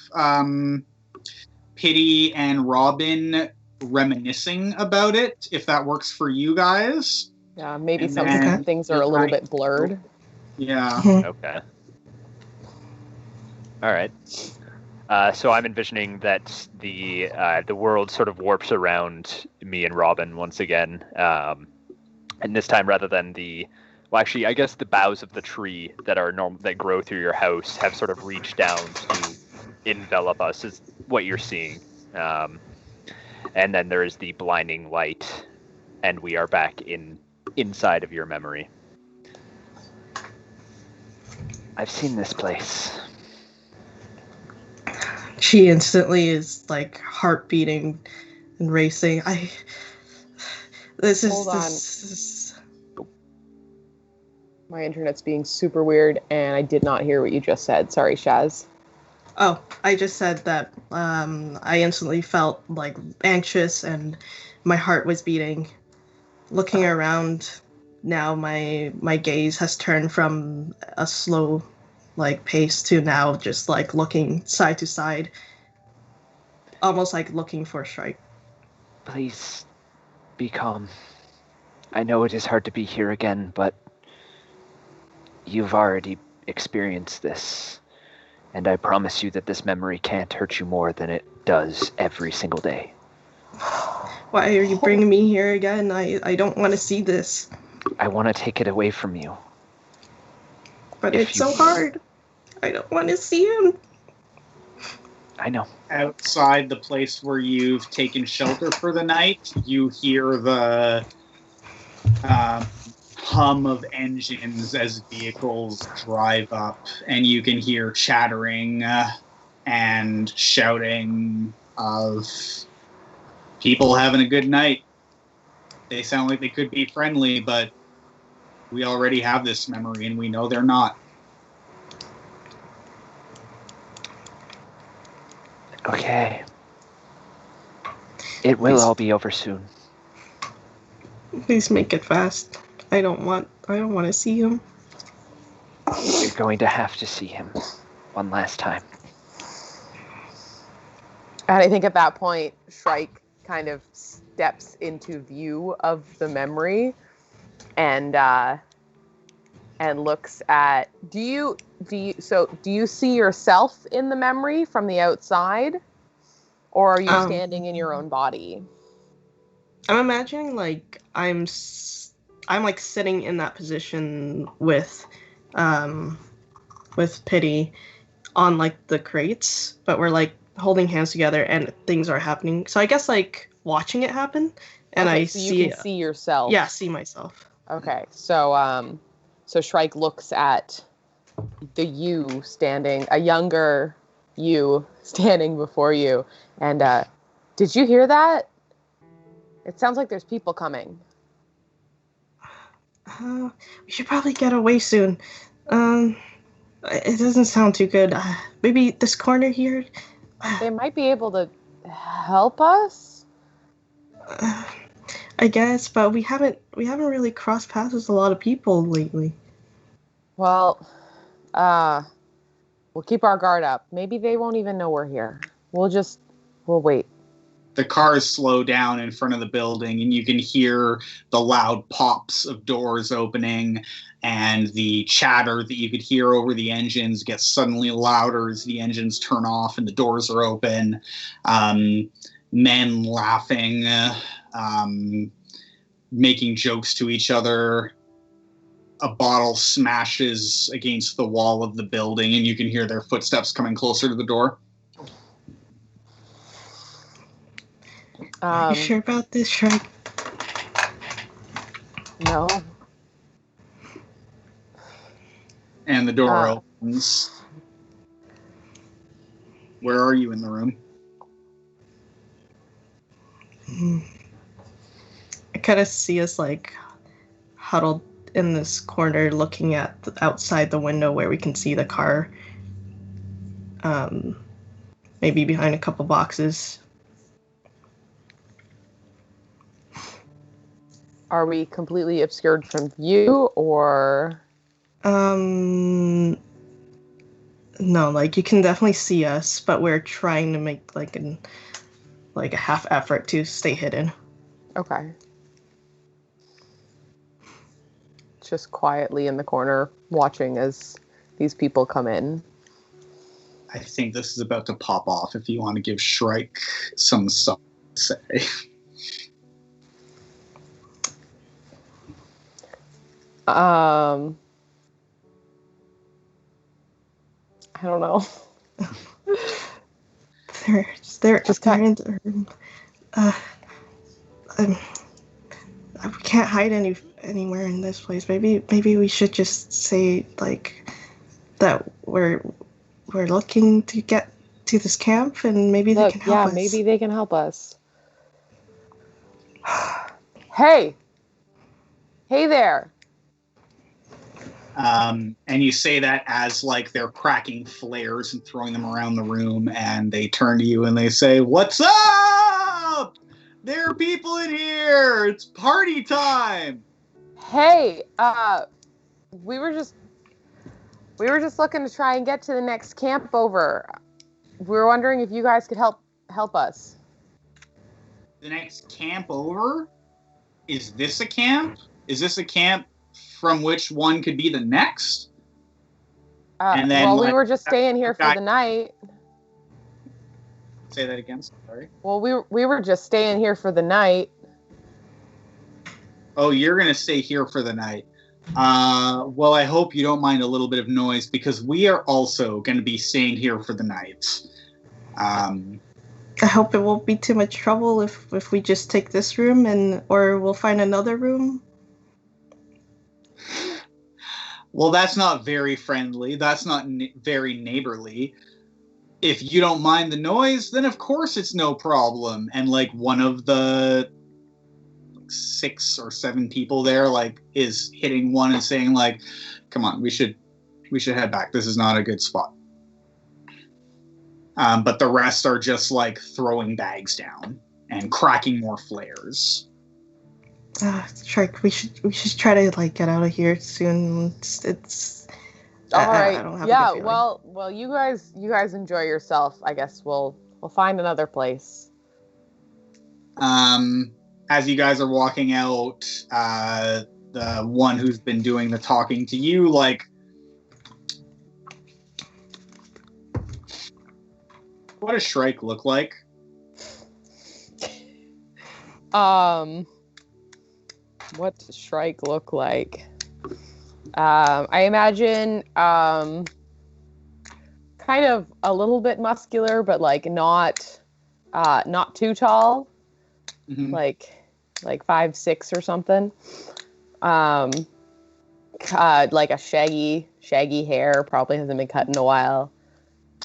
Pity and Robin reminiscing about it, if that works for you guys. Yeah, maybe And some then things are a little bit blurred. Yeah. Okay. All right. So I'm envisioning that the world sort of warps around me and Robin once again, and this time rather than I guess the boughs of the tree that grow through your house have sort of reached down to envelop us, is what you're seeing, and then there is the blinding light, and we are back inside of your memory. I've seen this place. She instantly is like heart beating and racing. Hold on. My internet's being super weird, and I did not hear what you just said. Sorry, Shaz. Oh, I just said that I instantly felt like anxious and my heart was beating. Looking around now, my gaze has turned from a slow pace to now just looking side to side, almost like looking for a strike. Please be calm. I know it is hard to be here again, but you've already experienced this, and I promise you that this memory can't hurt you more than it does every single day. Why are you bringing me here again? I don't want to see this. I want to take it away from you. But If it's you- so hard. I don't want to see him. I know. Outside the place where you've taken shelter for the night, you hear the hum of engines as vehicles drive up, and you can hear chattering and shouting of people having a good night. They sound like they could be friendly, but we already have this memory, and we know they're not. Okay. It will all be over soon. Please make it fast. I don't want to see him. You're going to have to see him one last time. And I think at that point, Shrike kind of steps into view of the memory, and looks at. Do you see yourself in the memory from the outside, or are you standing in your own body? I'm imagining like I'm like sitting in that position with Pity on like the crates, but we're like holding hands together and things are happening. So I guess like watching it happen, and Okay, I so you can see yourself. Yeah, see myself. Okay, so Shrike looks at the you standing, a younger you standing before you, and did you hear that? It sounds like there's people coming. We should probably get away soon. It doesn't sound too good. Maybe this corner here. They might be able to help us. I guess, but we haven't really crossed paths with a lot of people lately. Well, we'll keep our guard up. Maybe they won't even know we're here. We'll wait. The cars slow down in front of the building, and you can hear the loud pops of doors opening, and the chatter that you could hear over the engines gets suddenly louder as the engines turn off and the doors are open. Men laughing, making jokes to each other. A bottle smashes against the wall of the building, and you can hear their footsteps coming closer to the door. Are you sure about this, Shrike? No. And the door opens. Where are you in the room? I kind of see us like huddled in this corner looking at outside the window where we can see the car. Maybe behind a couple boxes. Are we completely obscured from view, or? No, like you can definitely see us, but we're trying to make like a half effort to stay hidden. Okay. Just quietly in the corner, watching as these people come in. I think this is about to pop off if you want to give Shrike some stuff to say. I don't know. They're in the room. We can't hide anywhere in this place. Maybe we should just say like that we're looking to get to this camp, and maybe they can help us. Yeah, maybe they can help us. Hey there. And you say that as like they're cracking flares and throwing them around the room, and they turn to you and they say, "What's up? There are people in here. It's party time." Hey, we were just looking to try and get to the next camp over. We were wondering if you guys could help us. The next camp over? Is this a camp? Is this a camp from which one could be the next? And then we were just staying here for the night. Say that again, sorry. Well, we were just staying here for the night. Oh, you're going to stay here for the night. Well, I hope you don't mind a little bit of noise, because we are also going to be staying here for the night. I hope it won't be too much trouble if we just take this room or we'll find another room. Well, that's not very friendly. That's not very neighborly. If you don't mind the noise, then of course it's no problem. And like one of the 6 or 7 people there like is hitting one and saying like, come on, we should head back. This is not a good spot. But the rest are just like throwing bags down and cracking more flares. Shrek, we should try to like get out of here soon. It's all right. I don't have a Yeah, good feeling. well, you guys enjoy yourself. I guess we'll find another place. As you guys are walking out, the one who's been doing the talking to you, like, what does Shrike look like? What does Shrike look like? I imagine kind of a little bit muscular, but like not too tall. Mm-hmm. Like 5'6" or something. Like a shaggy hair, probably hasn't been cut in a while.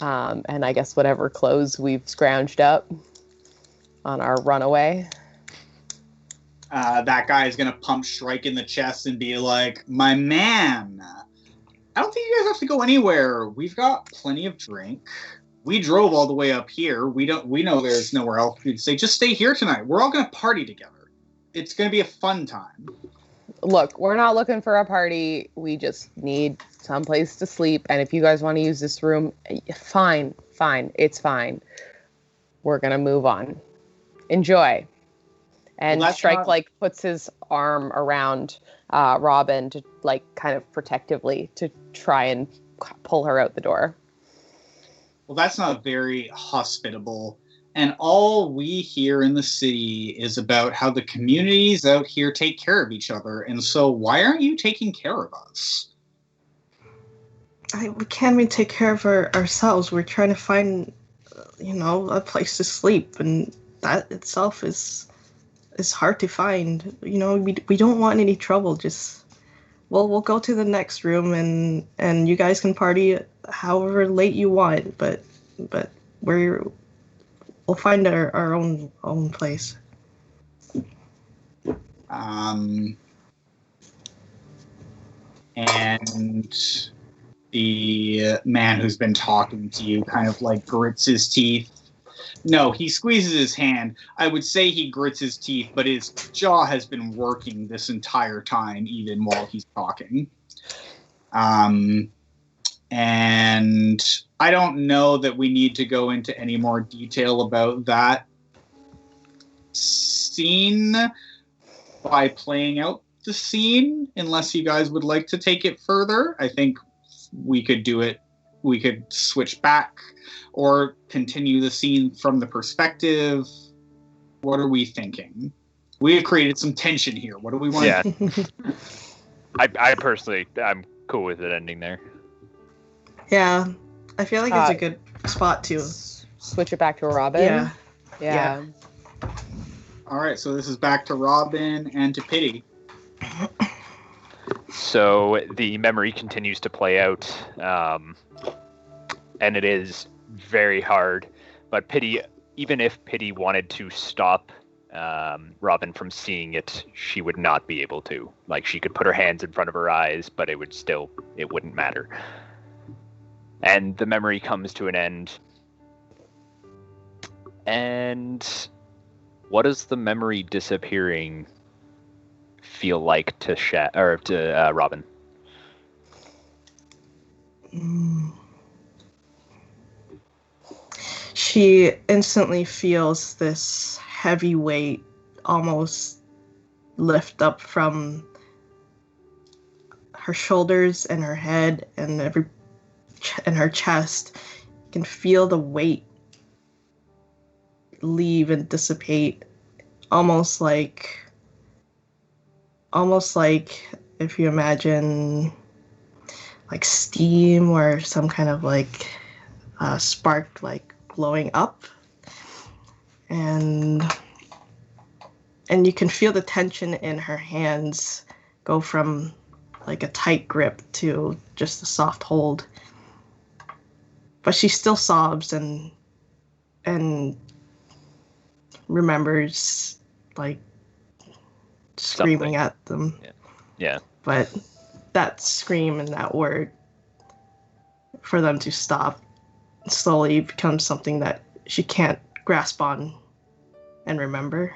And I guess whatever clothes we've scrounged up on our runaway. That guy is going to pump Shrike in the chest and be like, my man, I don't think you guys have to go anywhere. We've got plenty of drink. We drove all the way up here. We know there's nowhere else for you to stay. Just stay here tonight. We're all going to party together. It's going to be a fun time. Look, we're not looking for a party. We just need someplace to sleep. And if you guys want to use this room, fine. It's fine. We're going to move on. Enjoy. And Well, Shrike like puts his arm around Robin to like kind of protectively to try and pull her out the door. Well, that's not very hospitable. And all we hear in the city is about how the communities out here take care of each other. And so why aren't you taking care of us? We can't even take care of ourselves. We're trying to find, a place to sleep, and that itself is hard to find. We don't want any trouble. Just, we'll go to the next room, and you guys can party however late you want. But we'll find our own place. And the man who's been talking to you kind of like grits his teeth. No, he squeezes his hand. I would say he grits his teeth, but his jaw has been working this entire time, even while he's talking. And I don't know that we need to go into any more detail about that scene by playing out the scene, unless you guys would like to take it further. I think we could do it. We could switch back or continue the scene from the perspective. What are we thinking? We have created some tension here. What do we want? Yeah. I personally, I'm cool with it ending there. Yeah, I feel like it's a good spot to switch it back to Robin. Yeah. All right, so this is back to Robin and to Pity. So the memory continues to play out, and it is very hard. But Pity, even if Pity wanted to stop Robin from seeing it, she would not be able to. Like, she could put her hands in front of her eyes, but it wouldn't matter. And the memory comes to an end. And what does the memory disappearing feel like to Robin? She instantly feels this heavy weight almost lift up from her shoulders and her head and her chest. You can feel the weight leave and dissipate, almost like if you imagine like steam or some kind of like spark like glowing up, and you can feel the tension in her hands go from like a tight grip to just a soft hold. But she still sobs and remembers like screaming Something. at them. Yeah. But that scream and that word for them to stop slowly becomes something that she can't grasp on and remember.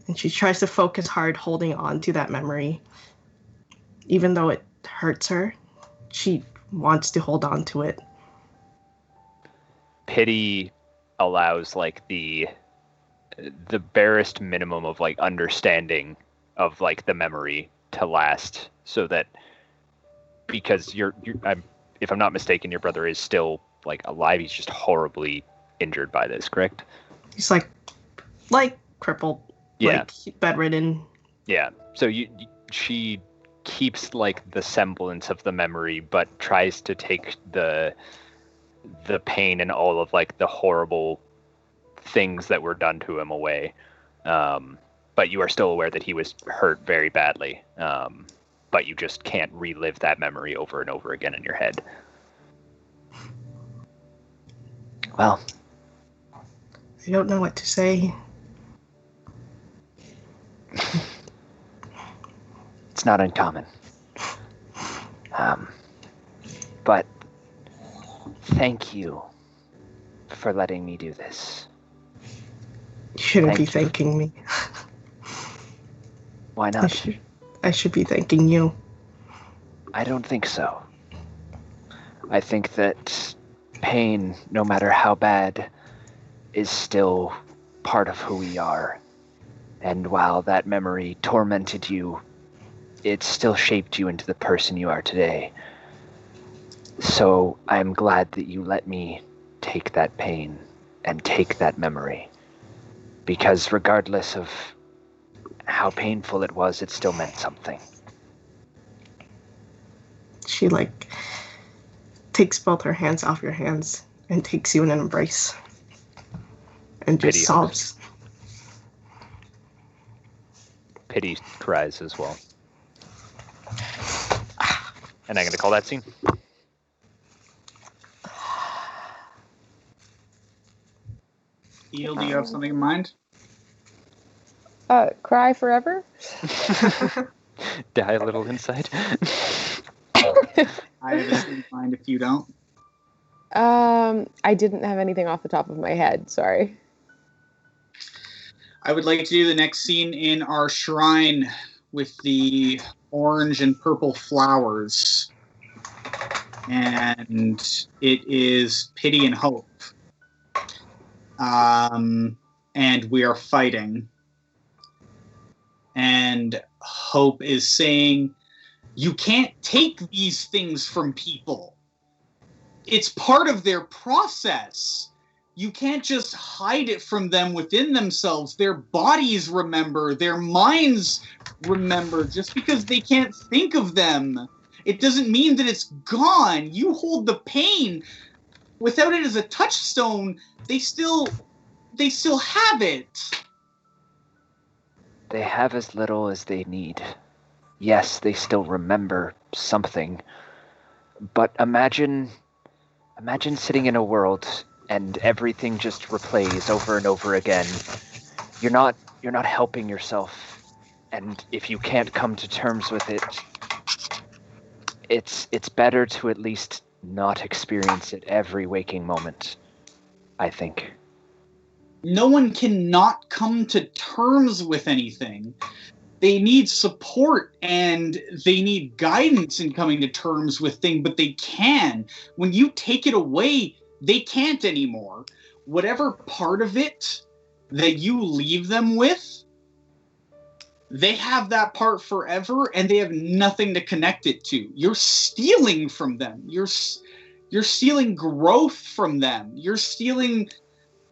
And she tries to focus hard holding on to that memory. Even though it hurts her, she wants to hold on to it. Pity allows like the barest minimum of like understanding of like the memory to last, so that because if I'm not mistaken, your brother is still like alive. He's just horribly injured by this, correct? He's like crippled, Yeah. like bedridden. Yeah. So she keeps like the semblance of the memory, but tries to take the pain and all of like the horrible things that were done to him away. But you are still aware that he was hurt very badly. But you just can't relive that memory over and over again in your head. Well, I don't know what to say. it's not uncommon. But thank you for letting me do this. You shouldn't Thank be you. thanking me. Why I not? should be thanking you. I don't think so. I think that pain, no matter how bad, is still part of who we are. And while that memory tormented you, it still shaped you into the person you are today. So I'm glad that you let me take that pain and take that memory. Because regardless of how painful it was, it still meant something. She like takes both her hands off your hands and takes you in an embrace and just Pity. sobs. Pity cries as well. And I'm going to call that scene. Eel, do you have something in mind? Cry forever? Die a little inside. I have a scene in mind if you don't. I didn't have anything off the top of my head. Sorry. I would like to do the next scene in our shrine with the orange and purple flowers. And it is Pity and Hope. And we are fighting. And Hope is saying, "You can't take these things from people. It's part of their process. You can't just hide it from them within themselves. Their bodies remember, their minds remember. Just because they can't think of them, it doesn't mean that it's gone. You hold the pain. Without it as a touchstone, they still have it." They have as little as they need. Yes, they still remember something. But imagine sitting in a world and everything just replays over and over again. You're not helping yourself. And if you can't come to terms with it, it's better to at least not experience it every waking moment, I think. No one cannot come to terms with anything. They need support and they need guidance in coming to terms with things, but they can. When you take it away, they can't anymore. Whatever part of it that you leave them with, they have that part forever and they have nothing to connect it to. You're stealing from them. You're stealing growth from them. You're stealing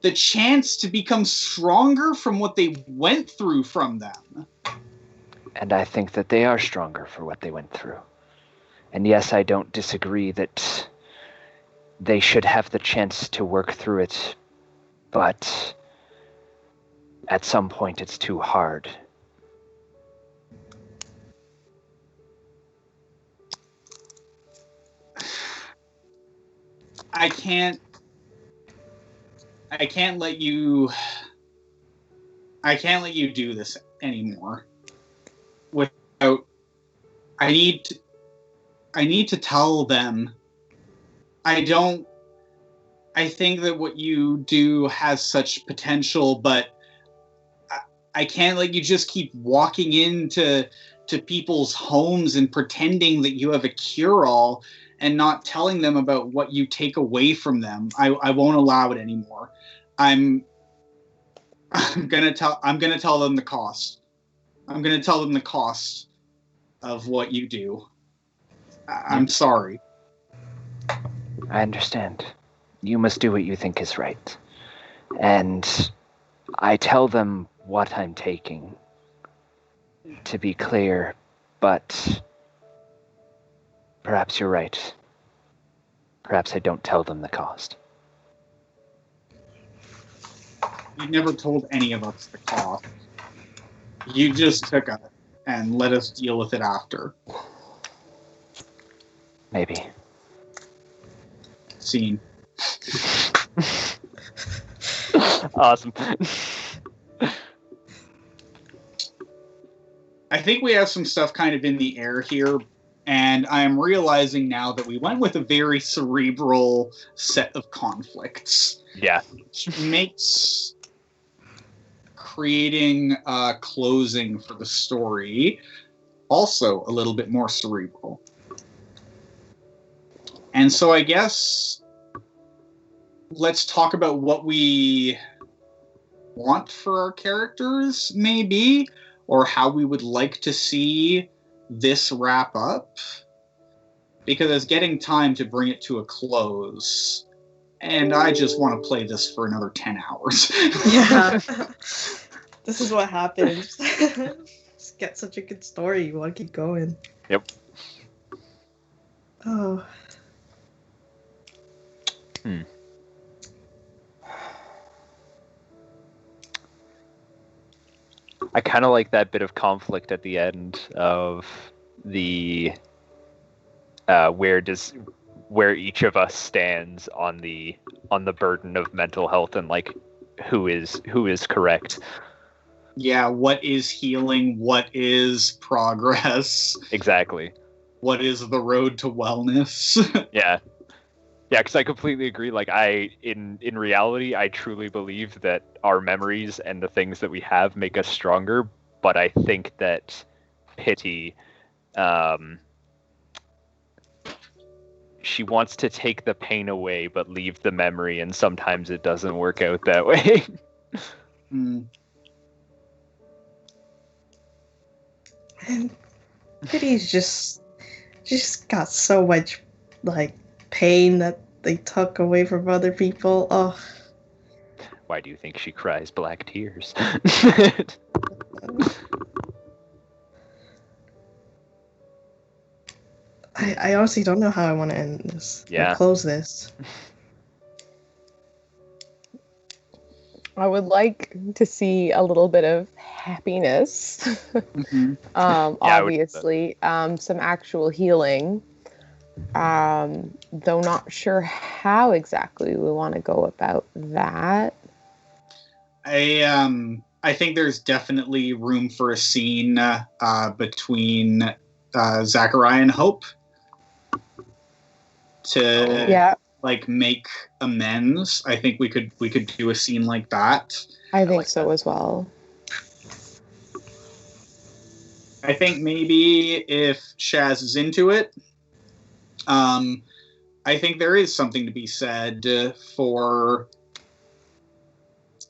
the chance to become stronger from what they went through from them. And I think that they are stronger for what they went through. And yes, I don't disagree that they should have the chance to work through it, but at some point it's too hard. I can't let you do this anymore without I need to tell them. I think that what you do has such potential, but I can't let you just keep walking into people's homes and pretending that you have a cure-all and not telling them about what you take away from them. I won't allow it anymore. I'm gonna tell them the cost. I'm gonna tell them the cost of what you do. I'm sorry. I understand. You must do what you think is right. And I tell them what I'm taking, to be clear, but perhaps you're right. Perhaps I don't tell them the cost. You never told any of us the cost. You just took it and let us deal with it after. Maybe. Scene. Awesome. I think we have some stuff kind of in the air here, and I'm realizing now that we went with a very cerebral set of conflicts. Yeah. Which makes creating a closing for the story also a little bit more cerebral. And so I guess let's talk about what we want for our characters, maybe, or how we would like to see this wrap up. Because it's getting time to bring it to a close. And I just want to play this for another 10 hours. Yeah. This is what happens. Just get such a good story. You want to keep going. Yep. Oh. I kind of like that bit of conflict at the end of the where each of us stands on the burden of mental health and like who is correct. Yeah, what is healing? What is progress? Exactly. What is the road to wellness? Yeah. Yeah, because I completely agree. Like, in reality, I truly believe that our memories and the things that we have make us stronger. But I think that Pity, she wants to take the pain away, but leave the memory, and sometimes it doesn't work out that way. Mm. And Pity's just got so much like pain that they took away from other people. Oh. Why do you think she cries black tears? I honestly don't know how I want to end this. Yeah. Or close this. I would like to see a little bit of happiness. Mm-hmm. Obviously, some actual healing. Though not sure how exactly we want to go about that. I think there's definitely room for a scene between Zachariah and Hope to like make amends. I think we could do a scene like that. I think so as well. I think maybe if Shaz is into it, I think there is something to be said for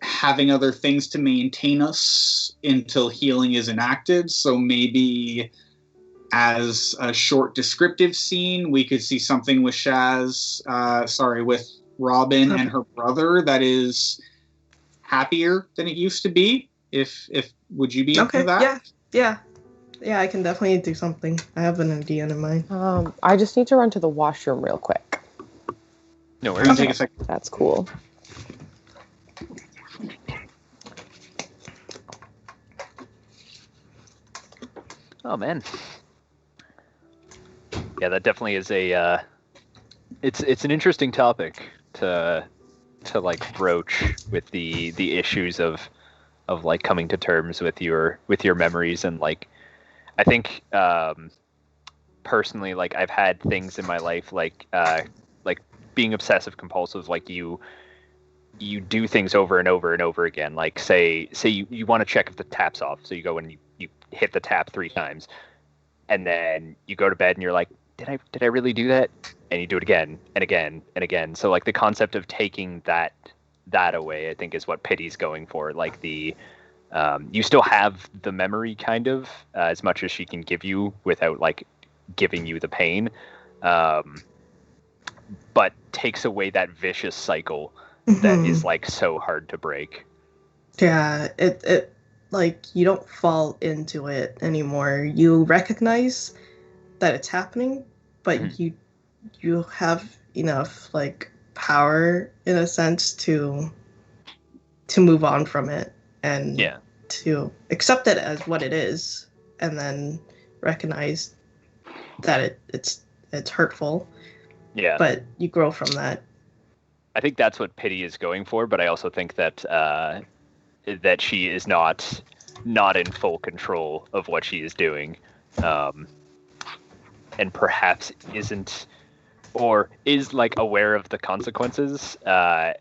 having other things to maintain us until healing is enacted. So maybe as a short descriptive scene, we could see something with with Robin and her brother that is happier than it used to be. If would you be into that? Yeah, I can definitely do something. I have an idea in mind. I just need to run to the washroom real quick. No worries. Okay. Take a second. That's cool. Oh man. Yeah, that definitely is a It's an interesting topic to like broach with the issues of like coming to terms with your memories. And like I think personally, like I've had things in my life like being obsessive compulsive, like you do things over and over and over again. Like say you want to check if the tap's off, so you go and you hit the tap 3 times, and then you go to bed and you're like, did I really do that? And you do it again and again and again. So like the concept of taking that away, I think, is what Pity's going for. Like the you still have the memory kind of as much as she can give you without like giving you the pain, but takes away that vicious cycle that is like so hard to break. Yeah, it like you don't fall into it anymore. You recognize that it's happening, but you have enough like power in a sense to move on from it and to accept it as what it is, and then recognize that it's hurtful. Yeah. But you grow from that. I think that's what Pity is going for, but I also think that that she is not in full control of what she is doing, and perhaps isn't, or is like aware of the consequences, but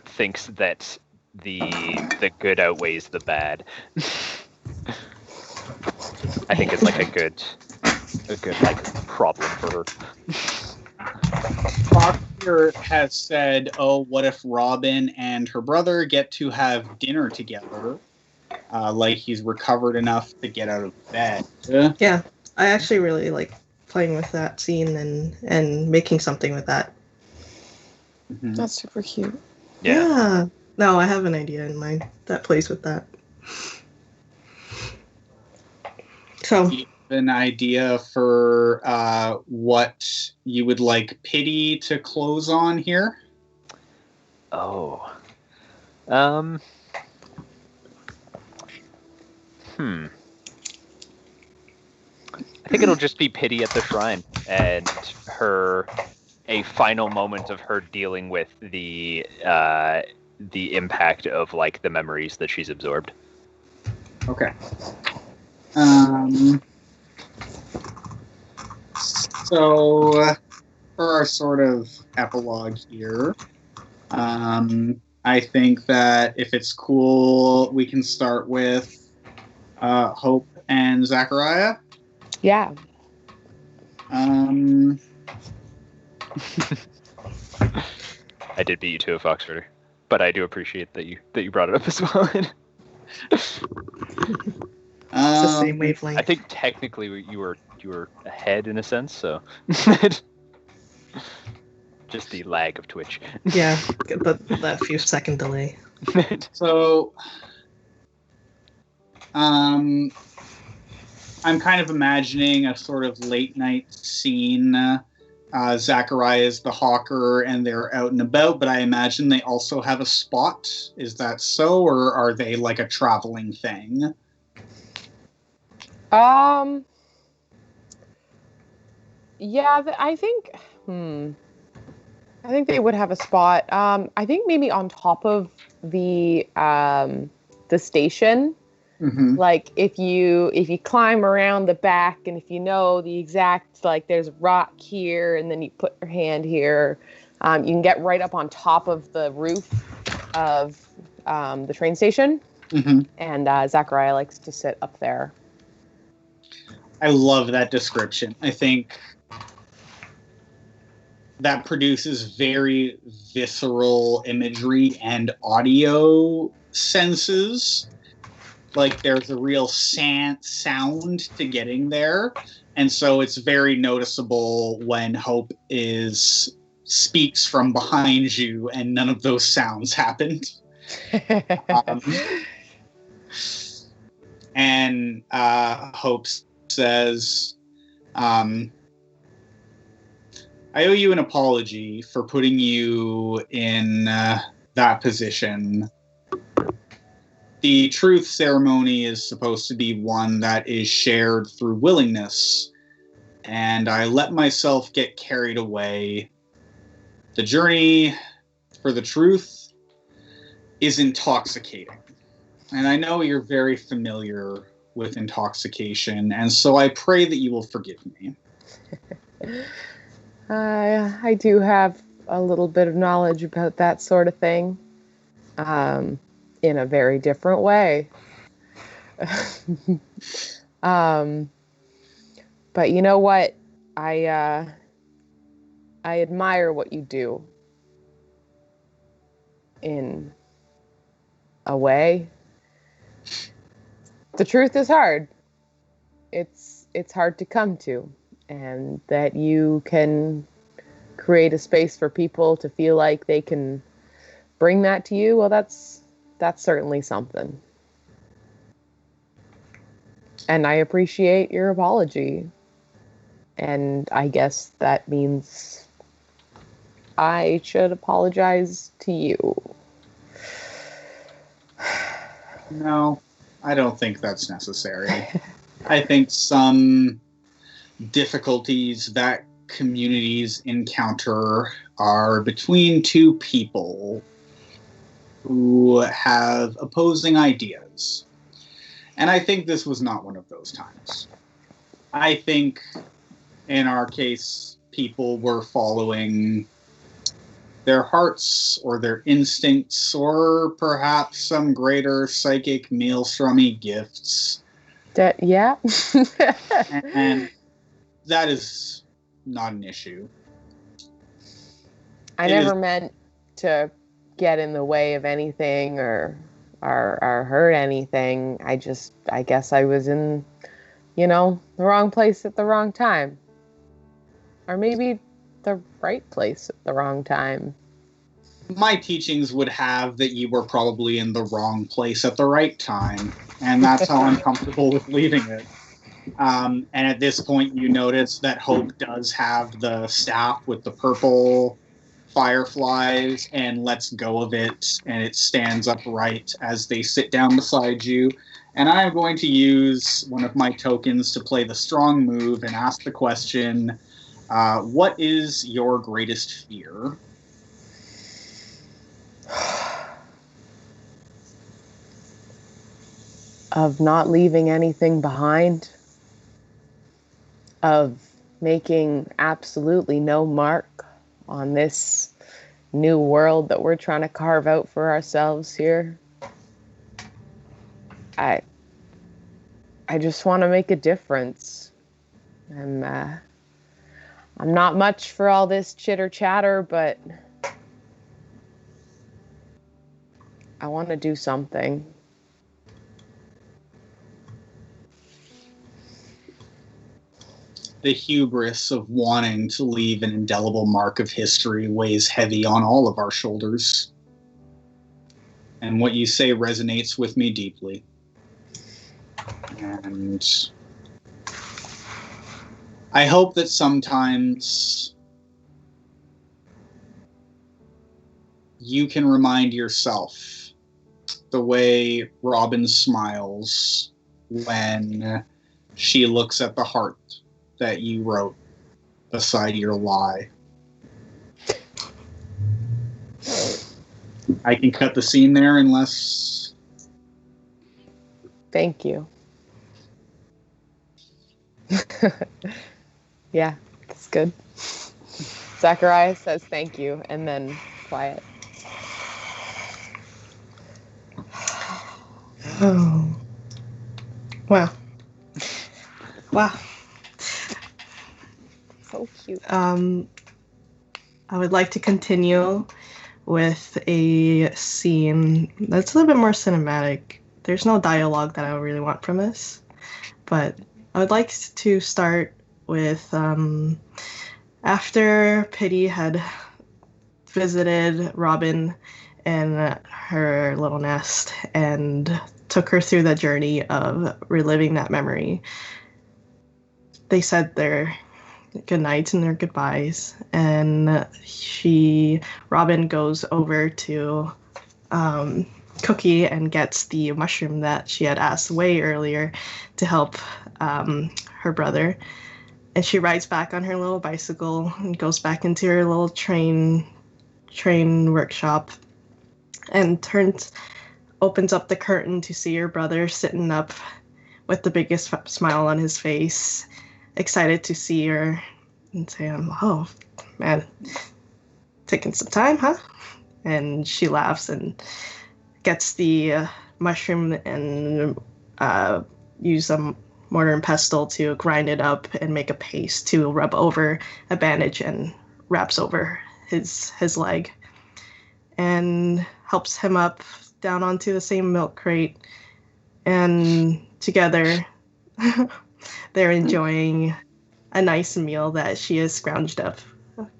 thinks that the good outweighs the bad. I think it's like a good like problem for her. Foxer has said, "Oh, what if Robin and her brother get to have dinner together? Like he's recovered enough to get out of bed." Yeah, I actually really like playing with that scene and making something with that. Mm-hmm. That's super cute. Yeah. No, I have an idea in mind that plays with that. So. An idea for what you would like Pity to close on here? Oh. I think it'll just be Pity at the shrine and a final moment of her dealing with the impact of like the memories that she's absorbed. Okay. So, for our sort of epilogue here, I think that if it's cool, we can start with Hope and Zachariah. Yeah. I did beat you to a Foxfurter, but I do appreciate that you brought it up as well. It's the same wavelength. I think technically you were ahead in a sense, so just the lag of Twitch. Yeah, that few second delay. So, I'm kind of imagining a sort of late night scene. Zachariah is the hawker, and they're out and about, but I imagine they also have a spot. Is that so, or are they like a traveling thing? Yeah, I think they would have a spot. I think maybe on top of the station. Mm-hmm. Like if you climb around the back, and if you know the exact, like there's a rock here, and then you put your hand here, you can get right up on top of the roof of the train station. Mm-hmm. And Zachariah likes to sit up there. I love that description. I think that produces very visceral imagery and audio senses. Like there's a real sound to getting there. And so it's very noticeable when Hope speaks from behind you and none of those sounds happened. And Hope says, I owe you an apology for putting you in that position. The truth ceremony is supposed to be one that is shared through willingness, and I let myself get carried away The journey for the truth is intoxicating. And I know you're very familiar with intoxication, and so I pray that you will forgive me. I do have a little bit of knowledge about that sort of thing, in a very different way. But you know what? I admire what you do. In a way, the truth is hard. It's hard to come to, and that you can create a space for people to feel like they can bring that to you. Well, that's certainly something. And I appreciate your apology. And I guess that means I should apologize to you. No, I don't think that's necessary. I think some difficulties that communities encounter are between two people who have opposing ideas. And I think this was not one of those times. I think, in our case, people were following their hearts or their instincts or perhaps some greater psychic maelstrummy gifts. Yeah. And that is not an issue. I never meant to get in the way of anything or hurt anything. I guess I was in, the wrong place at the wrong time. Or maybe the right place at the wrong time. My teachings would have that you were probably in the wrong place at the right time, and that's how I'm comfortable with leaving it. And at this point, you notice that Hope does have the staff with the purple fireflies and lets go of it, and it stands upright as they sit down beside you. And I am going to use one of my tokens to play the strong move and ask the question, what is your greatest fear? Of not leaving anything behind. Of making absolutely no mark on this new world that we're trying to carve out for ourselves here. I just want to make a difference. I'm not much for all this chitter chatter, but I want to do something. The hubris of wanting to leave an indelible mark of history weighs heavy on all of our shoulders. And what you say resonates with me deeply. And I hope that sometimes you can remind yourself the way Robin smiles when she looks at the heart that you wrote beside your lie. I can cut the scene there unless... Thank you. Yeah, that's good. Zachariah says thank you, and then quiet. Oh. Wow. Wow. So cute. I would like to continue with a scene that's a little bit more cinematic. There's no dialogue that I really want from this, but I would like to start with after Pity had visited Robin in her little nest and took her through the journey of reliving that memory. They said their goodnights and their goodbyes, and Robin goes over to Cookie and gets the mushroom that she had asked way earlier to help her brother. And she rides back on her little bicycle and goes back into her little train train workshop and opens up the curtain to see your brother sitting up with the biggest smile on his face, excited to see her, and say, "Oh, man, taking some time, huh?" And she laughs and gets the mushroom and use a mortar and pestle to grind it up and make a paste to rub over a bandage, and wraps over his leg and helps him up down onto the same milk crate. And together they're enjoying a nice meal that she has scrounged up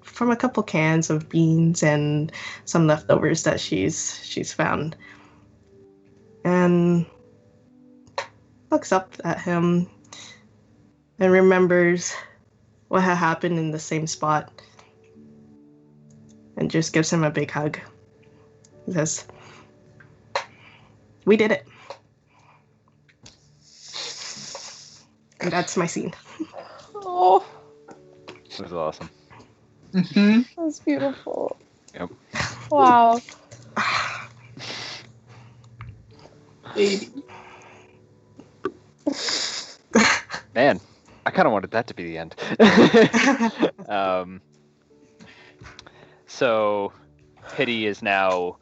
from a couple cans of beans and some leftovers that she's found. And looks up at him and remembers what had happened in the same spot and just gives him a big hug. He says, "We did it." And that's my scene. Oh, It was awesome. Mm-hmm. that's beautiful. Yep. Wow. Baby. Man, I kind of wanted that to be the end. So, Pity is now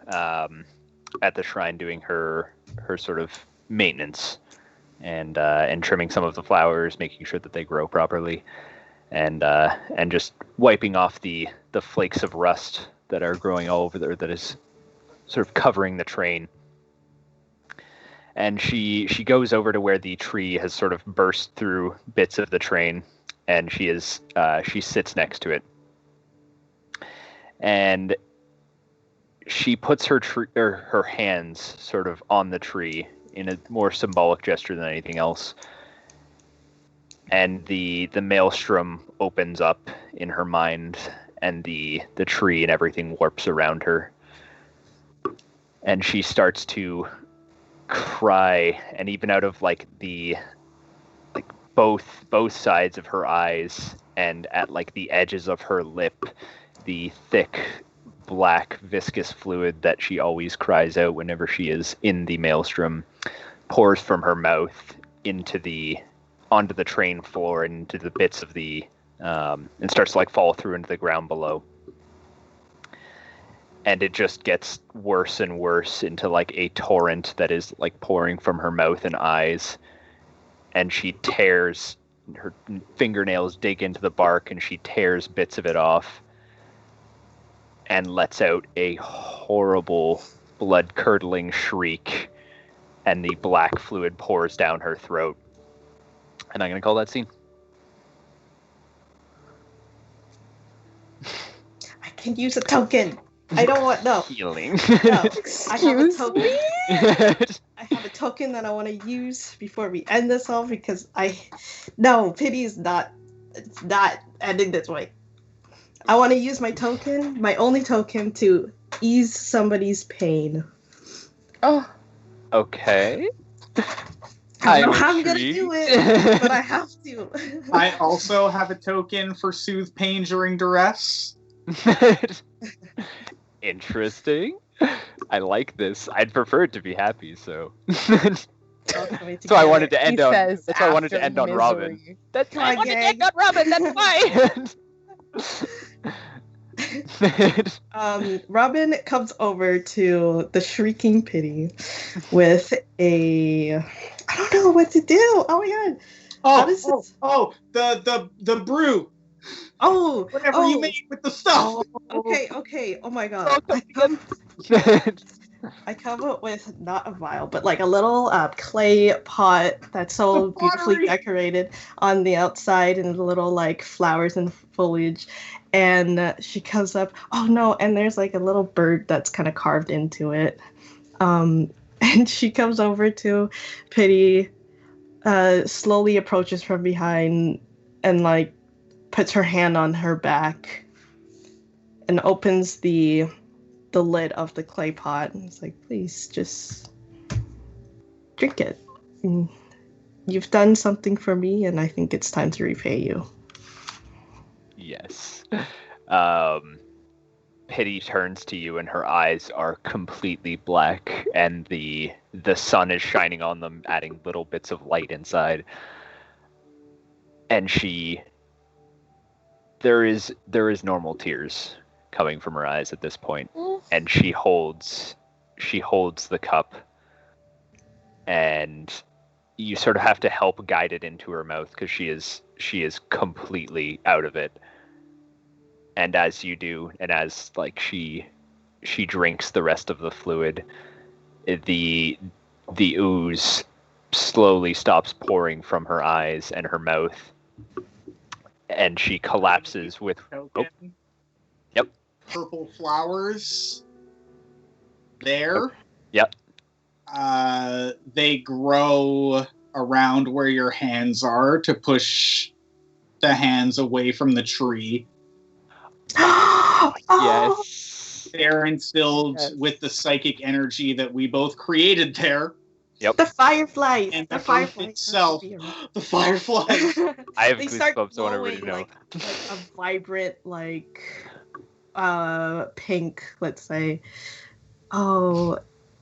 at the shrine doing her sort of maintenance and trimming some of the flowers, making sure that they grow properly, and just wiping off the flakes of rust that are growing all over there, that is sort of covering the train. And she goes over to where the tree has sort of burst through bits of the train, and she sits next to it. And she puts her hands sort of on the tree in a more symbolic gesture than anything else. And the maelstrom opens up in her mind, and the tree and everything warps around her. And she starts to cry, and even out of both sides of her eyes and at the edges of her lip, the thick black viscous fluid that she always cries out whenever she is in the maelstrom pours from her mouth onto the train floor and into the bits of and starts to fall through into the ground below. And it just gets worse and worse into a torrent that is pouring from her mouth and eyes. And she tears, her fingernails dig into the bark, and she tears bits of it off and lets out a horrible blood-curdling shriek, and the black fluid pours down her throat. And I'm going to call that scene. I can use a token. I don't want Healing. No. I have a Excuse token. me? I have a token that I want to use before we end this all, because Pity is not. It's not ending this way. I want to use my token, my only token, to ease somebody's pain. Oh, Okay. I don't know how I'm gonna do it, but I have to. I also have a token for soothe pain during duress. Interesting. I like this. I'd prefer it to be happy, so. Okay, So I wanted to end he on. says That's why I wanted to after end on Robin. misery. That's why I Hi, wanted to gang. end on Robin. That's why. Robin comes over to the shrieking Pity with I don't know what to do. Oh my god. How does The brew. Oh, Whatever you made with the stuff. okay. Oh my god. I come up with not a vial, but a little clay pot that's so beautifully Pottery. decorated on the outside, and little flowers and foliage. And she comes up. Oh no! And there's a little bird that's kind of carved into it. And she comes over to Pity, slowly approaches from behind, and puts her hand on her back, and opens the lid of the clay pot, and it's please just drink it. And you've done something for me, and I think it's time to repay you. Yes. Pity turns to you and her eyes are completely black and the sun is shining on them, adding little bits of light inside. And there is normal tears coming from her eyes at this point, and she holds the cup, and you sort of have to help guide it into her mouth because she is completely out of it. And as you do, and as like she drinks the rest of the fluid, the ooze slowly stops pouring from her eyes and her mouth, and she collapses with Yep. Purple flowers there. Yep. They grow around where your hands are to push the hands away from the tree. Yes. They're instilled with the psychic energy that we both created there. Yep. The fireflies. And the the fireflies earth itself. The fireflies. I have They start goosebumps. I want everybody to glowing know. like a vibrant, like pink, let's say. Oh,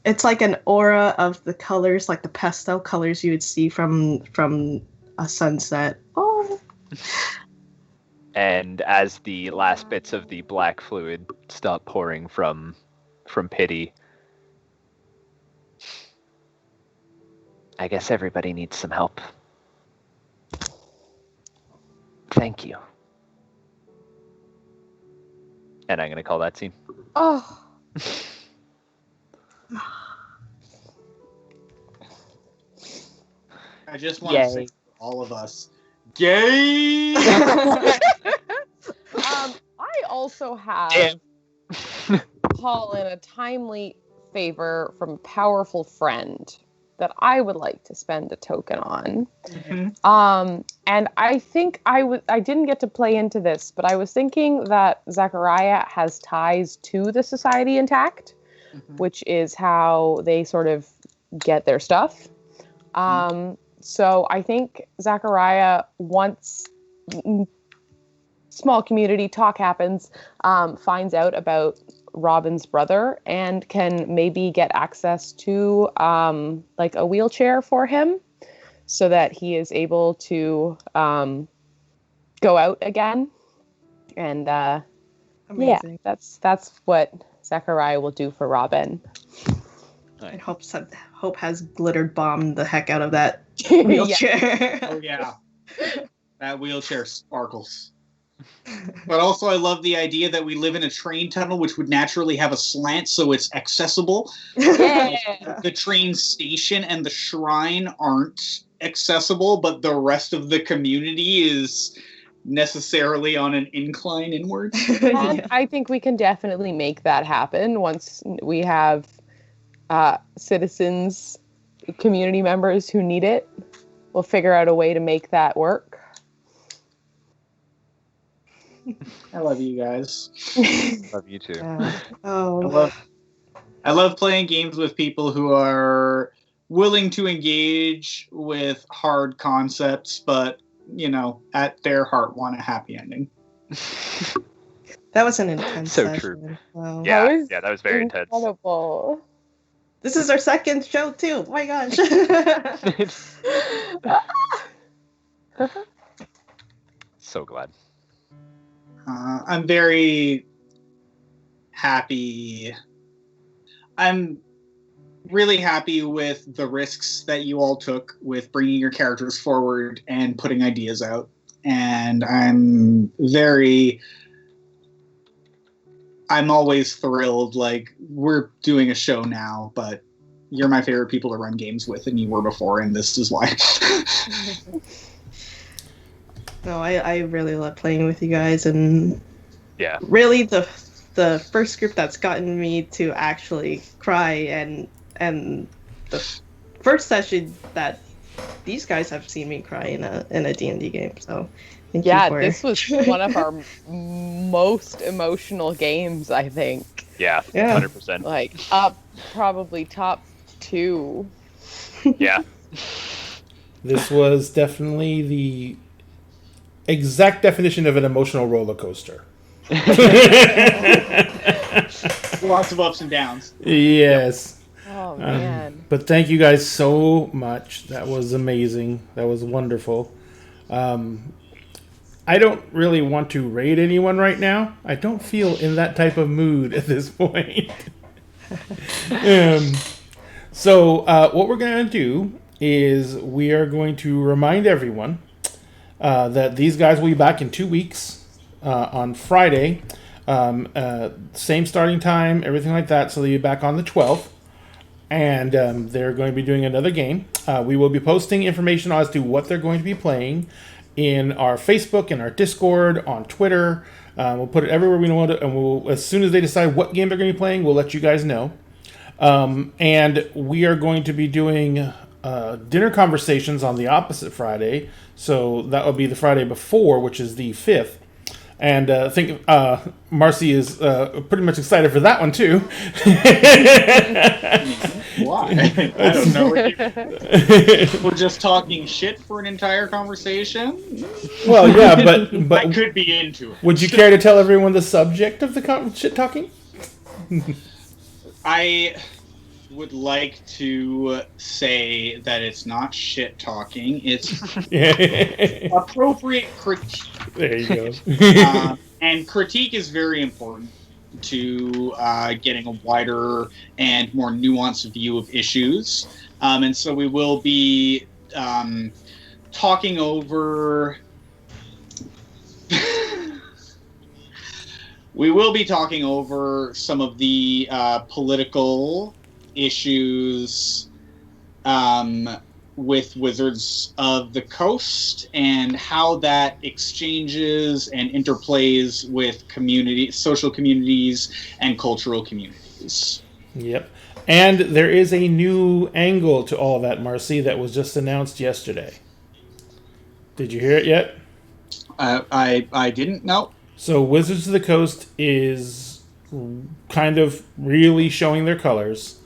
it's like an aura of the colors, like the pastel colors you would see from a sunset. Oh. And as the last bits of the black fluid stop pouring from Pity, I guess everybody needs some help. Thank you. and I'm gonna call that scene. Oh. I just want to say Yay. to all of us, gay. I also have call in a timely favor from a powerful friend that I would like to spend a token on. Mm-hmm. And I think I didn't get to play into this, but I was thinking that Zachariah has ties to the Society Intact, which is how they sort of get their stuff. So I think Zachariah, once small community talk happens, finds out about Robin's brother and can maybe get access to like a wheelchair for him so that he is able to go out again. And yeah, Amazing. that's what Zachariah will do for Robin. And Hope has glittered bombed the heck out of that Yeah. wheelchair. Oh yeah, that wheelchair sparkles. But also, I love the idea that we live in a train tunnel, which would naturally have a slant, so it's accessible. Yeah. The train station and the shrine aren't accessible, but the rest of the community is necessarily on an incline inward. And I think we can definitely make that happen once we have citizens, community members who need it. We'll figure out a way to make that work. I love you guys. Love you too. Oh. I love playing games with people who are willing to engage with hard concepts, but, you know, at their heart want a happy ending. That was an intense So session. true. Wow. Yeah, that was very intense. Incredible. This is our second show too. Oh my gosh. So glad. I'm very happy. I'm really happy with the risks that you all took with bringing your characters forward and putting ideas out. And I'm always thrilled. Like, we're doing a show now, but you're my favorite people to run games with, and you were before, and this is why. No, I really love playing with you guys, and Yeah. really the first group that's gotten me to actually cry, and the first session that these guys have seen me cry in a D&D game. So thank you for... This was one of our most emotional games, I think. Yeah. Yeah. 100%. Like up probably top 2. Yeah. This was definitely the exact definition of an emotional roller coaster. Lots of ups and downs. Yes. Oh man. But thank you guys so much. That was amazing. That was wonderful. I don't really want to raid anyone right now. I don't feel in that type of mood at this point. So what we're going to do is we are going to remind everyone that these guys will be back in 2 weeks on Friday. Same starting time, everything like that. So they'll be back on the 12th. And they're going to be doing another game. We will be posting information as to what they're going to be playing in our Facebook, in our Discord, on Twitter. We'll put it everywhere we want to, and we'll, as soon as they decide what game they're going to be playing, we'll let you guys know. And we are going to be doing dinner conversations on the opposite Friday. So that would be the Friday before, which is the 5th. And I think Marcy is pretty much excited for that one, too. Why? I don't know. We're just talking shit for an entire conversation? Well, yeah, but I could be into it. Would you care to tell everyone the subject of the shit talking? I would like to say that it's not shit talking. It's appropriate critique. There you go. And critique is very important to getting a wider and more nuanced view of issues. And so we will be talking over... We will be talking over some of the political issues with Wizards of the Coast and how that exchanges and interplays with social communities and cultural communities. Yep. And there is a new angle to all that, Marcy, that was just announced yesterday. Did you hear it yet? I didn't know. So Wizards of the Coast is kind of really showing their colors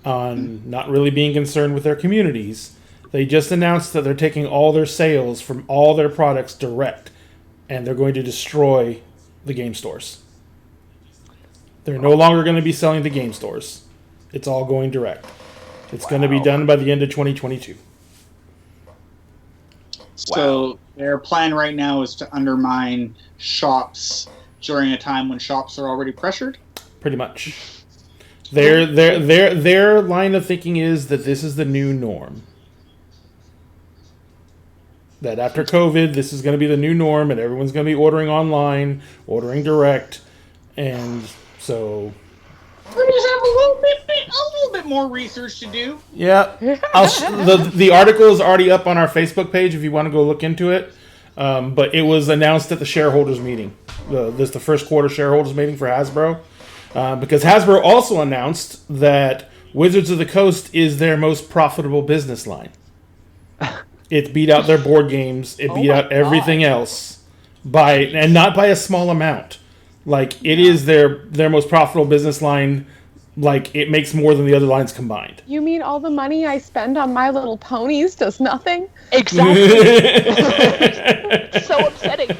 on not really being concerned with their communities. They just announced that they're taking all their sales from all their products direct, and they're going to destroy the game stores. They're no longer going to be selling to game stores. It's all going direct. It's going to be done by the end of 2022. So their plan right now is to undermine shops during a time when shops are already pressured? Pretty much. Their line of thinking is that this is the new norm. That after COVID, this is going to be the new norm, and everyone's going to be ordering online, ordering direct, and so... We just have a little bit more research to do. Yeah. The article is already up on our Facebook page if you want to go look into it. But it was announced at the shareholders meeting. This is the first quarter shareholders meeting for Hasbro. Because Hasbro also announced that Wizards of the Coast is their most profitable business line. It beat out their board games. It beat out everything else and not by a small amount. Like, it is their most profitable business line. Like, it makes more than the other lines combined. You mean all the money I spend on My Little Ponies does nothing? Exactly. So upsetting.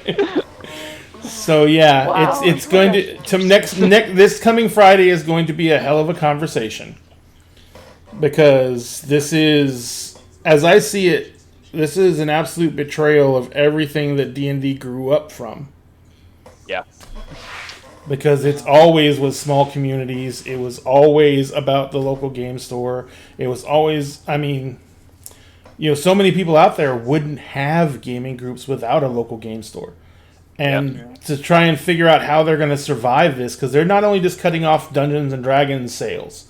So yeah, Wow. it's going to next this coming Friday is going to be a hell of a conversation, because this is, as I see it, this is an absolute betrayal of everything that D&D grew up from. Yeah. Because it's always with small communities. It was always about the local game store. It was always, I mean, so many people out there wouldn't have gaming groups without a local game store. And to try and figure out how they're going to survive this, because they're not only just cutting off Dungeons and Dragons sales,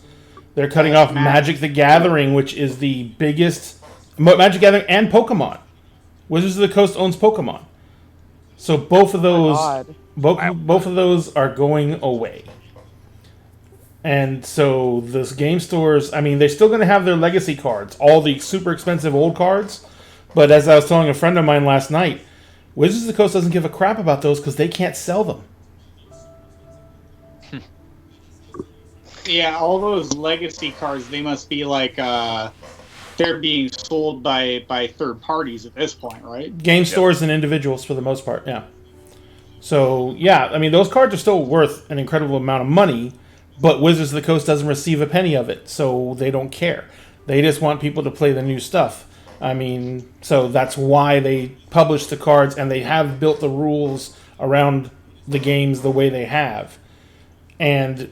they're cutting off Magic the Gathering, which is the biggest, Magic Gathering and Pokemon. Wizards of the Coast owns Pokemon. So both of those... Both of those are going away. And so those game stores, I mean, they're still going to have their legacy cards, all the super expensive old cards. But as I was telling a friend of mine last night, Wizards of the Coast doesn't give a crap about those because they can't sell them. Yeah, all those legacy cards, they must be like, they're being sold by third parties at this point, right? Game stores and individuals for the most part, yeah. So, yeah, I mean, those cards are still worth an incredible amount of money, but Wizards of the Coast doesn't receive a penny of it, so they don't care. They just want people to play the new stuff. I mean, so that's why they publish the cards, and they have built the rules around the games the way they have. And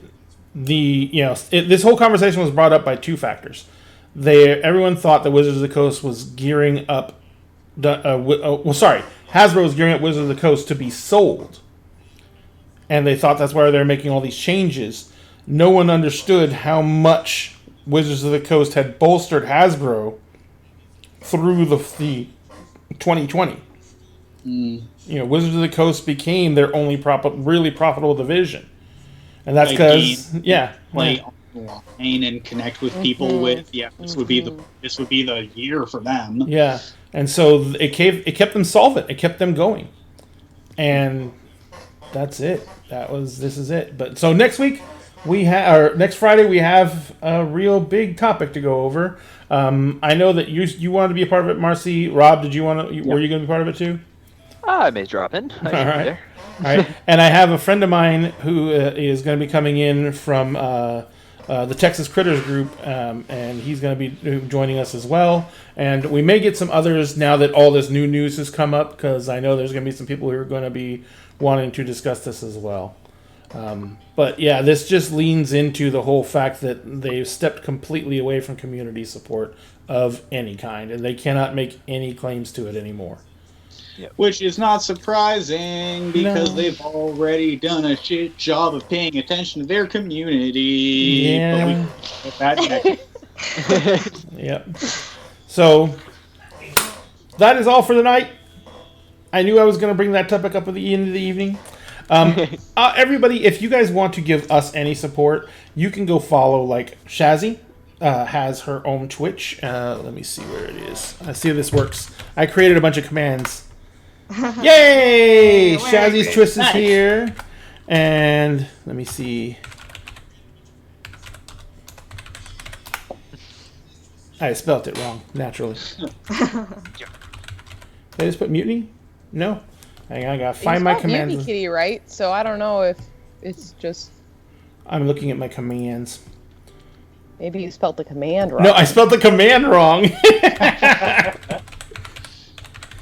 this whole conversation was brought up by two factors. Everyone thought that Wizards of the Coast was gearing up. Hasbro was gearing up Wizards of the Coast to be sold, and they thought that's why they're making all these changes. No one understood how much Wizards of the Coast had bolstered Hasbro through the 2020. Wizards of the Coast became their only really profitable division, and that's because play online and connect with people with this would be the year for them. Yeah, and so it kept them solvent. It kept them going, and that's it. This is it. But so next week next Friday we have a real big topic to go over. I know that you wanted to be a part of it, Marcy. Rob, did you want to? Were you going to be part of it too? I may drop in. All right. All right. And I have a friend of mine who is going to be coming in from the Texas Critters group, and he's going to be joining us as well. And we may get some others now that all this new news has come up, because I know there's going to be some people who are going to be wanting to discuss this as well. But yeah, this just leans into the whole fact that they've stepped completely away from community support of any kind, and they cannot make any claims to it anymore. Yep. Which is not surprising, because they've already done a shit job of paying attention to their community. Yeah. But we that Yep. So that is all for tonight. I knew I was going to bring that topic up at the end of the evening. Everybody, if you guys want to give us any support, you can go follow, like, Shazzy has her own Twitch. Let me see where it is. I see how this works. I created a bunch of commands. Yay! Shazzy's Twitch is here. And let me see. I spelled it wrong, naturally. Did I just put mutiny? No. Hang on, I gotta find my commands. Mutiny Kitty, right? So I don't know if it's just. I'm looking at my commands. Maybe you spelled the command wrong. No, I spelled the command wrong.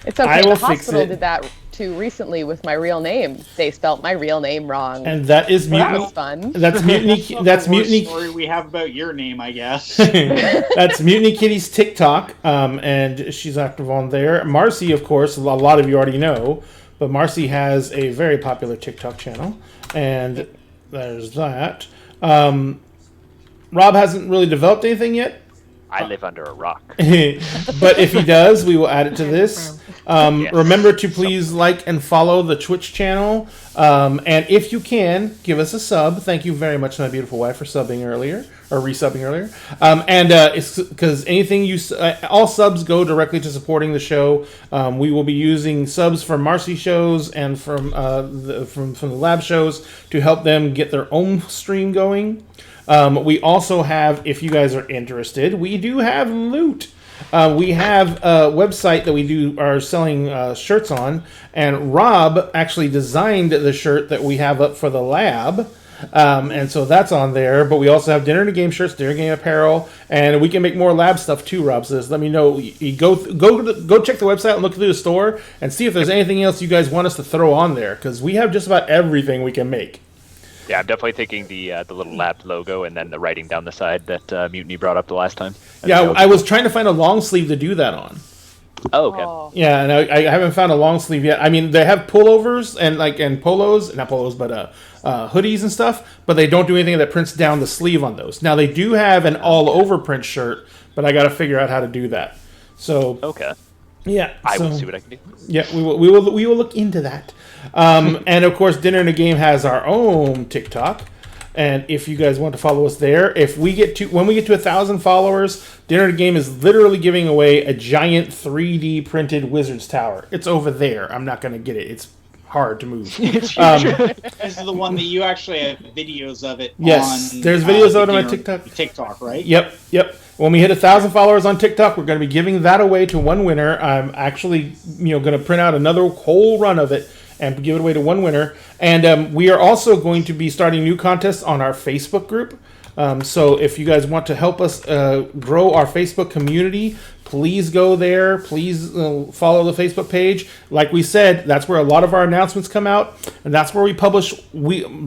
It's okay. The hospital did that too recently with my real name. They spelled my real name wrong. And that is mutiny. That was fun. That's mutiny. That's mutiny. Story we have about your name, I guess. That's Mutiny Kitty's TikTok, and she's active on there. Marcy, of course, a lot of you already know, but Marcy has a very popular TikTok channel, and there's that. Rob hasn't really developed anything yet. I live under a rock. But if he does, we will add it to this. Yes. Remember to please like and follow the Twitch channel. And if you can, give us a sub. Thank you very much, my beautiful wife, for subbing earlier, or resubbing earlier. It's because all subs go directly to supporting the show. We will be using subs from Marcy shows and from the lab shows to help them get their own stream going. We also have, if you guys are interested, we do have loot. We have a website that we are selling shirts on, and Rob actually designed the shirt that we have up for the lab, and so that's on there. But we also have Dinner and a Game shirts, Dinner and Game apparel, and we can make more lab stuff too. Rob says, "Let me know. Go check the website and look through the store and see if there's anything else you guys want us to throw on there, because we have just about everything we can make." Yeah, I'm definitely thinking the little lab logo and then the writing down the side that Mutiny brought up the last time. Yeah, I was trying to find a long sleeve to do that on. Oh, okay. Yeah, and I haven't found a long sleeve yet. I mean, they have pullovers and polos, not polos, but hoodies and stuff, but they don't do anything that prints down the sleeve on those. Now, they do have an all-over print shirt, but I got to figure out how to do that. So okay. Yeah, I will see what I can do. Yeah, we will look into that. And of course, Dinner and a Game has our own TikTok, and if you guys want to follow us there, when we get to 1,000 followers, Dinner and a Game is literally giving away a giant 3D printed Wizard's Tower. It's over there. I'm not going to get it. It's hard to move. This is the one that you actually have videos of it. Yes, there's videos of it on my TikTok. TikTok, right? Yep. When we hit 1,000 followers on TikTok, we're going to be giving that away to one winner. I'm actually, going to print out another whole run of it and give it away to one winner. And we are also going to be starting new contests on our Facebook group. So if you guys want to help us grow our Facebook community, please go there. Please follow the Facebook page. Like we said, that's where a lot of our announcements come out, and that's where we publish.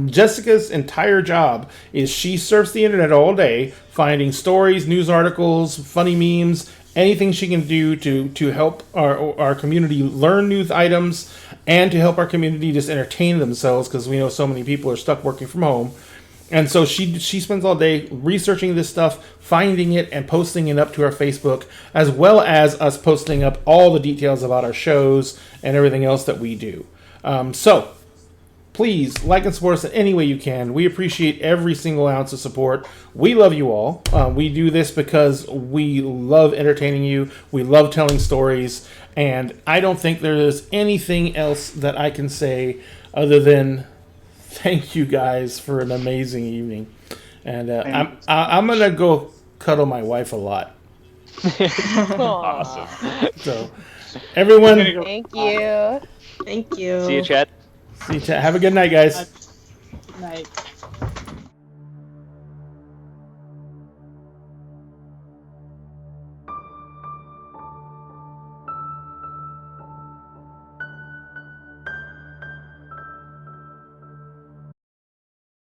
Jessica's entire job is she surfs the internet all day, finding stories, news articles, funny memes, anything she can do to help our community learn new items and to help our community just entertain themselves, because we know so many people are stuck working from home. And so she spends all day researching this stuff, finding it, and posting it up to our Facebook, as well as us posting up all the details about our shows and everything else that we do. So please like and support us in any way you can. We appreciate every single ounce of support. We love you all. We do this because we love entertaining you. We love telling stories. And I don't think there is anything else that I can say other than thank you guys for an amazing evening. And I'm going to go cuddle my wife a lot. Awesome. So, everyone, Thank you. Thank you. See you, chat. have a good night, guys. Night.